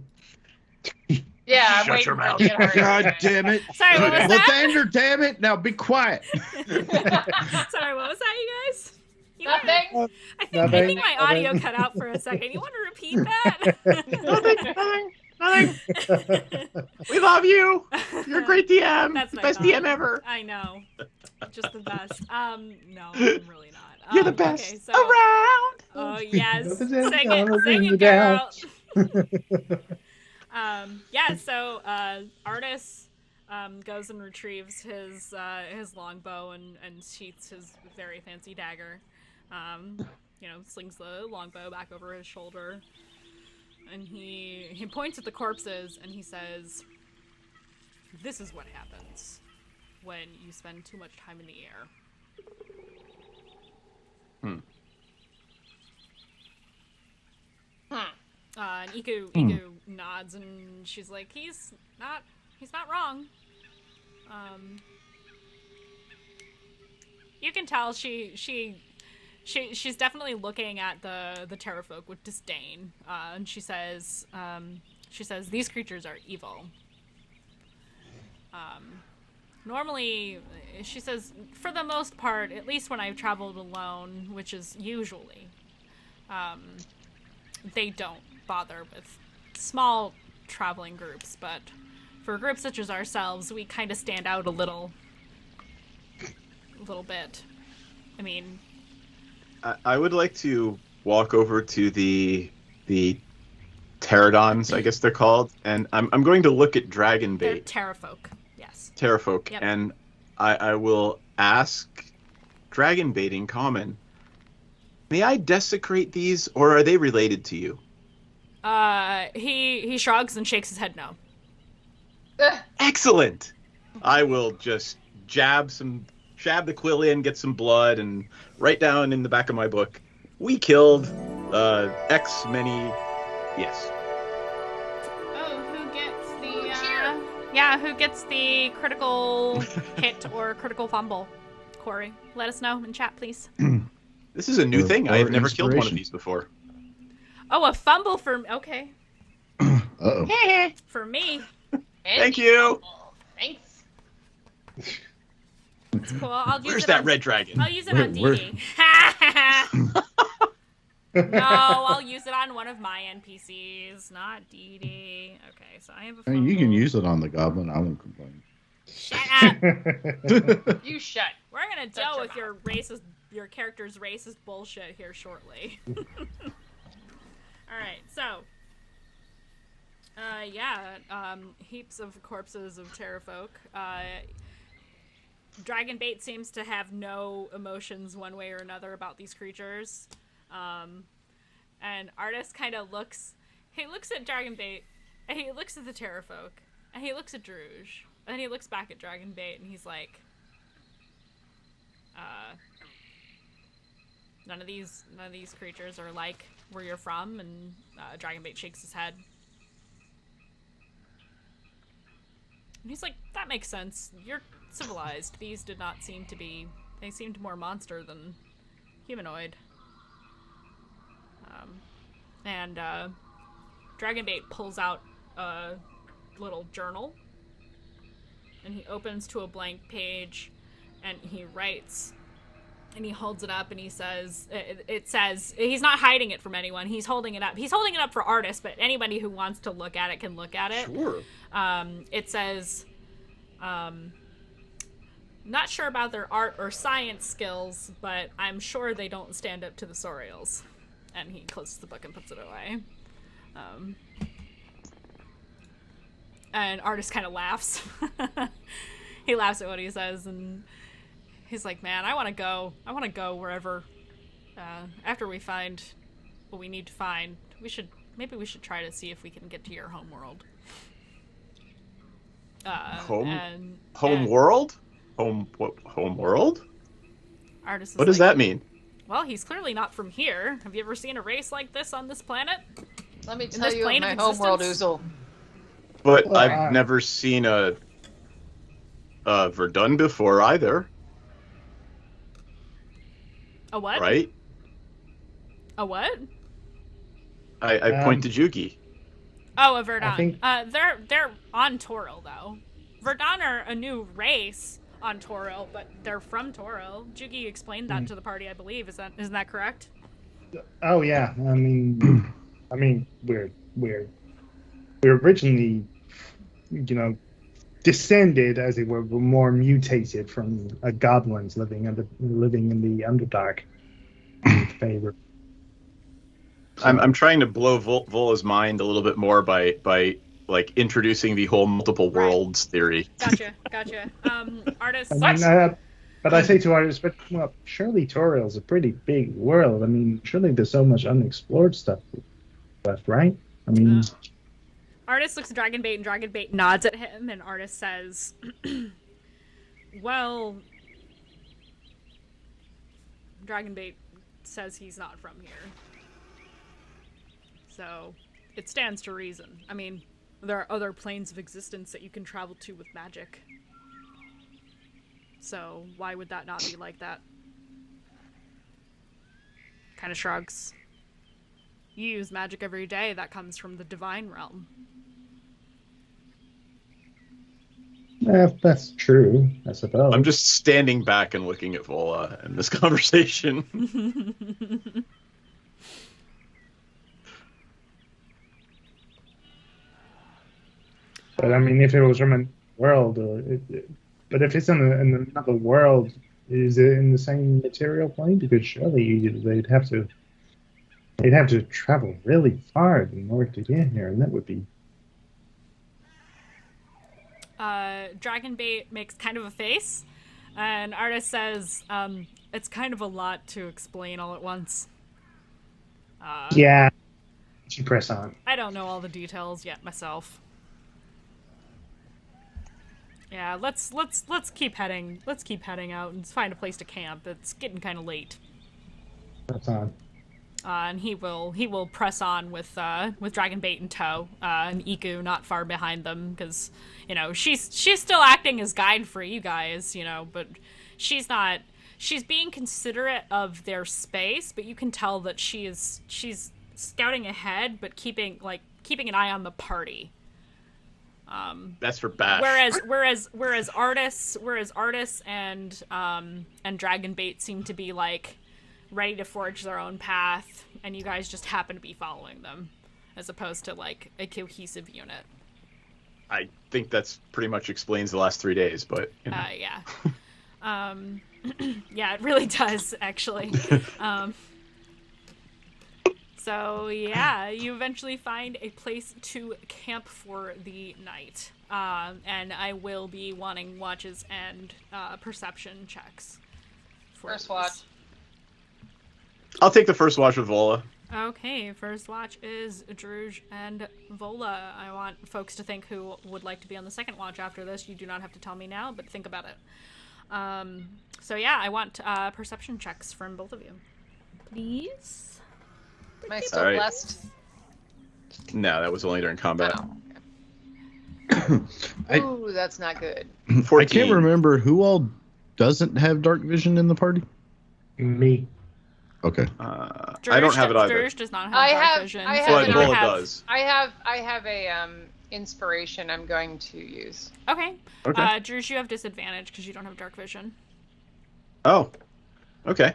Yeah, I'm Shut your waiting mouth. to get hard. God damn it. Sorry, what was that? Lathander, damn it. Now be quiet. Sorry, what was that, you guys? You wanna- Nothing. I think my audio cut out for a second. You want to repeat that? Nothing. We love you. You're a great DM. That's my Best thought. DM ever. I know. Just the best. No, I'm really not. You're the best Okay, so, around. oh yes, sing Gonna it, bring you girl. down. Yeah. So Artis goes and retrieves his longbow and sheaths his very fancy dagger. Slings the longbow back over his shoulder, and he points at the corpses and he says, "This is what happens when you spend too much time in the air. And Iku nods, and she's like, he's not wrong. You can tell she's definitely looking at the Terrafolk with disdain. And she says, these creatures are evil. Normally, she says, for the most part, at least when I've traveled alone, which is usually, they don't bother with small traveling groups, but for groups such as ourselves, we kind of stand out a little bit. I mean, I would like to walk over to the pterodons, I guess they're called, and I'm going to look at dragon bait. They're Terrafolk, yes. Terrafolk, Yep. and I will ask dragon bait in common. May I desecrate these, or are they related to you? He shrugs and shakes his head no. Excellent. I will just jab the quill in, get some blood, and write down in the back of my book, we killed X many. Yes. Oh, who gets the critical hit or critical fumble? Corey, let us know in chat, please. This is a new thing. I have never killed one of these before. Oh, a fumble for... Okay. Uh-oh. For me. Thank you. Thanks. It's cool. I'll use Where's it that on, red dragon? I'll use it on Dee. No, I'll use it on one of my NPCs, not Dee. Okay, so I have a I fumble. mean, you can use it on the goblin. I won't complain. Shut up. You shut. We're gonna Shut deal your with your character's racist bullshit here shortly. Alright, so heaps of corpses of Terrafolk. Dragonbait seems to have no emotions one way or another about these creatures. And Artist kind of looks at Dragonbait, and he looks at the Terrafolk, and he looks at Druge, and then he looks back at Dragonbait, and he's like, none of these creatures are like where you're from. And Dragonbait shakes his head. And he's like, that makes sense. You're civilized. These did not seem to be... They seemed more monster than humanoid. And Dragonbait pulls out a little journal. And he opens to a blank page. And he writes... And he holds it up and he says, it says, he's not hiding it from anyone. He's holding it up. He's holding it up for artists, but anybody who wants to look at it can look at it. Sure. It says, not sure about their art or science skills, but I'm sure they don't stand up to the Sorials. And he closes the book and puts it away. And artist kind of laughs. He laughs at what he says, and he's like, man, I want to go wherever, after we find what we need to find. Maybe we should try to see if we can get to your home world. Home world? Home world? Artist is What does that mean? Well, he's clearly not from here. Have you ever seen a race like this on this planet? Let me In tell this you plane my of homeworld existence? oozle. But Well, I've never seen a Verdun before either, A what? right? A what? I point to Juki. Oh, a Verdun. I think- They're on Toril, though. Verdun are a new race on Toril, but they're from Toril. Jugi explained that to the party, I believe. Isn't that correct? Oh yeah, I mean, we're originally, descended, as it were, more mutated from goblins living in the Underdark. Favor. I'm trying to blow Vola's mind a little bit more by like introducing the whole multiple worlds theory. Gotcha. Artist. But I say to artists, well, surely Toriel's a pretty big world. I mean, surely there's so much unexplored stuff left, right? I mean, Artist looks at Dragonbait, and Dragonbait nods at him, and Artist says, Well, Dragonbait says he's not from here. So, it stands to reason. I mean, there are other planes of existence that you can travel to with magic. So, why would that not be like that? Kind of shrugs. You use magic every day, that comes from the divine realm. That's true, I suppose. I'm just standing back and looking at Vola in this conversation. But I mean, if it was from a world, but if it's in another world, is it in the same material plane? Because surely they'd have to travel really far in order to get here, and that would be. Dragonbait makes kind of a face, and Artist says, it's kind of a lot to explain all at once. Yeah, you should press on. I don't know all the details yet myself. Yeah, let's keep heading. Let's keep heading out and find a place to camp. It's getting kind of late. Press on. And he will press on with Dragonbait in tow, and Iku not far behind them, because she's still acting as guide for you guys, but she's being considerate of their space, but you can tell that she's scouting ahead, but keeping an eye on the party. That's for Bash. Whereas artists and Dragonbait seem to be ready to forge their own path, and you guys just happen to be following them, as opposed to a cohesive unit. I think that's pretty much explains the last 3 days, but yeah. Yeah, it really does, actually. So yeah, you eventually find a place to camp for the night, and I will be wanting watches and perception checks. First watch. I'll take the first watch with Vola. Okay, first watch is Druge and Vola. I want folks to think who would like to be on the second watch after this. You do not have to tell me now, but think about it. So yeah, I want perception checks from both of you. Please? Am I still All right. blessed? No, that was only during combat. Oh. Ooh, that's not good. 14. I can't remember who all doesn't have dark vision in the party. Me. Okay. I don't have it either. Druge does not have dark vision. But an Vola does. I have a inspiration I'm going to use. Okay. Okay. Druge, you have disadvantage because you don't have dark vision. Oh. Okay.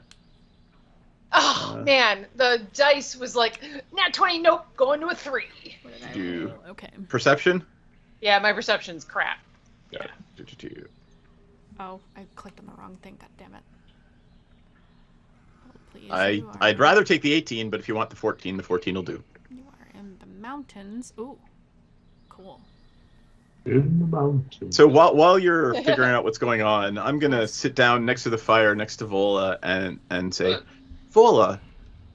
Oh man, the dice was nat 20. Nope, going to a 3. What did I Do- roll? Okay. Perception? Yeah, my perception's crap. Yeah. Oh, I clicked on the wrong thing. God damn it. Oh, please. I'd rather take the 18, but if you want the 14 will do. You are in the mountains. Ooh. Cool. In the mountains. So while you're figuring out what's going on, I'm gonna sit down next to the fire next to Vola and say, Vola,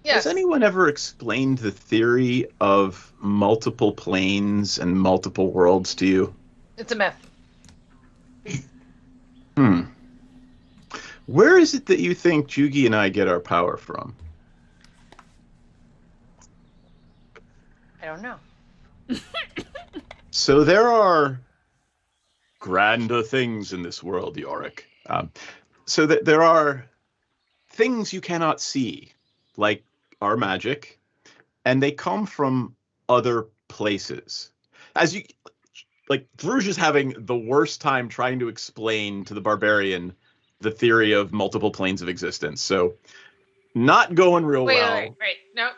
Yes. has anyone ever explained the theory of multiple planes and multiple worlds to you? It's a myth. Where is it that you think Jugi and I get our power from? I don't know. So there are grander things in this world, Yorick. So that there are things you cannot see, like our magic, and they come from other places. As you, Druge is having the worst time trying to explain to the barbarian the theory of multiple planes of existence. So, not going real well. Wait. No,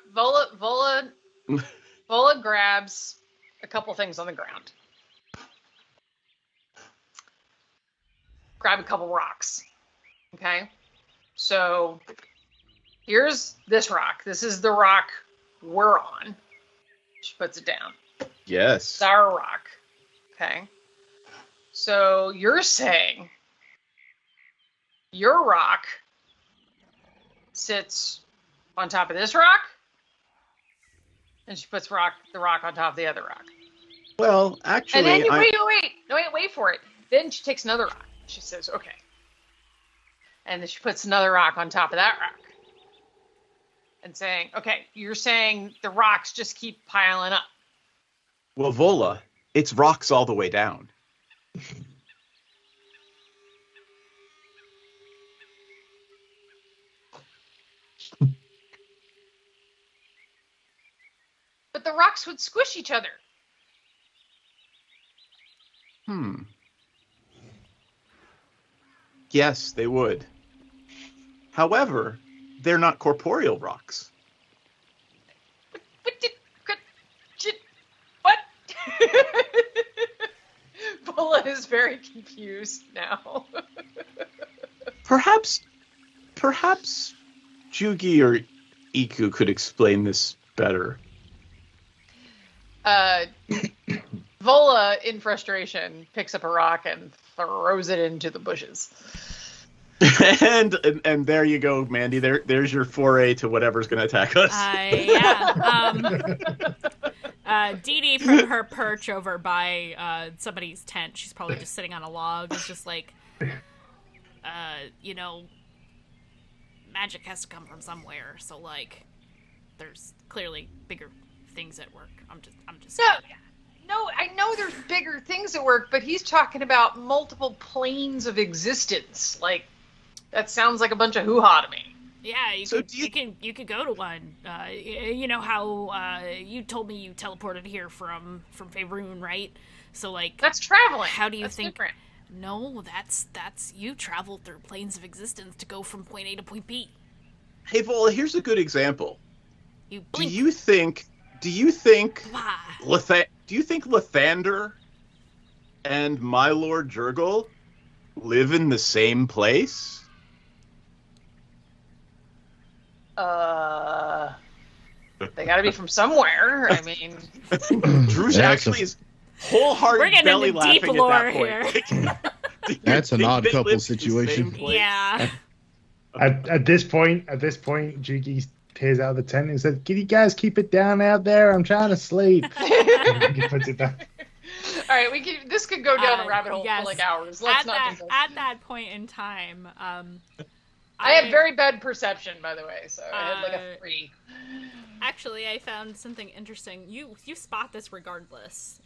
Vola grabs a couple things on the ground. Grab a couple rocks. Okay? So, here's this rock. This is the rock we're on. She puts it down. Yes. It's our rock. Okay? So, you're saying your rock sits on top of this rock? And she puts the rock on top of the other rock. Well, actually, And then wait for it. Then she takes another rock. she says, okay. And then she puts another rock on top of that rock. And saying, okay, you're saying the rocks just keep piling up. Well, Vola, it's rocks all the way down. But the rocks would squish each other. Yes, they would. However, they're not corporeal rocks. What? Bola is very confused now. Perhaps Jugi or Iku could explain this better. Vola, in frustration, picks up a rock and throws it into the bushes. and there you go, Mandii. There's your foray to whatever's going to attack us. Dee Dee from her perch over by somebody's tent, she's probably just sitting on a log, is just like, magic has to come from somewhere, so like, there's clearly bigger things at work. I'm just No, I know there's bigger things at work, but he's talking about multiple planes of existence. Like, that sounds like a bunch of hoo-ha to me. Yeah, you could go to one. You know how you told me you teleported here from Faerun, right? So like, that's traveling. How do you that's think? Different. No, that's you traveled through planes of existence to go from point A to point B. Hey, Vola, here's a good example. You blink. Do you think Lathander and my Lord Jurgle live in the same place? They gotta be from somewhere. I mean, Druge actually is wholehearted belly laughing at that point. That's an odd couple situation. Yeah. At this point, Jugi peers out of the tent and says, "Can you guys keep it down out there? I'm trying to sleep." He puts it back. All right, this could go down a rabbit hole for like hours. Let's not do this. At that point in time, I had very bad perception, by the way, so I had like a 3. Actually, I found something interesting. You spot this regardless.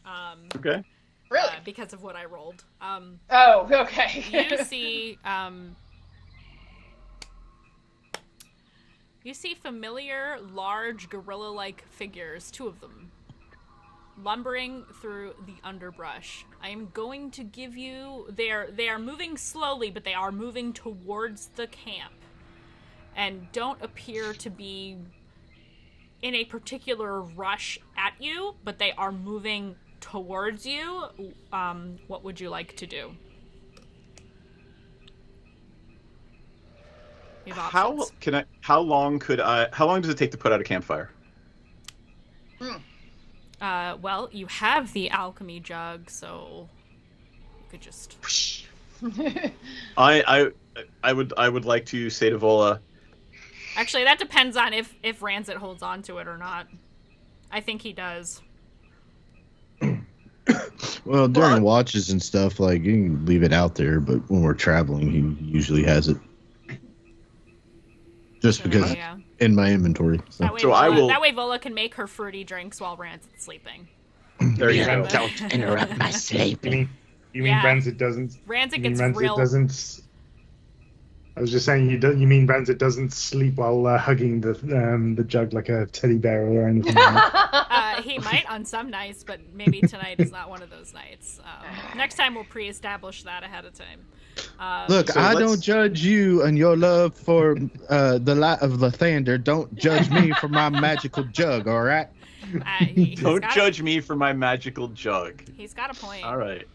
Okay. Really? Because of what I rolled. Oh, okay. You see familiar, large, gorilla-like figures, 2 of them, lumbering through the underbrush. I am going to give you... They are moving slowly, but they are moving towards the camp. And don't appear to be in a particular rush at you, but they are moving towards you. What would you like to do? How long does it take to put out a campfire? Well, you have the alchemy jug, so you could just... I would like to say to Vola... Actually, that depends on if Ranzit holds on to it or not. I think he does. Well, during watches and stuff, like, you can leave it out there, but when we're traveling, he usually has it. Just because in my inventory. So. That way Vola can make her fruity drinks while Ranzit's sleeping. There you go. Don't interrupt my sleep. You mean Ranzit doesn't... Ranzit gets real... doesn't... I was just saying, you mean Ranzit doesn't sleep while hugging the jug like a teddy bear or anything like that? He might on some nights, but maybe tonight is not one of those nights. Next time we'll pre-establish that ahead of time. Look, I don't judge you and your love for the light of Lathander. Don't judge me for my magical jug, all right? Don't judge me for my magical jug. He's got a point. All right.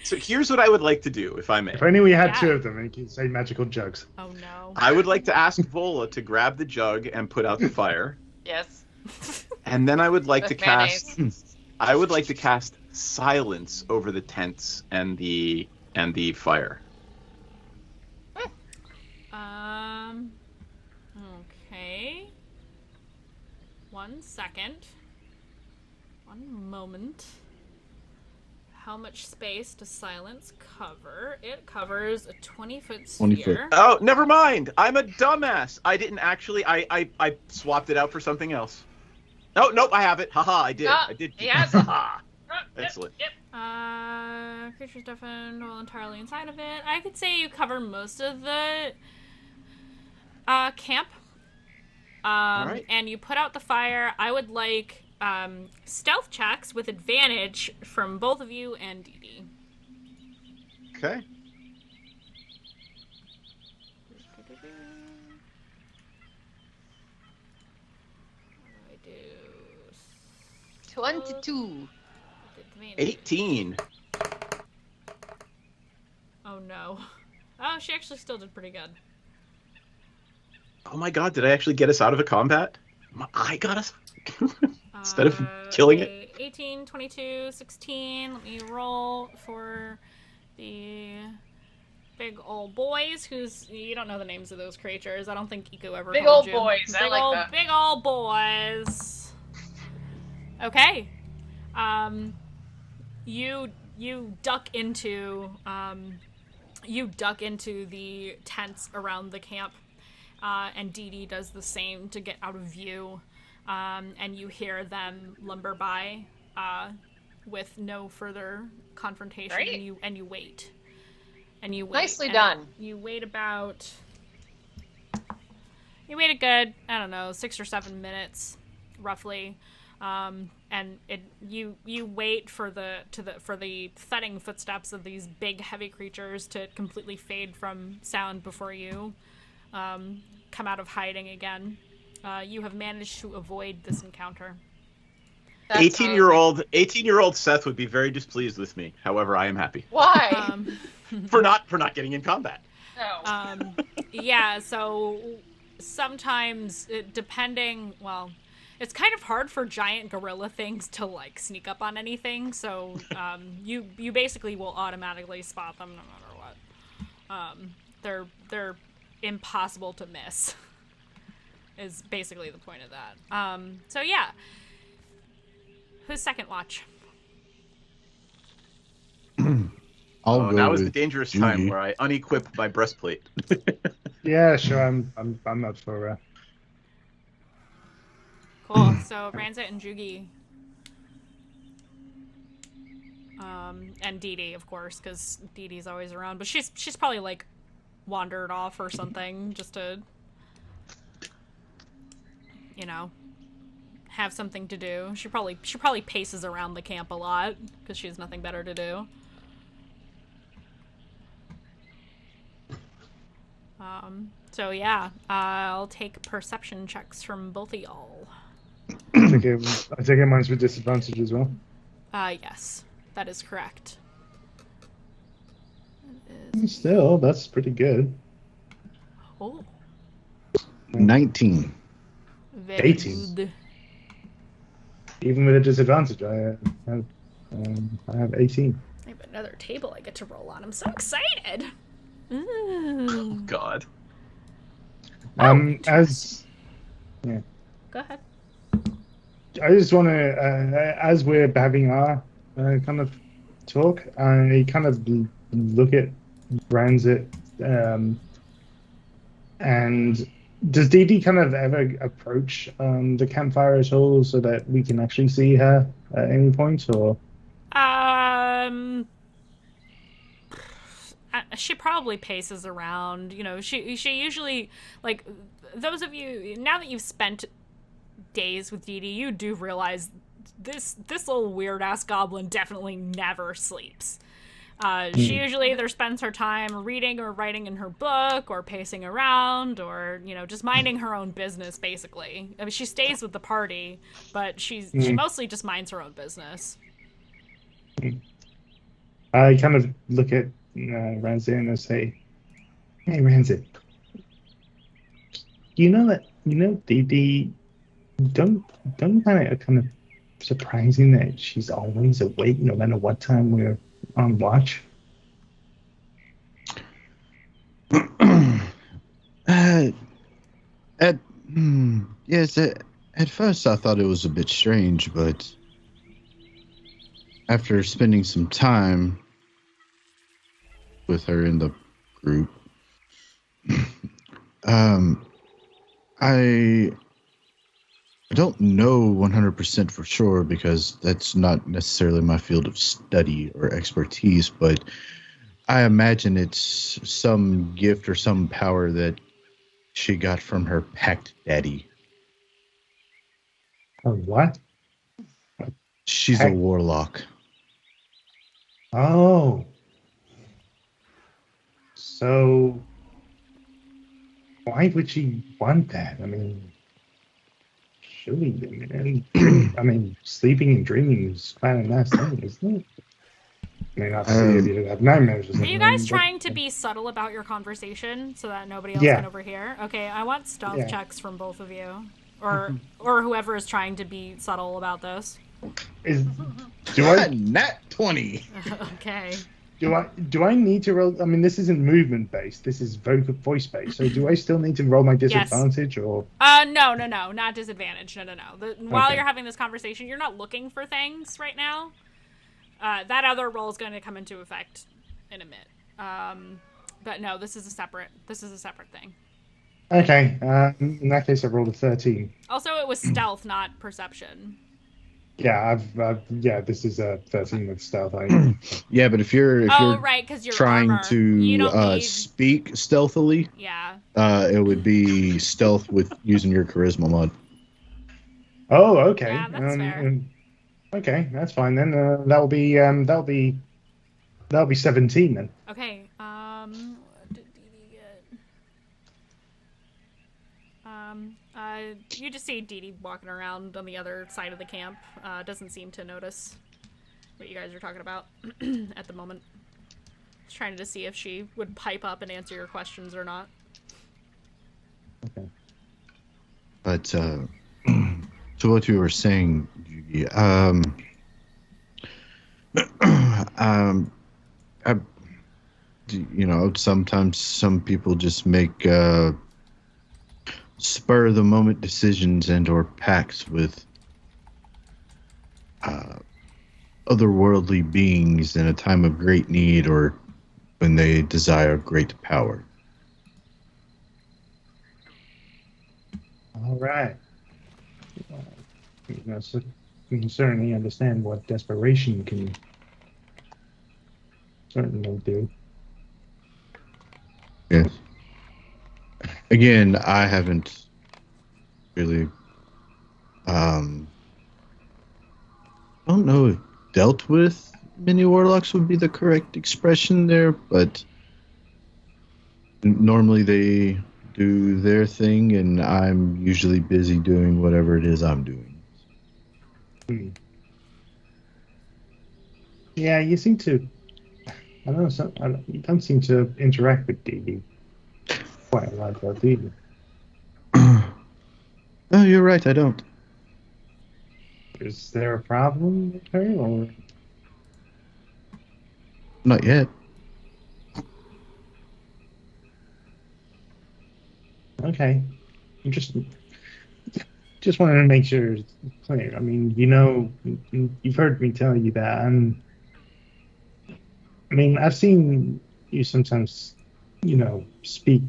So here's what I would like to do, if I may. If only we had 2 of them and you could say magical jugs. Oh, no. I would like to ask Vola to grab the jug and put out the fire. Yes. And then I would like to cast... I would like to cast silence over the tents and the fire. Okay. 1 second. 1 moment. how much space does silence cover? It covers a 20-foot 20 foot. sphere. Oh, never mind. I'm a dumbass. I didn't actually. I swapped it out for something else. Oh, nope, I have it. Haha, I did. I did. Yes. Yep, Excellent. Yep. Creatures deafened while entirely inside of it. I could say you cover most of the camp. All right. And you put out the fire. I would like stealth checks with advantage from both of you and Dee Dee. Okay. I do 22. 18. Oh no. Oh, she actually still did pretty good. Oh my god, did I actually get us out of a combat? I got us instead of killing it. 18, 22, 16. Let me roll for the big old boys. You don't know the names of those creatures. I don't think Iko ever Big told old you. boys. I like that. Big old boys. Okay. You duck into the tents around the camp. And Dee Dee does the same to get out of view, and you hear them lumber by with no further confrontation. Great. And you wait. And you wait. Nicely and done. You wait about. You wait a good, I don't know, 6 or 7 minutes, roughly, and you wait for the thudding footsteps of these big, heavy creatures to completely fade from sound before you come out of hiding again. You have managed to avoid this encounter. 18-year-old Seth would be very displeased with me. However, I am happy. Why? for not getting in combat. No. Yeah, so sometimes depending, well, it's kind of hard for giant gorilla things to like sneak up on anything, so you basically will automatically spot them no matter what. They're impossible to miss. Is basically the point of that. So yeah. Who's second watch? I'll go now is the with dangerous Judy. time where I unequip my breastplate. Yeah, sure. I'm up for. Cool. So Ranzit and Jugi. And Dee Dee, of course, because Dee Dee's always around. But she's probably like wandered off or something just to, you know, have something to do. She probably paces around the camp a lot because she has nothing better to do. So yeah, I'll take perception checks from both of y'all. I take it mine's with disadvantage as well. Yes, that is correct. Still, that's pretty good. Oh, 19. very 18. good. Even with a disadvantage, I have 18. I have another table I get to roll on. I'm so excited. Oh Ooh. God. As Go ahead. I just want to, as we're having our kind of talk, I kind of look at Ranzit, and does Dee Dee kind of ever approach the campfire at all so that we can actually see her at any point, or? She probably paces around. You know, she usually, like, those of you, now that you've spent days with Dee Dee, you do realize this little weird ass goblin definitely never sleeps. She usually either spends her time reading or writing in her book or pacing around or, you know, just minding her own business, basically. I mean, she stays with the party, but she mostly just minds her own business. I kind of look at Ranzit and I say, "Hey, Ranzit, you know Dee Dee, don't kind of surprising that she's always awake no matter what time we're on watch." Yes, at first I thought it was a bit strange, but after spending some time with her in the group, um, I don't know 100% for sure because that's not necessarily my field of study or expertise, but I imagine it's some gift or some power that she got from her pact daddy. Oh, what? She's a Pact- warlock. Oh. So, why would she want that? I mean, surely, I mean, sleeping and dreaming is quite a nice thing, isn't it? I mean, obviously, if Um, you have nightmares or Are you something. guys But, trying to be subtle about your conversation so that nobody else can yeah, overhear? Okay, I want stealth yeah. checks from both of you, or whoever is trying to be subtle about this. Is do I Nat 20. Okay. do I need to roll? I mean, this isn't movement based. This is voice based. So, do I still need to roll my Yes. disadvantage or? No, not disadvantage. No. While Okay. you're having this conversation, you're not looking for things right now. That other roll is going to come into effect in a bit. But no, this is a separate thing. Okay. In that case, I rolled a 13. Also, it was stealth, not perception. Yeah, yeah. This is a Okay. 13 with stealth. Yeah, but if you're Right, because your trying armor. You to don't need. speak stealthily, Yeah. it would be stealth with using your charisma mod. Oh, okay. Yeah, that's fair. Okay, that's fine then. That'll be 17 then. Okay. What did Dee get? You just see Dee Dee walking around on the other side of the camp. Doesn't seem to notice what you guys are talking about at the moment. Just trying to see if she would pipe up and answer your questions or not. Okay. But to what you were saying, Yugi, I, sometimes some people just make spur of the moment decisions and or pacts with otherworldly beings in a time of great need or when they desire great power. All right. So you can certainly understand what desperation can certainly do. Yes. Again, I haven't really I don't know if dealt with many warlocks would be the correct expression there, but normally they do their thing and I'm usually busy doing whatever it is I'm doing. Yeah, you seem to. I don't know. You don't seem to interact with Dee Dee quite a lot, though, do you? Oh, you're right, I don't. Is there a problem with her, or? Not yet. Okay. I'm just wanted to make sure it's clear. I mean, you've heard me tell you that. I mean, I've seen you sometimes, speak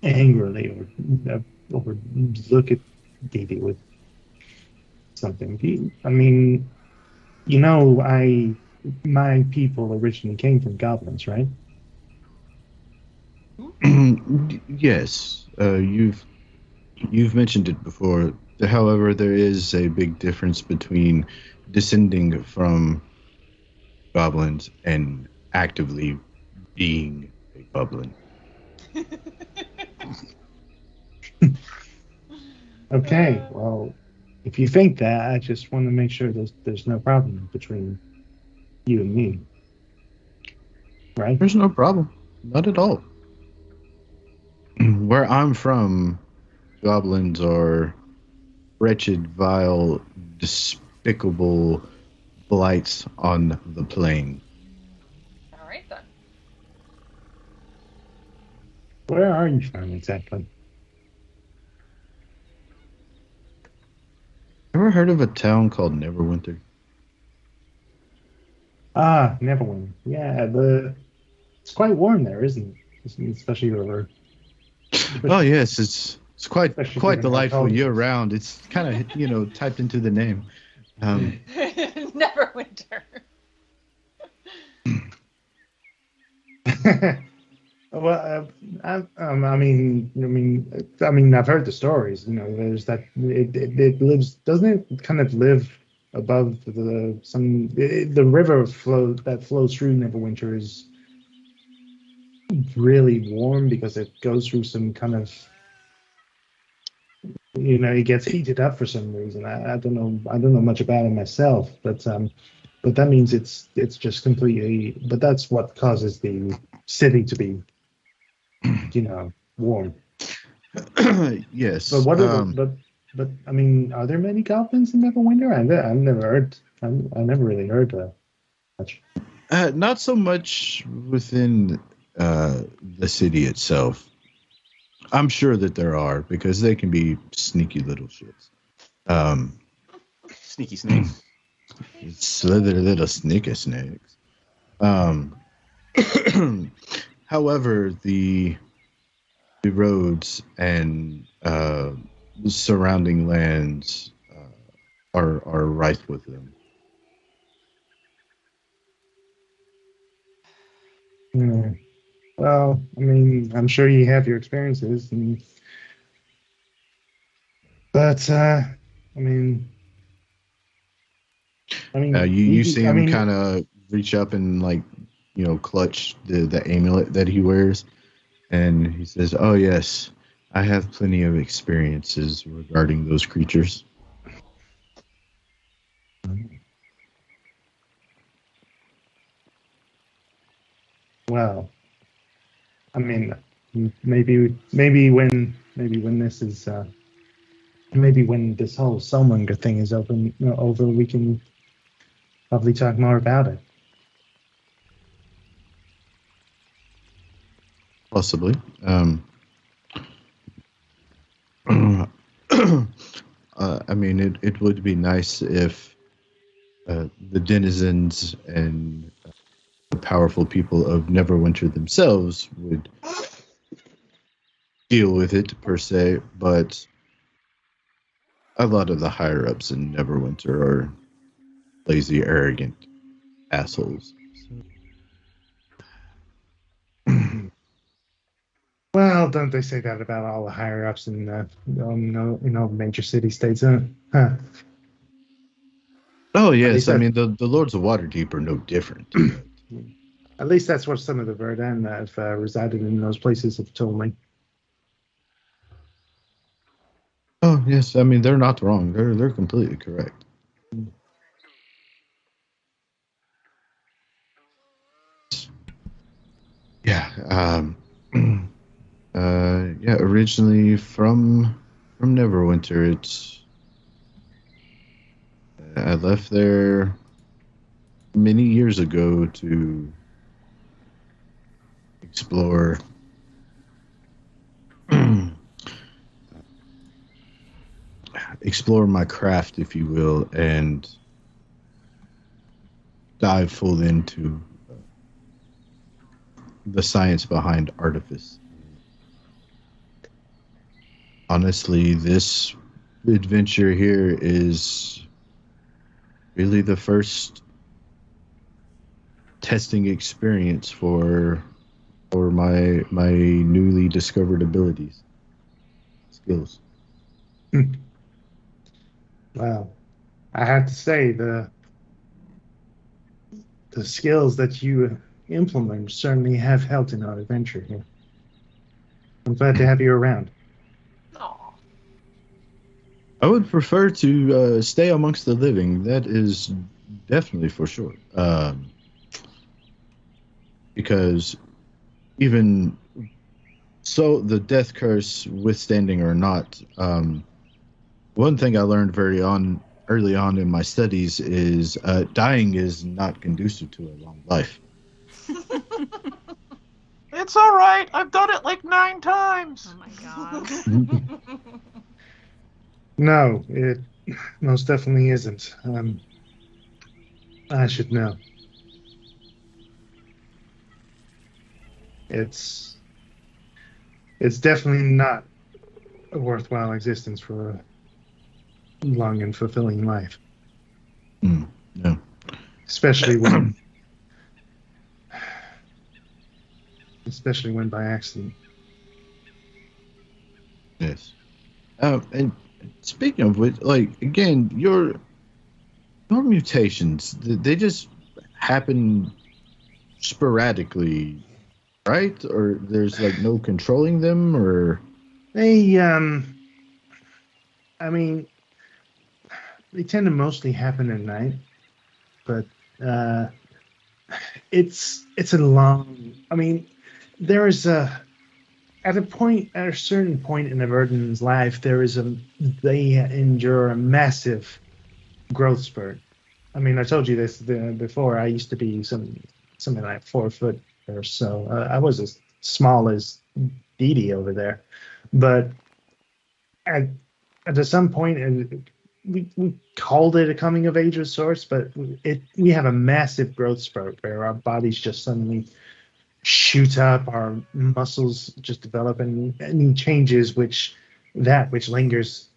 angrily or look at Dee Dee with something. I mean, my people originally came from goblins, right? Yes, you've mentioned it before. However, there is a big difference between descending from goblins and actively being a goblin. Okay, well, if you think that, I just want to make sure there's no problem between you and me. Right? There's no problem. Not at all. Where I'm from, goblins are wretched, vile, despicable blights on the plane. All right then. Where are you from exactly? Ever heard of a town called Neverwinter? Ah, Neverwinter. Yeah, it's quite warm there, isn't it? Especially over, Oh especially, yes, it's quite especially quite given how delightful cold it year is. round. It's kind of typed into the name. Um, Neverwinter. Well, I mean, I've heard the stories. There's that it lives, doesn't it? Kind of live above the river flows through Neverwinter is really warm because it goes through some kind of, it gets heated up for some reason. I don't know much about it myself, but that means it's just completely. But that's what causes the city to be, warm. But yes. what are the but I mean, are there many goblins in Neverwinter? I've never heard. I never really heard much. Not so much within the city itself. I'm sure that there are because they can be sneaky little shits. Um, Sneaky snakes. slither little sneaky snakes. Um, however, the roads and the surrounding lands are rife with them. Hmm. Well, I mean, I'm sure you have your experiences, but I mean, You see him kind of reach up and like clutch the amulet that he wears, and he says, "Oh yes, I have plenty of experiences regarding those creatures." well, I mean, maybe when this is maybe when this whole Soulmonger thing is over, we can probably talk more about it. Possibly. I mean, it would be nice if the denizens and the powerful people of Neverwinter themselves would deal with it per se, but a lot of the higher ups in Neverwinter are lazy, arrogant assholes. Well, don't they say that about all the higher ups in all major city states? Huh? Oh At least yes, I that mean the Lords of Waterdeep are no different. at least that's what some of the Verdan that have resided in those places have told me. Oh yes, I mean they're not wrong. They're completely correct. Yeah. Yeah. Originally from Neverwinter, I left there many years ago to explore explore my craft, if you will, and dive full into the science behind artifice. Honestly, this adventure here is really the first testing experience for my newly discovered abilities, skills. Well, I have to say the skills that you implement certainly have helped in our adventure here. I'm glad to have you around. Aw. I would prefer to stay amongst the living. That is definitely for sure. Because even so, the death curse withstanding or not, one thing I learned early on in my studies is dying is not conducive to a long life. It's all right. I've done it like 9 times. Oh my god. No, it most definitely isn't. I should know. it's definitely not a worthwhile existence for a long and fulfilling life. No. Especially when by accident. Yes. And speaking of which, like, again, your mutations, they just happen sporadically, right? Or there's like no controlling them, or They I mean, they tend to mostly happen at night, but it's a long. I mean, there is a at a certain point in a person's life, they endure a massive growth spurt. I mean, I told you this before. I used to be something like 4 foot or so. I was as small as Dee Dee over there, but at some point, and we called it a coming of age of sorts, but we have a massive growth spurt where our bodies just suddenly shoot up, our muscles just develop, and any changes which lingers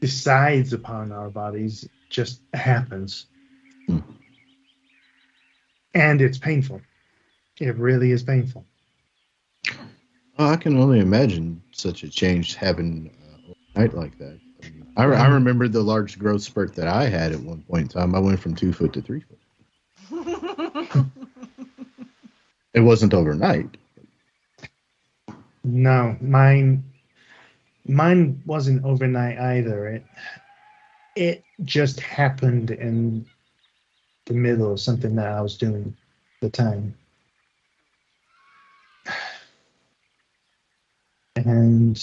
decides upon our bodies just happens. And it's painful. It really is painful. oh, I can only imagine such a change happened overnight like that. I remember the large growth spurt that I had at one point in time. I went from 2 foot to 3 foot. It wasn't overnight. No, mine wasn't overnight either. It just happened in the middle of something that I was doing at the time. And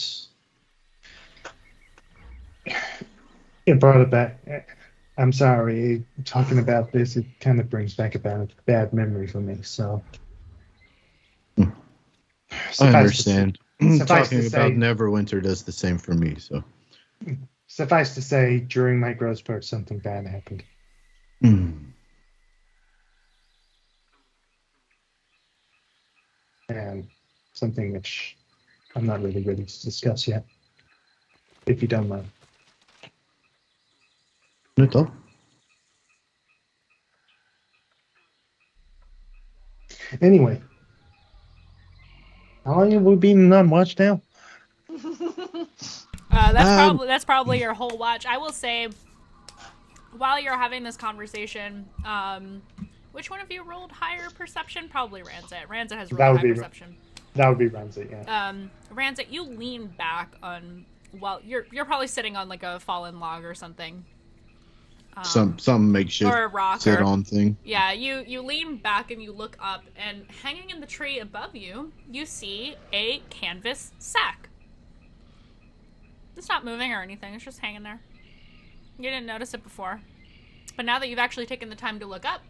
it brought it back. I'm sorry, talking about this, it kind of brings back a bad memory for me. So, I understand. Suffice to Talking about say- Neverwinter does the same for me. So, suffice to say, during my growth spurt, something bad happened. And something which I'm not really ready to discuss yet, if you don't mind. Not all. Anyway, how long have we been on watch now? That's probably your whole watch. I will say, while you're having this conversation, which one of you rolled higher perception? Probably Ranzit. Ranzit has That rolled would high be- perception. That would be Ramsey, yeah. Ranzit, you lean back on. Well, you're probably sitting on like a fallen log or something. Some makeshift or a rock sit or- on thing. Yeah, you lean back and you look up, and hanging in the tree above you, you see a canvas sack. It's not moving or anything, it's just hanging there. You didn't notice it before. But now that you've actually taken the time to look up,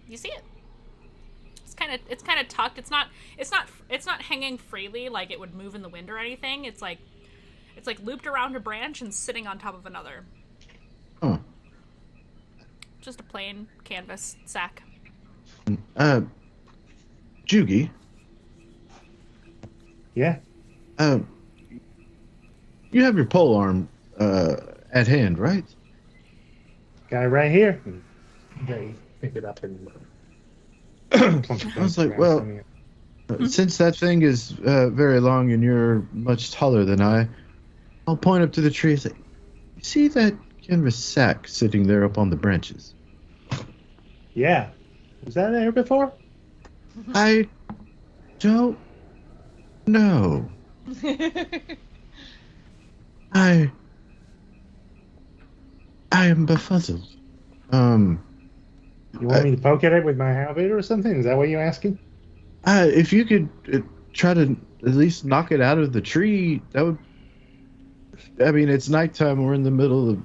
you see it. It's kind of tucked. It's not hanging freely like it would move in the wind or anything. It's like looped around a branch and sitting on top of another. Oh. Just a plain canvas sack. Jugi, Yeah? you have your pole arm at hand, right? Got it right here. They pick it up and I was like, well, since that thing is very long and you're much taller than I'll point up to the tree and say, you see that canvas sack sitting there up on the branches? yeah. Was that there before? I don't know. I am befuddled. You want me to poke at it with my halberd or something? Is that what you're asking? If you could try to at least knock it out of the tree, that would. I mean, it's nighttime. We're in the middle of,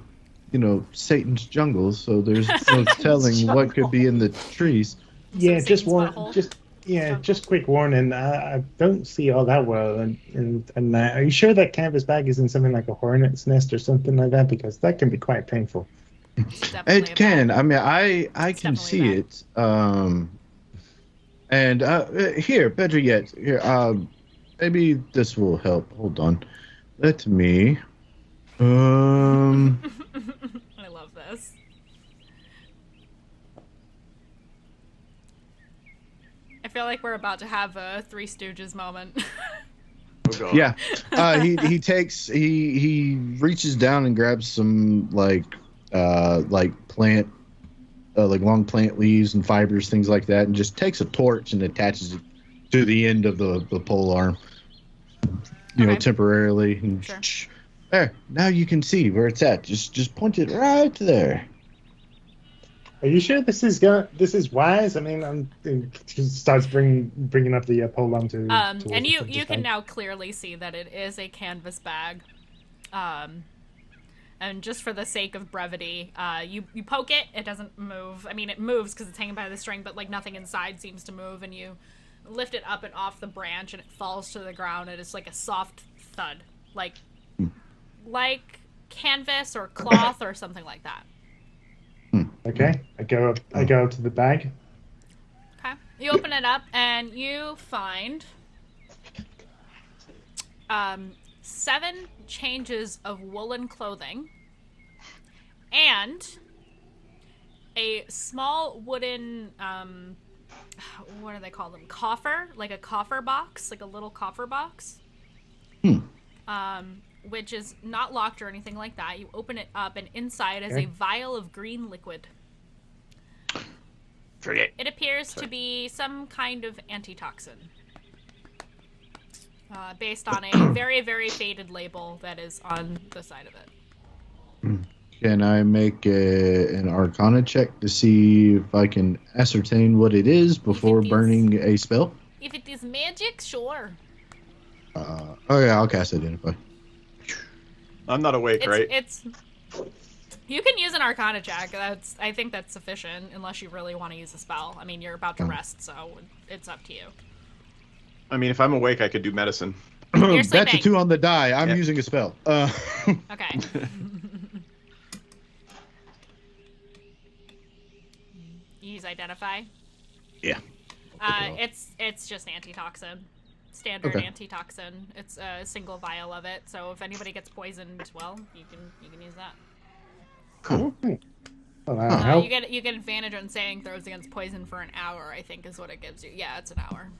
Satan's jungle, so there's no telling what could be in the trees. Yeah, Satan's just butthole. just quick warning. I don't see all that well, and are you sure that canvas bag isn't something like a hornet's nest or something like that? Because that can be quite painful. It's definitely It can. I mean, I can definitely see bad. it. And here, better yet, here, maybe this will help. Hold on. Let me. I love this. I feel like we're about to have a Three Stooges moment. Oh god. Yeah. He reaches down and grabs some like plant, like long plant leaves and fibers, things like that, and just takes a torch and attaches it to the end of the pole arm. You know, Okay. temporarily. And Sure. there. Now you can see where it's at. Just point it right there. Are you sure this is wise? I mean, she starts bringing up the pole arm to. And you can now clearly see that it is a canvas bag. And just for the sake of brevity, you poke it, it doesn't move. I mean, it moves because it's hanging by the string, but like nothing inside seems to move. And you lift it up and off the branch, and it falls to the ground. And it's like a soft thud, like canvas or cloth or something like that. Okay, I go up to the bag. Okay. You open it up and you find 7 changes of woolen clothing and a small wooden what do they call them? Coffer, like a coffer box, like a little coffer box. Which is not locked or anything like that. You open it up, and inside is a vial of green liquid. It appears to be some kind of antitoxin. Based on a very, very faded label that is on the side of it. Can I make an Arcana check to see if I can ascertain what it is before burning a spell? If it is magic, sure. Oh yeah, I'll cast Identify. I'm not awake, right? It's. You can use an Arcana check. I think that's sufficient, unless you really want to use a spell. I mean, you're about to rest, so it's up to you. I mean, if I'm awake, I could do medicine. You're That's a sleeping. 2 on the die. I'm using a spell. Okay. You use Identify. Yeah. It's just antitoxin. Standard Okay. antitoxin. It's a single vial of it. So if anybody gets poisoned, well, you can use that. Cool. Well, that'll help. You get advantage on saving throws against poison for an hour. I think is what it gives you. Yeah, it's an hour.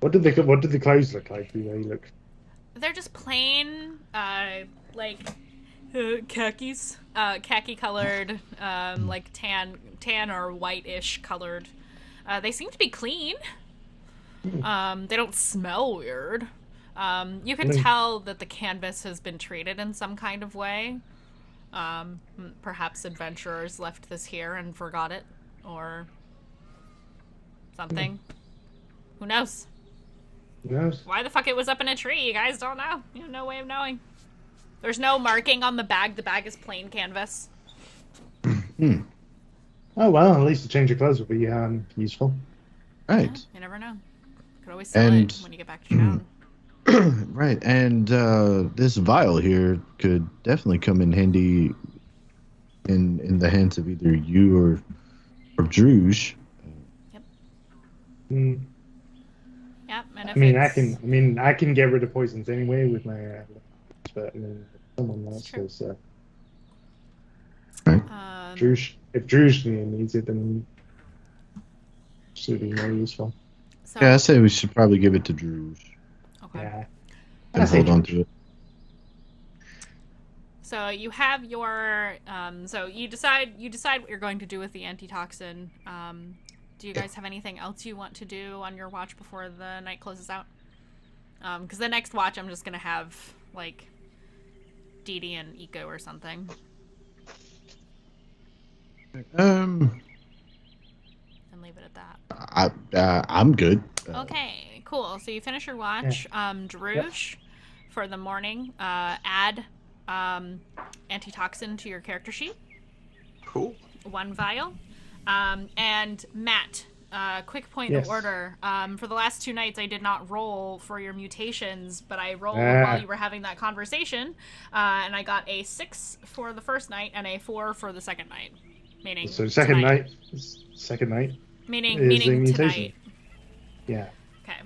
What did the clothes look like? Do they look? They're just plain, khakis, khaki colored, like tan or whitish colored. They seem to be clean. They don't smell weird. You can tell that the canvas has been treated in some kind of way. Perhaps adventurers left this here and forgot it, or something. Who knows? Yes. Why the fuck it was up in a tree? You guys don't know. You have no way of knowing. There's no marking on the bag. The bag is plain canvas. Oh well, at least a change of clothes will be useful. Right. Yeah, you never know. Could always sell And- it when you get back to town. Right. And this vial here could definitely come in handy in the hands of either you or Druge. Mm. Yep, and if I mean, it's... I can get rid of poisons anyway with my. But I mean, someone else Sure. does. Um, If Druge needs it, then it should be more useful. so, Yeah, I say we should probably give it to Druge okay. Yeah. and hold on to it. So you have your so you decide what you're going to do with the antitoxin. Do you guys have anything else you want to do on your watch before the night closes out? Because the next watch I'm just gonna have like Dee Dee and Eco or something. Um, And leave it at that. I'm good. Okay, cool. So you finish your watch. Druge, for the morning, add antitoxin to your character sheet. Cool. 1 vial. And Matt, quick point Yes. of order. For the last 2 nights, I did not roll for your mutations, but I rolled while you were having that conversation, and I got a 6 for the first night and a 4 for the second night. Meaning So second tonight. night. Meaning is the meaning mutation. tonight. Yeah. Okay.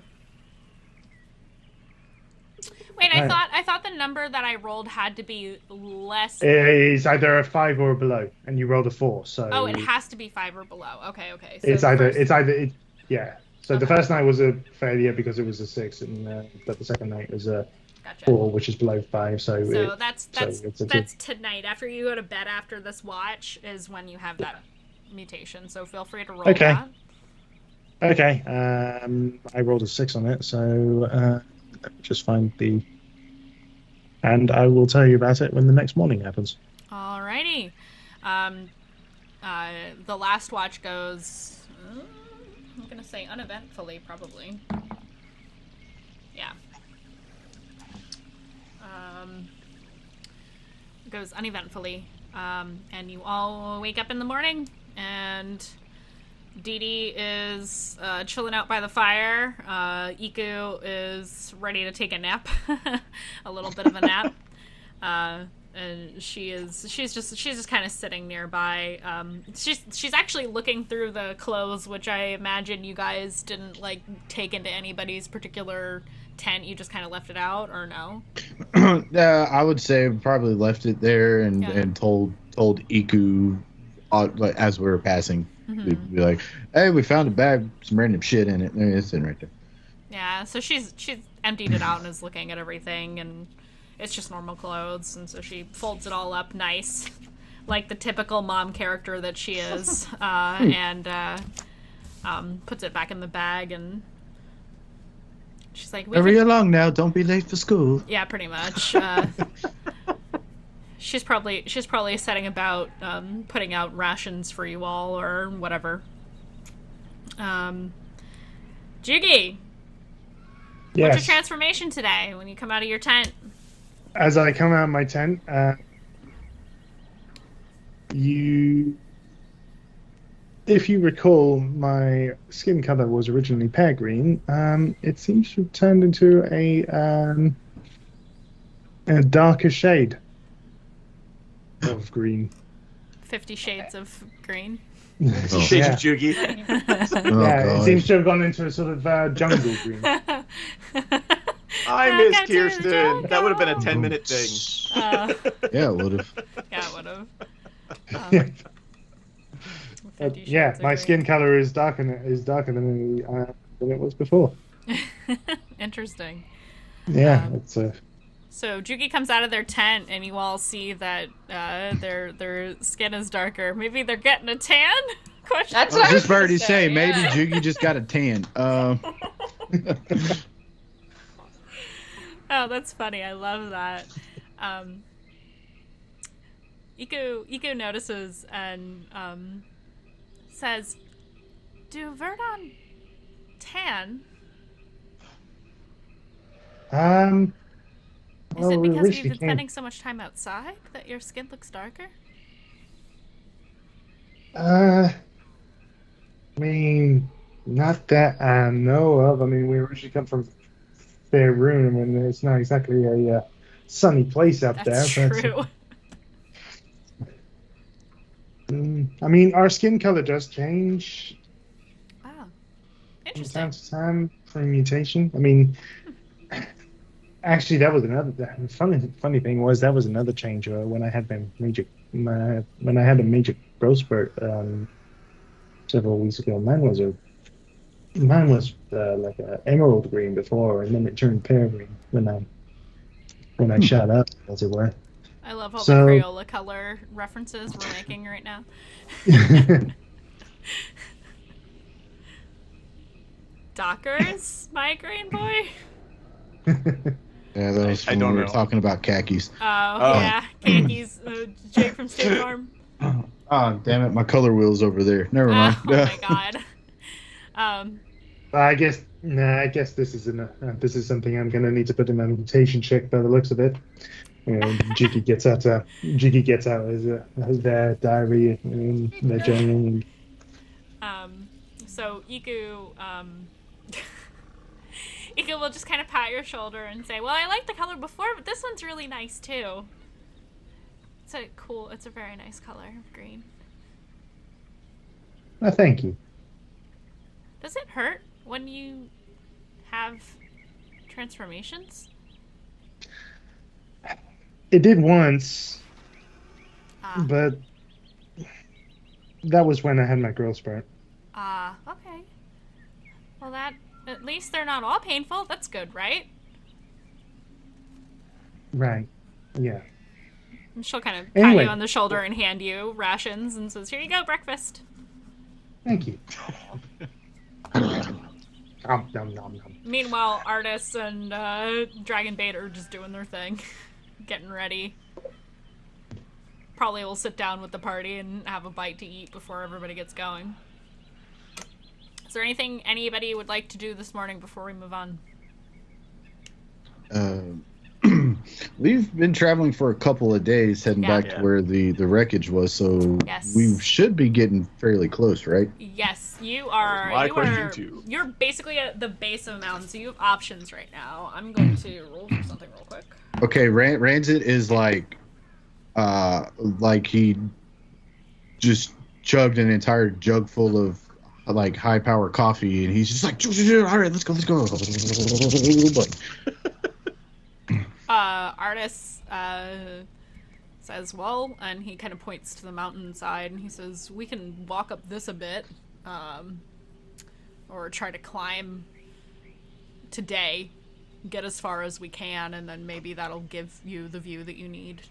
Wait, Right. I thought the number that I rolled had to be less. It's either a 5 or a below, and you rolled a 4, so Oh, it has to be 5 or below. Okay, okay. So it's the either first. yeah. So the Okay. first night was a failure because it was a 6, and but the second night was a Gotcha. 4, which is below 5. So So it's a 2. that's tonight. After you go to bed after this watch is when you have that mutation. So feel free to roll Okay. that. Okay. I rolled a 6 on it, so let me just find the. And I will tell you about it when the next morning happens. Alrighty. The last watch goes. I'm gonna say uneventfully, probably. Yeah. Goes uneventfully, and you all wake up in the morning, and Dee Dee is chilling out by the fire. Iku is ready to take a nap, a little bit of a nap, and she's just kind of sitting nearby. She's actually looking through the clothes, which I imagine you guys didn't like take into anybody's particular tent. You just kind of left it out, or no? I would say probably left it there and, Yeah. and told Iku like, as we were passing. We'd be like, "Hey, we found a bag, some random shit in it. It's sitting right there." Yeah, so she's emptied it out and is looking at everything, and it's just normal clothes, and so she folds it all up nice, like the typical mom character that she is, and puts it back in the bag, and she's like, Hurry along now! Don't be late for school. Yeah, pretty much. She's probably setting about putting out rations for you all or whatever. Jiggy, what's your Yes. transformation today when you come out of your tent? As I come out of my tent, if you recall, my skin color was originally pear green. It seems to have turned into a darker shade of green. 50 Shades of Green. Shades Yeah. of Jugi. Oh, Yeah, it God. seems to have gone into a sort of jungle green. I miss Welcome to the Kirsten. That would have been a jungle. 10-minute thing. Yeah, it would have. Yeah, it would have. Yeah. 50 Yeah, Shades of my Green. skin color is darker than it was before. Interesting. Yeah, it's So Jugi comes out of their tent, and you all see that their skin is darker. Maybe they're getting a tan? Question. That's I what was I was just about gonna to say, maybe yeah. Jugi just got a tan. Oh, that's funny. I love that. Iku notices and says, "Do Verdon tan? Is well, it we because you've originally been came. spending so much time outside that your skin looks darker?" I mean, not that I know of. I mean, we originally come from Faerun, and it's not exactly a sunny place up That's there. true. I mean, our skin color does change Wow. from Interesting. time to time from mutation. I mean, actually, that was another. The funny thing was that was another change when I had when I had a major growth spurt several weeks ago. Mine was like a emerald green before, and then it turned pear green when I shot up, as it were. I love all So- the Crayola color references we're making right now. Dockers, my green boy. Yeah, that was I when don't we were know. talking about khakis. Oh, yeah. Yankees, Jake from State Farm. Oh, damn it. My color wheel's over there. Never mind. Oh, my God. I guess this is something I'm gonna need to put in my mutation check by the looks of it. And Jiggy gets out his diary and their journal. So Iku, Iku will just kind of pat your shoulder and say, "Well, I liked the color before, but this one's really nice too. It's a very nice color of green. Thank you. Does it hurt when you have transformations? It did once, Ah. but that was when I had my growth spurt. Okay. Well, that, at least they're not all painful. That's good, right? Right. Yeah. And she'll kind of pat you Anyway. on the shoulder and hand you rations and says, "Here you go, breakfast." Thank you. Nom, nom, nom. Meanwhile, Artis and Dragonbait are just doing their thing, getting ready. Probably will sit down with the party and have a bite to eat before everybody gets going. Is there anything anybody would like to do this morning before we move on? We've been traveling for a couple of days, heading back to where the wreckage was, so we should be getting fairly close, right? Yes, you are. My question too. You're basically at the base of a mountain, so you have options right now. I'm going to roll for something real quick. Okay, Ranzit is like he just chugged an entire jug full of like high power coffee, and he's just like, all right, let's go. Artis says, well, and he kind of points to the mountainside, and he says, we can walk up this a bit, or try to climb today, get as far as we can, and then maybe that'll give you the view that you need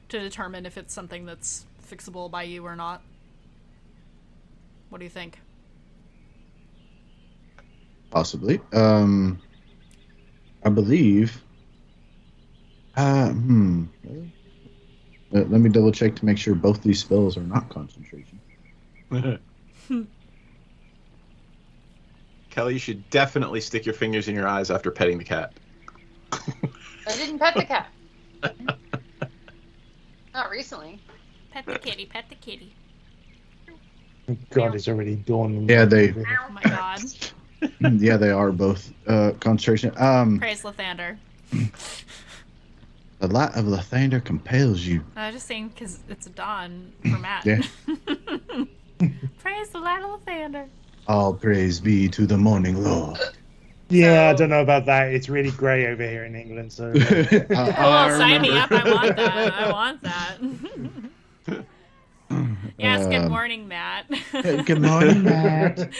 to determine if it's something that's fixable by you or not. What do you think? Possibly. I believe. Let me double check to make sure both these spells are not concentration. Kelly, you should definitely stick your fingers in your eyes after petting the cat. I didn't pet the cat. Not recently. Pet the kitty, pet the kitty. God, it's already dawn. Yeah, they. Oh my god. Yeah, they are both concentration. Praise Lathander. The light of Lathander compels you. I was just saying because it's dawn for Matt. Yeah. Praise the light of Lathander. All praise be to the morning Lord. Yeah, I don't know about that. It's really grey over here in England, so. Sign me up. I want that. I want that. Yes, good morning, Matt. Good morning, Matt.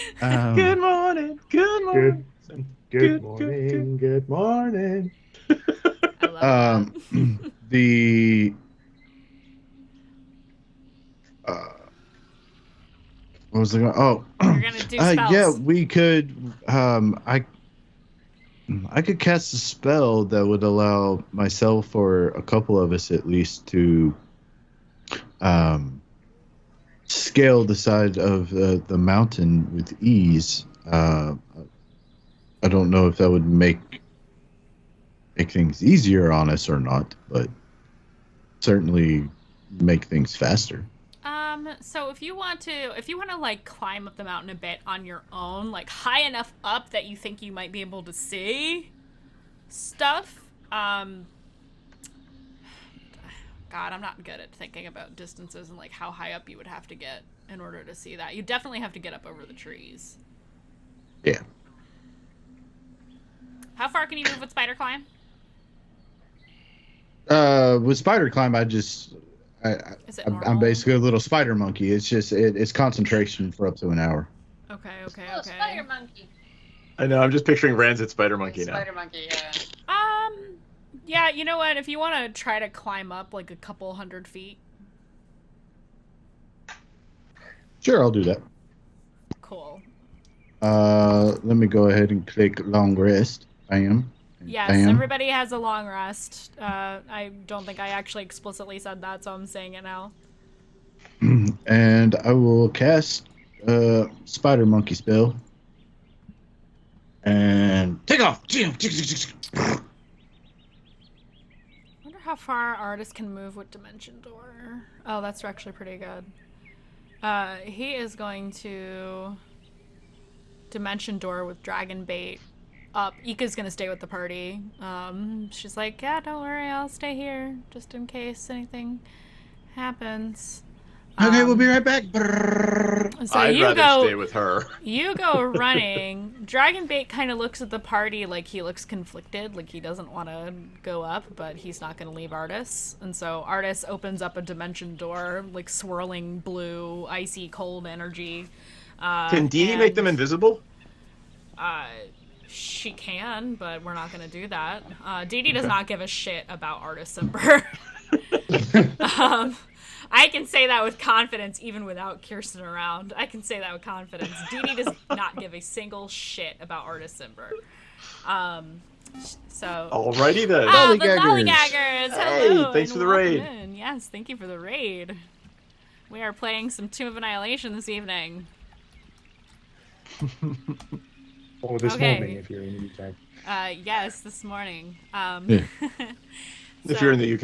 Good morning. Good morning. Good morning. Good morning. I love that. The what was I going? Oh, You're gonna do spells. yeah, we could. I could cast a spell that would allow myself or a couple of us at least to scale the side of the mountain with ease. I don't know if that would make things easier on us or not, but certainly make things faster. So if you want to like climb up the mountain a bit on your own, like high enough up that you think you might be able to see stuff, God, I'm not good at thinking about distances and like how high up you would have to get in order to see that. You definitely have to get up over the trees. Yeah. How far can you move with spider climb? With spider climb, I'm basically a little spider monkey. It's just it's concentration for up to an hour. Okay. Spider monkey. I know. I'm just picturing Ranzit Spider Monkey now. Spider monkey. Yeah. Yeah. You know what? If you want to try to climb up like a couple 100 feet. Sure, I'll do that. Cool. Let me go ahead and click long rest. Yes, everybody has a long rest. I don't think I actually explicitly said that, so I'm saying it now. And I will cast Spider Monkey spell. And take off! I wonder how far artists can move with Dimension Door. Oh, that's actually pretty good. He is going to Dimension Door with Dragon Bait up. Ika's gonna stay with the party. She's like, yeah, don't worry, I'll stay here just in case anything happens. Okay, we'll be right back. Brrr. So I'd you rather go. stay with her. You go running. Dragonbait kind of looks at the party like he looks conflicted, like he doesn't want to go up, but he's not going to leave Artis. And so Artis opens up a dimension door, like swirling blue, icy cold energy. Can Dee make them invisible? She can, but we're not going to do that. Dee Dee does not give a shit about Artis Simber. I can say that with confidence, even without Kirsten around. I can say that with confidence. Dee Dee does not give a single shit about Artis Simber. So. Alrighty then. Oh, the Lollygaggers. Lollygaggers! Hey, Hello, thanks and for the welcome raid. in. Yes, thank you for the raid. We are playing some Tomb of Annihilation this evening. Or this Okay. morning, if you're in the UK. Yes, this morning. Yeah. If you're in the UK.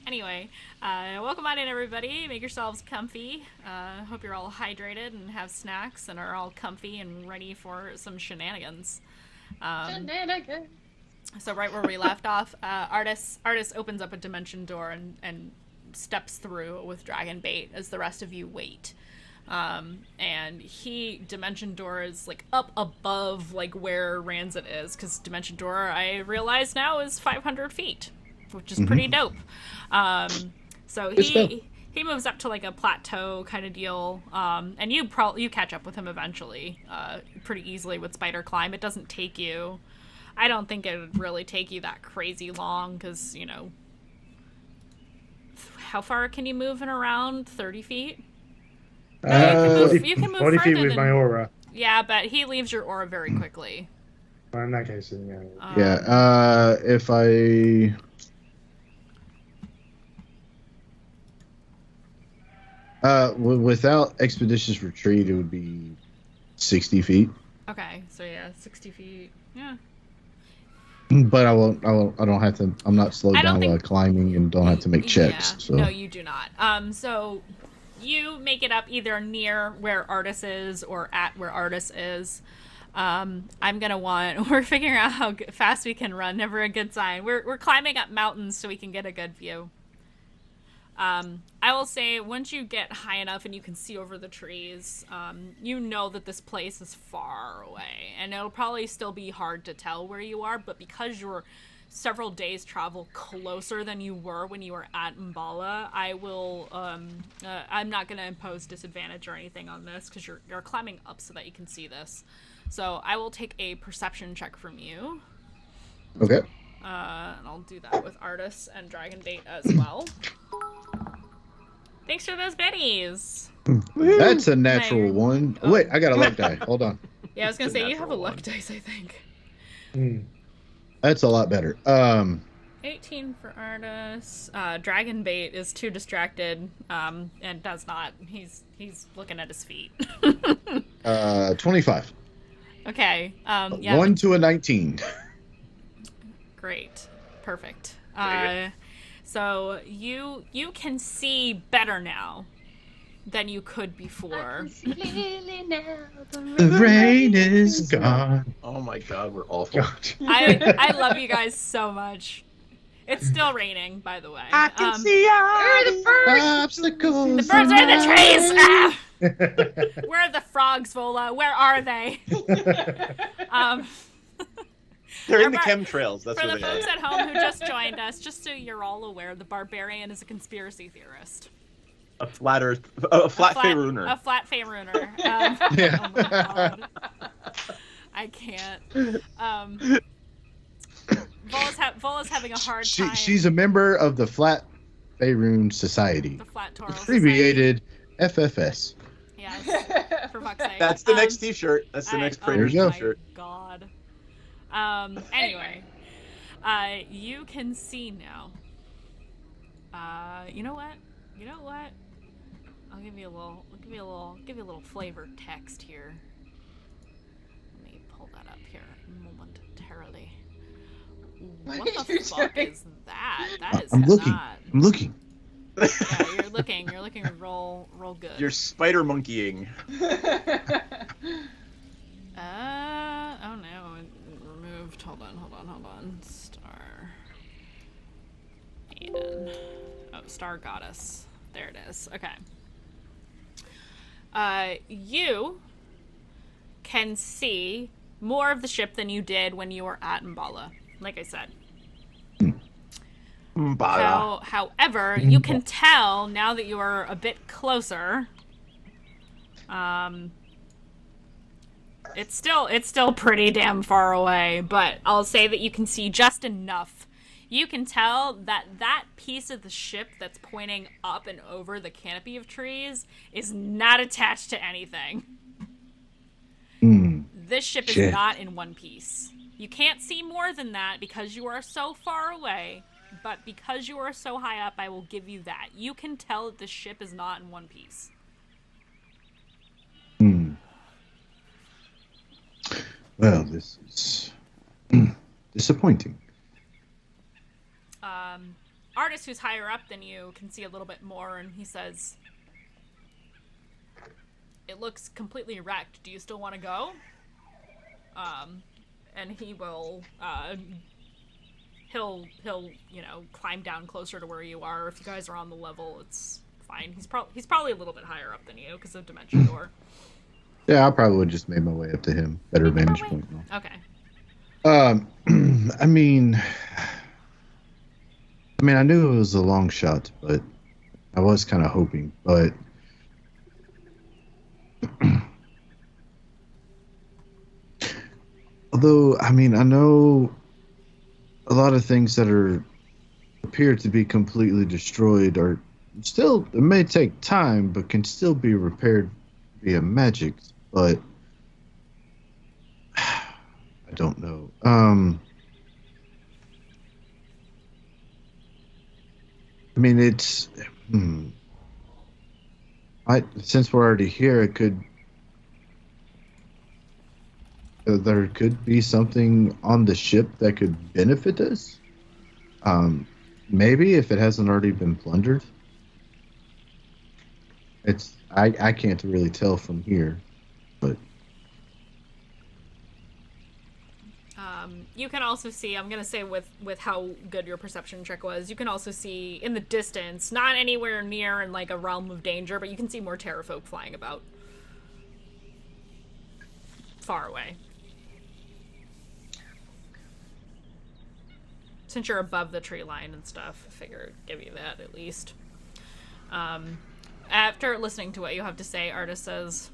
Anyway, welcome on in, everybody. Make yourselves comfy. Hope you're all hydrated and have snacks and are all comfy and ready for some shenanigans. So right where we left off, Artis opens up a dimension door and steps through with Dragonbait as the rest of you wait. And dimension door is like up above like where Ranzit is, because dimension door, I realize now, is 500 feet, which is pretty dope. So he moves up to like a plateau kind of deal, and you catch up with him eventually, pretty easily with spider climb. It doesn't take you. I don't think it would really take you that crazy long, because how far can you move in around 30 feet? You can move 40 feet further with my than- aura. Yeah, but he leaves your aura very quickly. Well, in that case, then, yeah. Yeah. If I. Without expeditious retreat, it would be 60 feet. Okay, so yeah, 60 feet. Yeah. But I won't. I don't have to. I'm not slowed I don't down while think- climbing and don't have to make checks. Yeah. So No, you do not. So you make it up either near where Artis is or at where Artis is. We're figuring out how fast we can run. Never a good sign. We're climbing up mountains so we can get a good view. I will say, once you get high enough and you can see over the trees, you know that this place is far away, and it'll probably still be hard to tell where you are, but because you're several days travel closer than you were when you were at Mbala, I'm not going to impose disadvantage or anything on this, because you're climbing up so that you can see this. So I will take a perception check from you. okay. And I'll do that with Artis and Dragonbait as well. Thanks for those biddies. That's a natural Nice. one. Wait, I got a luck die. Hold on. Yeah, I was gonna It's a say you have a natural luck one. dice, I think. That's a lot better. 18 for Artis. Dragonbait is too distracted, and does not. He's looking at his feet. 25. Okay. Yeah. 1 to a 19. Great. Perfect. There you So you can see better now than you could before. The rain is gone. Oh my god, we're awful. I love you guys so much. It's still raining, by the way. I can see Where are the birds? Obstacles. The birds are in the trees! Ah! Where are the frogs, Vola? Where are they? They're in the Bar- chemtrails. That's For where the they are. folks at home who just joined us, just so you're all aware, the barbarian is a conspiracy theorist. A flat Earth, a flat Faerunner. A flat Faerunner. Yeah. Oh my god. I can't. Vola's having a hard time. She's a member of the Flat Faerun Society, The Flat Toro abbreviated FFS. Society. Yes. For fuck's sake. That's the next T-shirt. That's the next There Prater you go. T-shirt. God. Anyway, you can see now. You know what? I'll give you a little flavored text here. Let me pull that up here momentarily. What are the you fuck doing? is that? That is I'm looking. not. I'm looking. Yeah, you're looking real good. You're spider monkeying. Oh no, it removed. Hold on. Star Maiden. Oh, Star Goddess. There it is. Okay. You can see more of the ship than you did when you were at Mbala, like I said. However, you can tell now that you are a bit closer. It's still pretty damn far away, but I'll say that you can see just enough. You can tell that that piece of the ship that's pointing up and over the canopy of trees is not attached to anything. This ship is not in one piece. You can't see more than that because you are so far away, but because you are so high up, I will give you that. You can tell that the ship is not in one piece. Well, this is disappointing. Artist, who's higher up than you, can see a little bit more, and he says, "It looks completely wrecked. Do you still want to go?" And he will, he'll climb down closer to where you are. If you guys are on the level, it's fine. He's probably a little bit higher up than you because of Dimension Door. Yeah, I probably would just made my way up to him. Better vantage point. Okay. I mean, I knew it was a long shot, but I was kind of hoping. But although, I know a lot of things that appear to be completely destroyed are still, it may take time, but can still be repaired via magic. But I don't know. It's since we're already here, it could there could be something on the ship that could benefit us. Maybe if it hasn't already been plundered. I can't really tell from here, but you can also see, I'm gonna say with how good your perception check was, you can also see in the distance, not anywhere near in like a realm of danger, but you can see more terrafolk flying about far away. Since you're above the tree line and stuff, I figure I'd give you that at least. After listening to what you have to say, Artist says,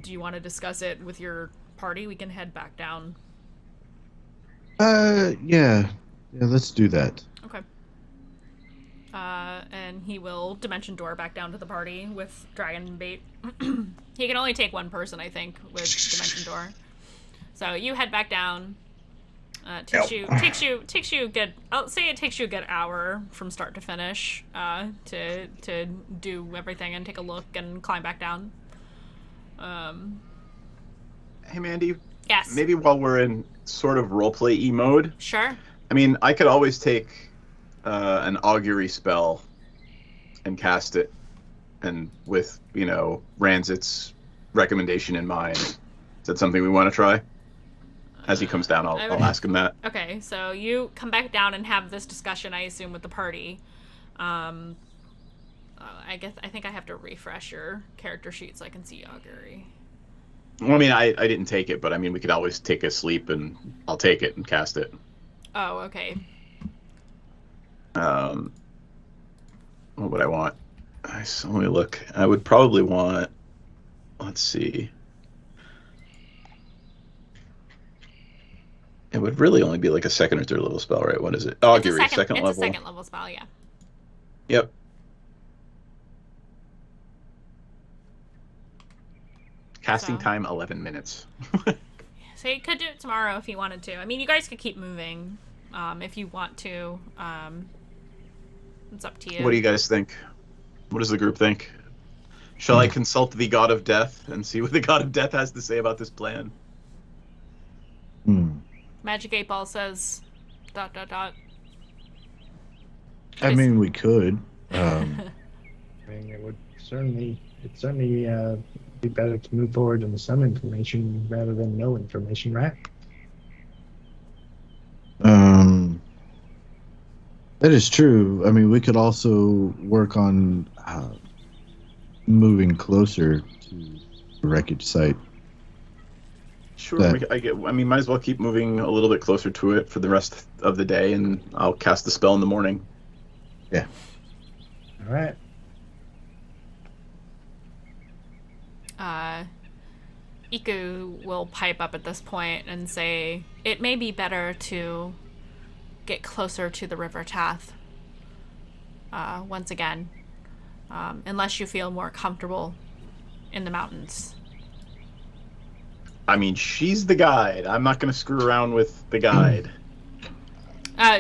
"Do you want to discuss it with your party? We can head back down." Yeah, let's do that. Okay. And he will dimension door back down to the party with dragon bait. He can only take one person, I think, with dimension door. So you head back down. Takes you a good, I'll say it takes you a good hour from start to finish, to do everything and take a look and climb back down. Hey, Mandy. Yes. Maybe while we're in sort of roleplay-y mode. Sure. I could always take an augury spell and cast it, and with, Ranzit's recommendation in mind. Is that something we want to try? As he comes down, I'll ask him that. Okay, so you come back down and have this discussion, I assume, with the party. I think I have to refresh your character sheet so I can see augury. Well, I didn't take it, but we could always take a sleep, and I'll take it and cast it. Oh, okay. What would I want? Let me look. I would probably want, let's see. It would really only be like a second or third level spell, right? What is it? Augury, second level. It's a second level spell, yeah. Yep. Casting time 11 minutes. So you could do it tomorrow if you wanted to. You guys could keep moving if you want to. It's up to you. What do you guys think? What does the group think? Shall I consult the God of Death and see what the God of Death has to say about this plan? Magic 8 Ball says ... We could. It would certainly be better to move forward with some information rather than no information, right? That is true. We could also work on moving closer to the wreckage site. Sure. I mean, might as well keep moving a little bit closer to it for the rest of the day, and I'll cast the spell in the morning. Yeah. All right. Iku will pipe up at this point and say, it may be better to get closer to the River Tath once again, unless you feel more comfortable in the mountains. I mean, she's the guide. I'm not going to screw around with the guide.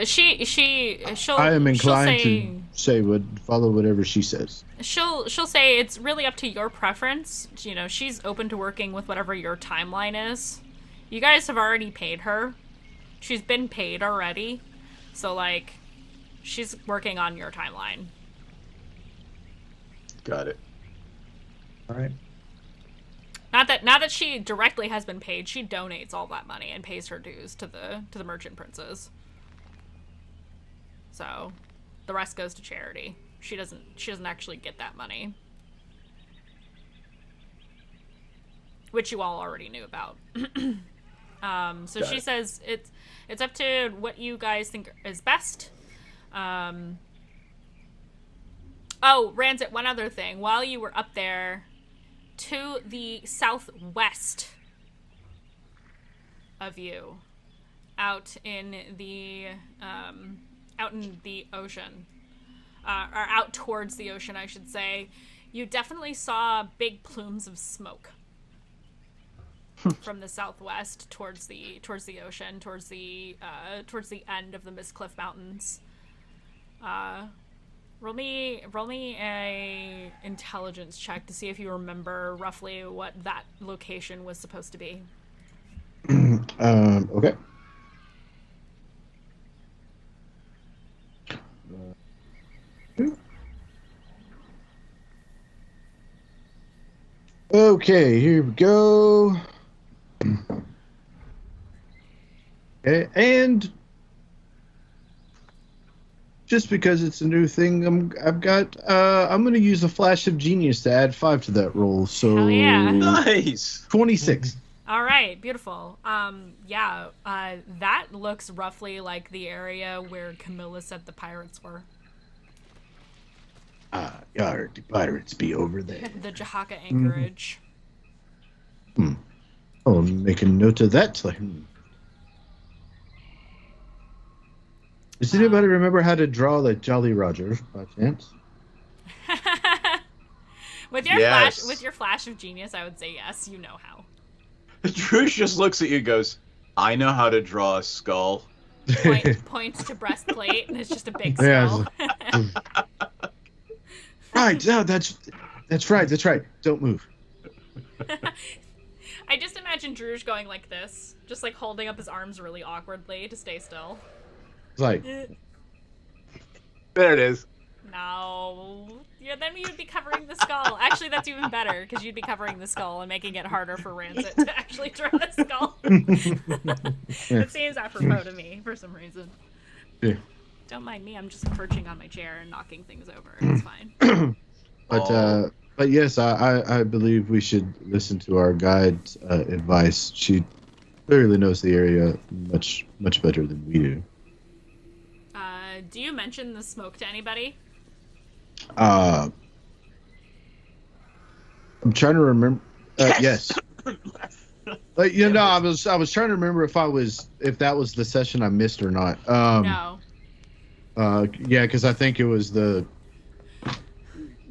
She'll. I am she'll inclined to follow whatever she says. She'll say it's really up to your preference. You know, she's open to working with whatever your timeline is. You guys have already paid her. She's been paid already. So, like, she's working on your timeline. Got it. All right. Not that she directly has been paid. She donates all that money and pays her dues to the merchant princes. So, the rest goes to charity. She doesn't actually get that money, which you all already knew about. So she says it's up to what you guys think is best. Oh, Ranzit, one other thing. While you were up there, to the southwest of you, out in the ocean, or out towards the ocean, I should say, you definitely saw big plumes of smoke from the southwest towards the ocean, towards the end of the Mistcliff Mountains. Roll me a intelligence check to see if you remember roughly what that location was supposed to be. Okay. Okay, here we go. Okay, and just because it's a new thing, I'm going to use a flash of genius to add 5 to that roll. So Hell yeah. Nice. 26. All right, beautiful. That looks roughly like the area where Camilla said the pirates were. Yard, the pirates be over there. The Jahaka anchorage. I'll make a note of that. Does anybody remember how to draw the Jolly Roger by chance? With your flash of genius, I would say yes. You know how. Druge just looks at you and goes, I know how to draw a skull. Points to breastplate, and it's just a big skull. Right, no, that's right. Don't move. I just imagine Druge going like this, just like holding up his arms really awkwardly to stay still. It's like, There it is. No. Yeah, then you'd be covering the skull. Actually, that's even better, because you'd be covering the skull and making it harder for Ranzit to actually draw the skull. It seems apropos to me, for some reason. yeah. Don't mind me, I'm just perching on my chair and knocking things over. It's fine. But yes, I believe we should listen to our guide's advice. She clearly knows the area much better than we do. Do you mention the smoke to anybody? I'm trying to remember. Yes. But I was trying to remember if that was the session I missed or not. No. Yeah, because I think it was the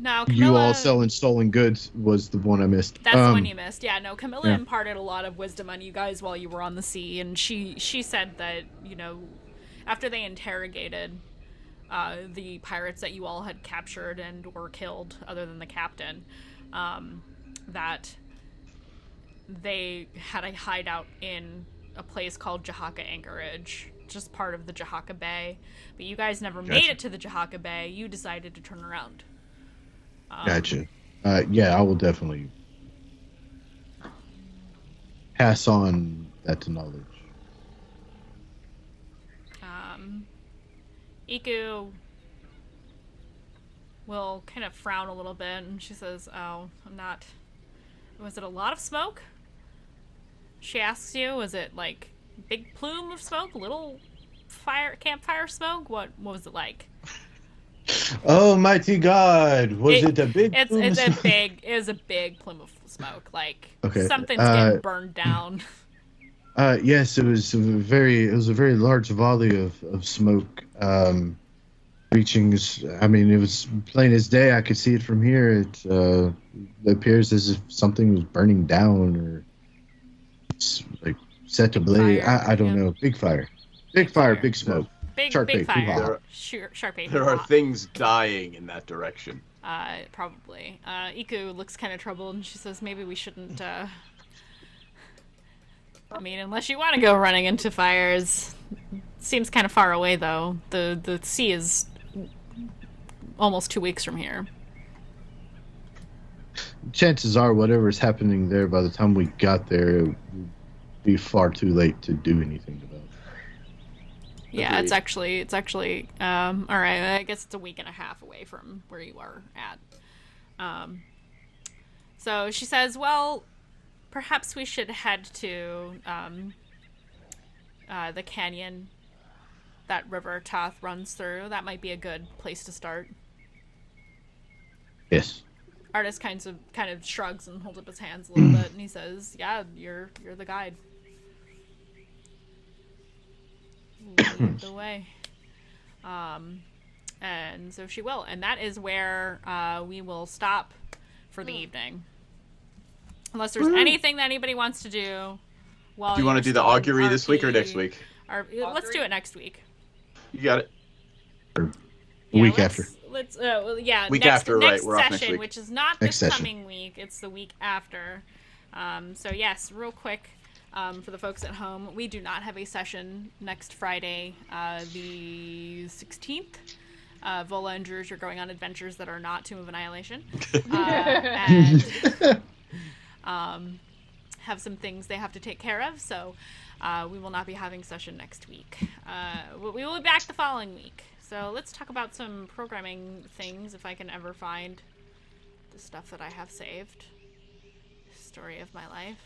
No, Camilla, you all selling stolen goods was the one I missed. That's the one you missed. Yeah, no, Camilla imparted a lot of wisdom on you guys while you were on the sea, and she said that, after they interrogated the pirates that you all had captured and were killed, other than the captain, that they had a hideout in a place called Jahaka Anchorage, just part of the Jahaka Bay. But you guys never made it to the Jahaka Bay. You decided to turn around. Gotcha. Yeah, I will definitely pass on that knowledge. Iku will kind of frown a little bit, and she says, "Oh, I'm not. Was it a lot of smoke?" She asks you, "Was it like big plume of smoke, little campfire smoke? What was it like?" Oh, mighty God! Was it a big? It's plume of a smoke? big it was a big plume of smoke. Like Okay. something's getting burned down. Yes, it was a very large volley of smoke, reaching. I mean, it was plain as day. I could see it from here. It appears as if something was burning down or like set ablaze. Fire, I don't yeah. know. Big fire, big smoke. Big Sharpay, fire. hoo-ha. Sharpay. There are hoo-ha. things dying in that direction. Probably. Iku looks kind of troubled, and she says, "Maybe we shouldn't." I mean, unless you want to go running into fires. Seems kind of far away, though. The sea is almost 2 weeks from here. Chances are, whatever's happening there, by the time we got there, it would be far too late to do anything about it. Yeah, Agreed. it's actually all right. I guess it's a week and a half away from where you are at. So she says, "Well, perhaps we should head to the canyon that River Toth runs through. That might be a good place to start." Yes. Artist kind of shrugs and holds up his hands a little bit, and he says, "Yeah, you're the guide. Lead the way." And so she will, and that is where we will stop for the evening. Unless there's anything that anybody wants to do. While Do you want to you're do the still in augury this week or RP. next week? Let's do it next week. You got it. Week after. Let's Week next, after, right, next we're off session, next week. which is not Next this session. coming week. It's the week after. So yes, real quick, for the folks at home, we do not have a session next Friday, the 16th. Vola and Druge are going on adventures that are not Tomb of Annihilation, and have some things they have to take care of. So we will not be having session next week. We will be back the following week. So let's talk about some programming things, if I can ever find the stuff that I have saved. Story of my life.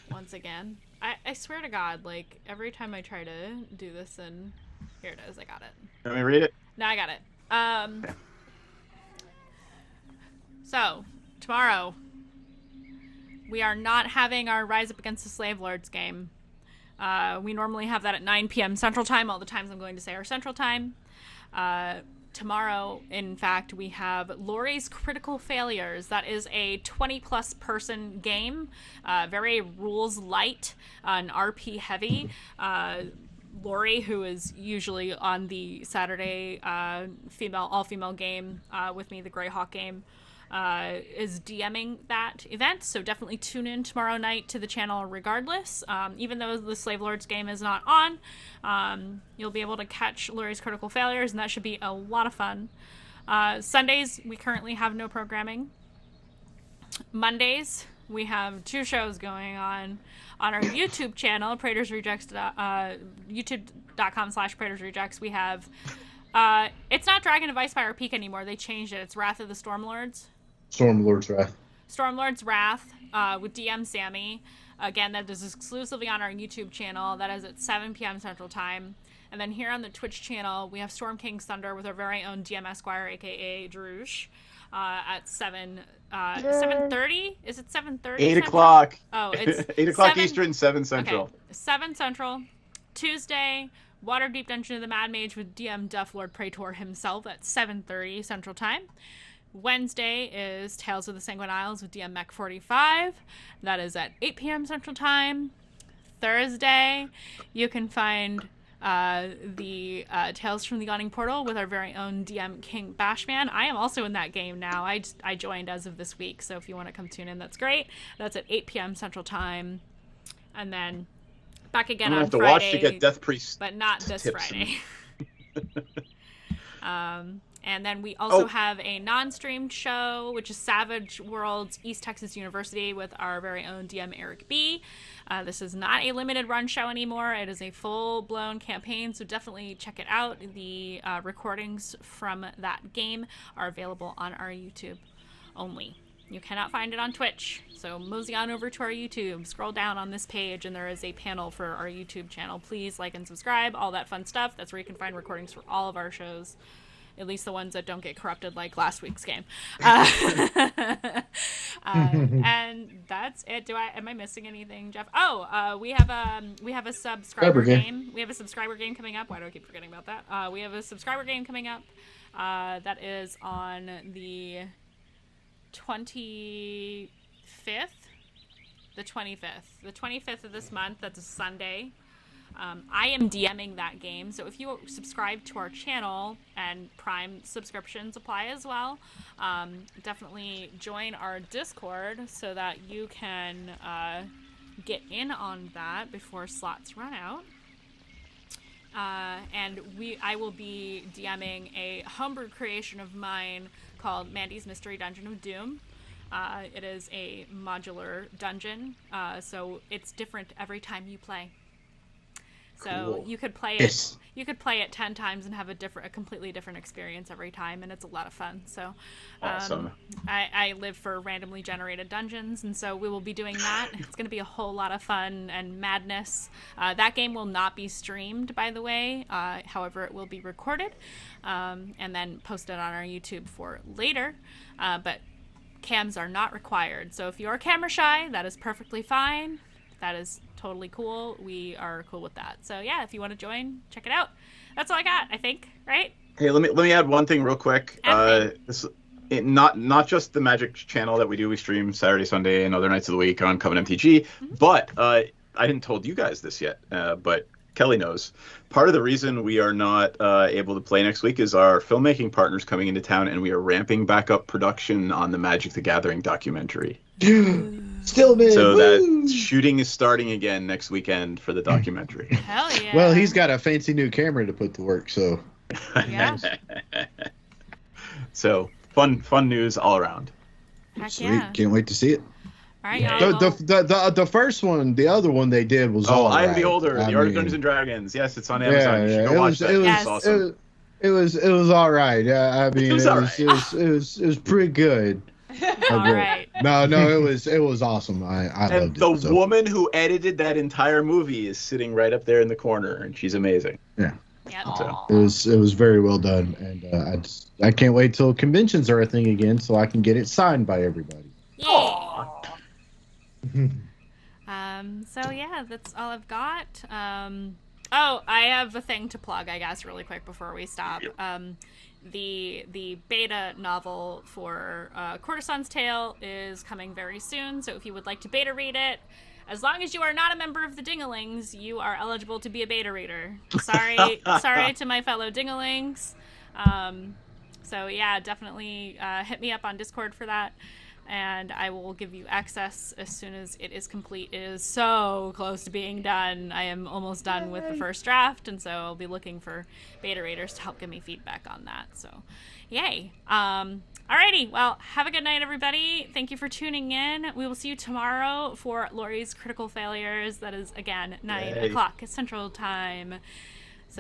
Once again. I swear to God, like, every time I try to do this, and here it is, I got it. Let me read it. No, I got it. So, tomorrow, we are not having our Rise Up Against the Slave Lords game. We normally have that at 9 p.m. Central Time. All the times I'm going to say are Central Time. Tomorrow, in fact, we have Lori's Critical Failures. That is a 20-plus person game. Very rules light and RP heavy. Lori, who is usually on the Saturday all-female game with me, the Greyhawk game, is DMing that event, so definitely tune in tomorrow night to the channel regardless. Even though the Slave Lords game is not on, you'll be able to catch Lori's Critical Failures, and that should be a lot of fun. Sundays, we currently have no programming. Mondays, we have 2 shows going on our YouTube channel, Praetor's Rejects, youtube.com/Praetor's Rejects. We have, it's not Dragon of Icefire Peak anymore. They changed it. It's Wrath of the Stormlords. Stormlord's Wrath. Stormlord's Wrath with DM Sammy. Again, that is exclusively on our YouTube channel. That is at 7 p.m. Central Time. And then here on the Twitch channel, we have Storm King's Thunder with our very own DM Esquire, aka Druge, at 7:30. Is it 7:30? 8 o'clock. Oh, it's 8 o'clock 7 Eastern, 7 Central. Okay, 7 Central. Tuesday, Waterdeep Dungeon of the Mad Mage with DM Duff Lord Praetor himself at 7:30 Central Time. Wednesday is Tales of the Sanguine Isles with DM Mech 45. That is at 8 p.m. Central Time. Thursday, you can find the Tales from the Yawning Portal with our very own DM King Bashman. I am also in that game now. I joined as of this week, so if you want to come tune in, that's great. That's at 8 p.m. Central Time. And then back again I'm on gonna have to Friday, watch to get Death Priest, but not this tips Friday. And then we also have a non-streamed show, which is Savage Worlds East Texas University with our very own DM Eric B. This is not a limited run show anymore. It is a full-blown campaign, so definitely check it out. The recordings from that game are available on our YouTube only. You cannot find it on Twitch, so mosey on over to our YouTube. Scroll down on this page, and there is a panel for our YouTube channel. Please like and subscribe, all that fun stuff. That's where you can find recordings for all of our shows. At least the ones that don't get corrupted like last week's game. And that's it. Am I missing anything, Jeff? We have a subscriber game. We have a subscriber game coming up. Why do I keep forgetting about that? We have a subscriber game coming up. That is on the 25th. The 25th of this month. That's a Sunday. I am DMing that game, so if you subscribe to our channel, and Prime subscriptions apply as well, definitely join our Discord so that you can get in on that before slots run out. And I will be DMing a homebrew creation of mine called Mandi's Mystery Dungeon of Doom. It is a modular dungeon, so it's different every time you play. So cool. You could play it. You could play it 10 times and have a completely different experience every time, and it's a lot of fun. So, awesome. I live for randomly generated dungeons, and so we will be doing that. It's going to be a whole lot of fun and madness. That game will not be streamed, by the way. However, it will be recorded and then posted on our YouTube for later. But cams are not required. So if you're camera shy, that is perfectly fine. That is totally cool. We are cool with that. So yeah, if you want to join, check it out. That's all I got, I think, right? Hey, let me add one thing real quick. Not just the Magic channel that we do. We stream Saturday, Sunday, and other nights of the week on Coven MTG. Mm-hmm. But I didn't told you guys this yet. But Kelly knows. Part of the reason we are not able to play next week is our filmmaking partner's coming into town, and we are ramping back up production on the Magic the Gathering documentary. Still big. So that shooting is starting again next weekend for the documentary. Hell yeah. Well, he's got a fancy new camera to put to work, so. Yeah. So fun news all around. Heck Sweet. yeah. Can't wait to see it. All right, y'all. The first one, the other one they did was all I Am right. Beholder, The Art of Dungeons and Dragons. Yes, it's on Amazon. You should go watch that. It's awesome. It was all right. I mean, it was pretty good. All right. No, it was awesome. I loved it. And the woman who edited that entire movie is sitting right up there in the corner, and she's amazing. Yeah. Yep. So it was very well done, and I can't wait till conventions are a thing again, so I can get it signed by everybody. Yeah. So yeah, that's all I've got. I have a thing to plug, I guess, really quick before we stop. The beta novel for Courtesan's Tale is coming very soon, so if you would like to beta read it, as long as you are not a member of the Dingalings, you are eligible to be a beta reader. Sorry to my fellow Dingalings. So yeah, definitely hit me up on Discord for that, and I will give you access as soon as it is complete. It is so close to being done. I am almost done with the first draft, and so I'll be looking for beta readers to help give me feedback on that. So, yay. Alrighty, well, have a good night, everybody. Thank you for tuning in. We will see you tomorrow for Lori's Critical Failures. That is, again, 9 o'clock Central Time.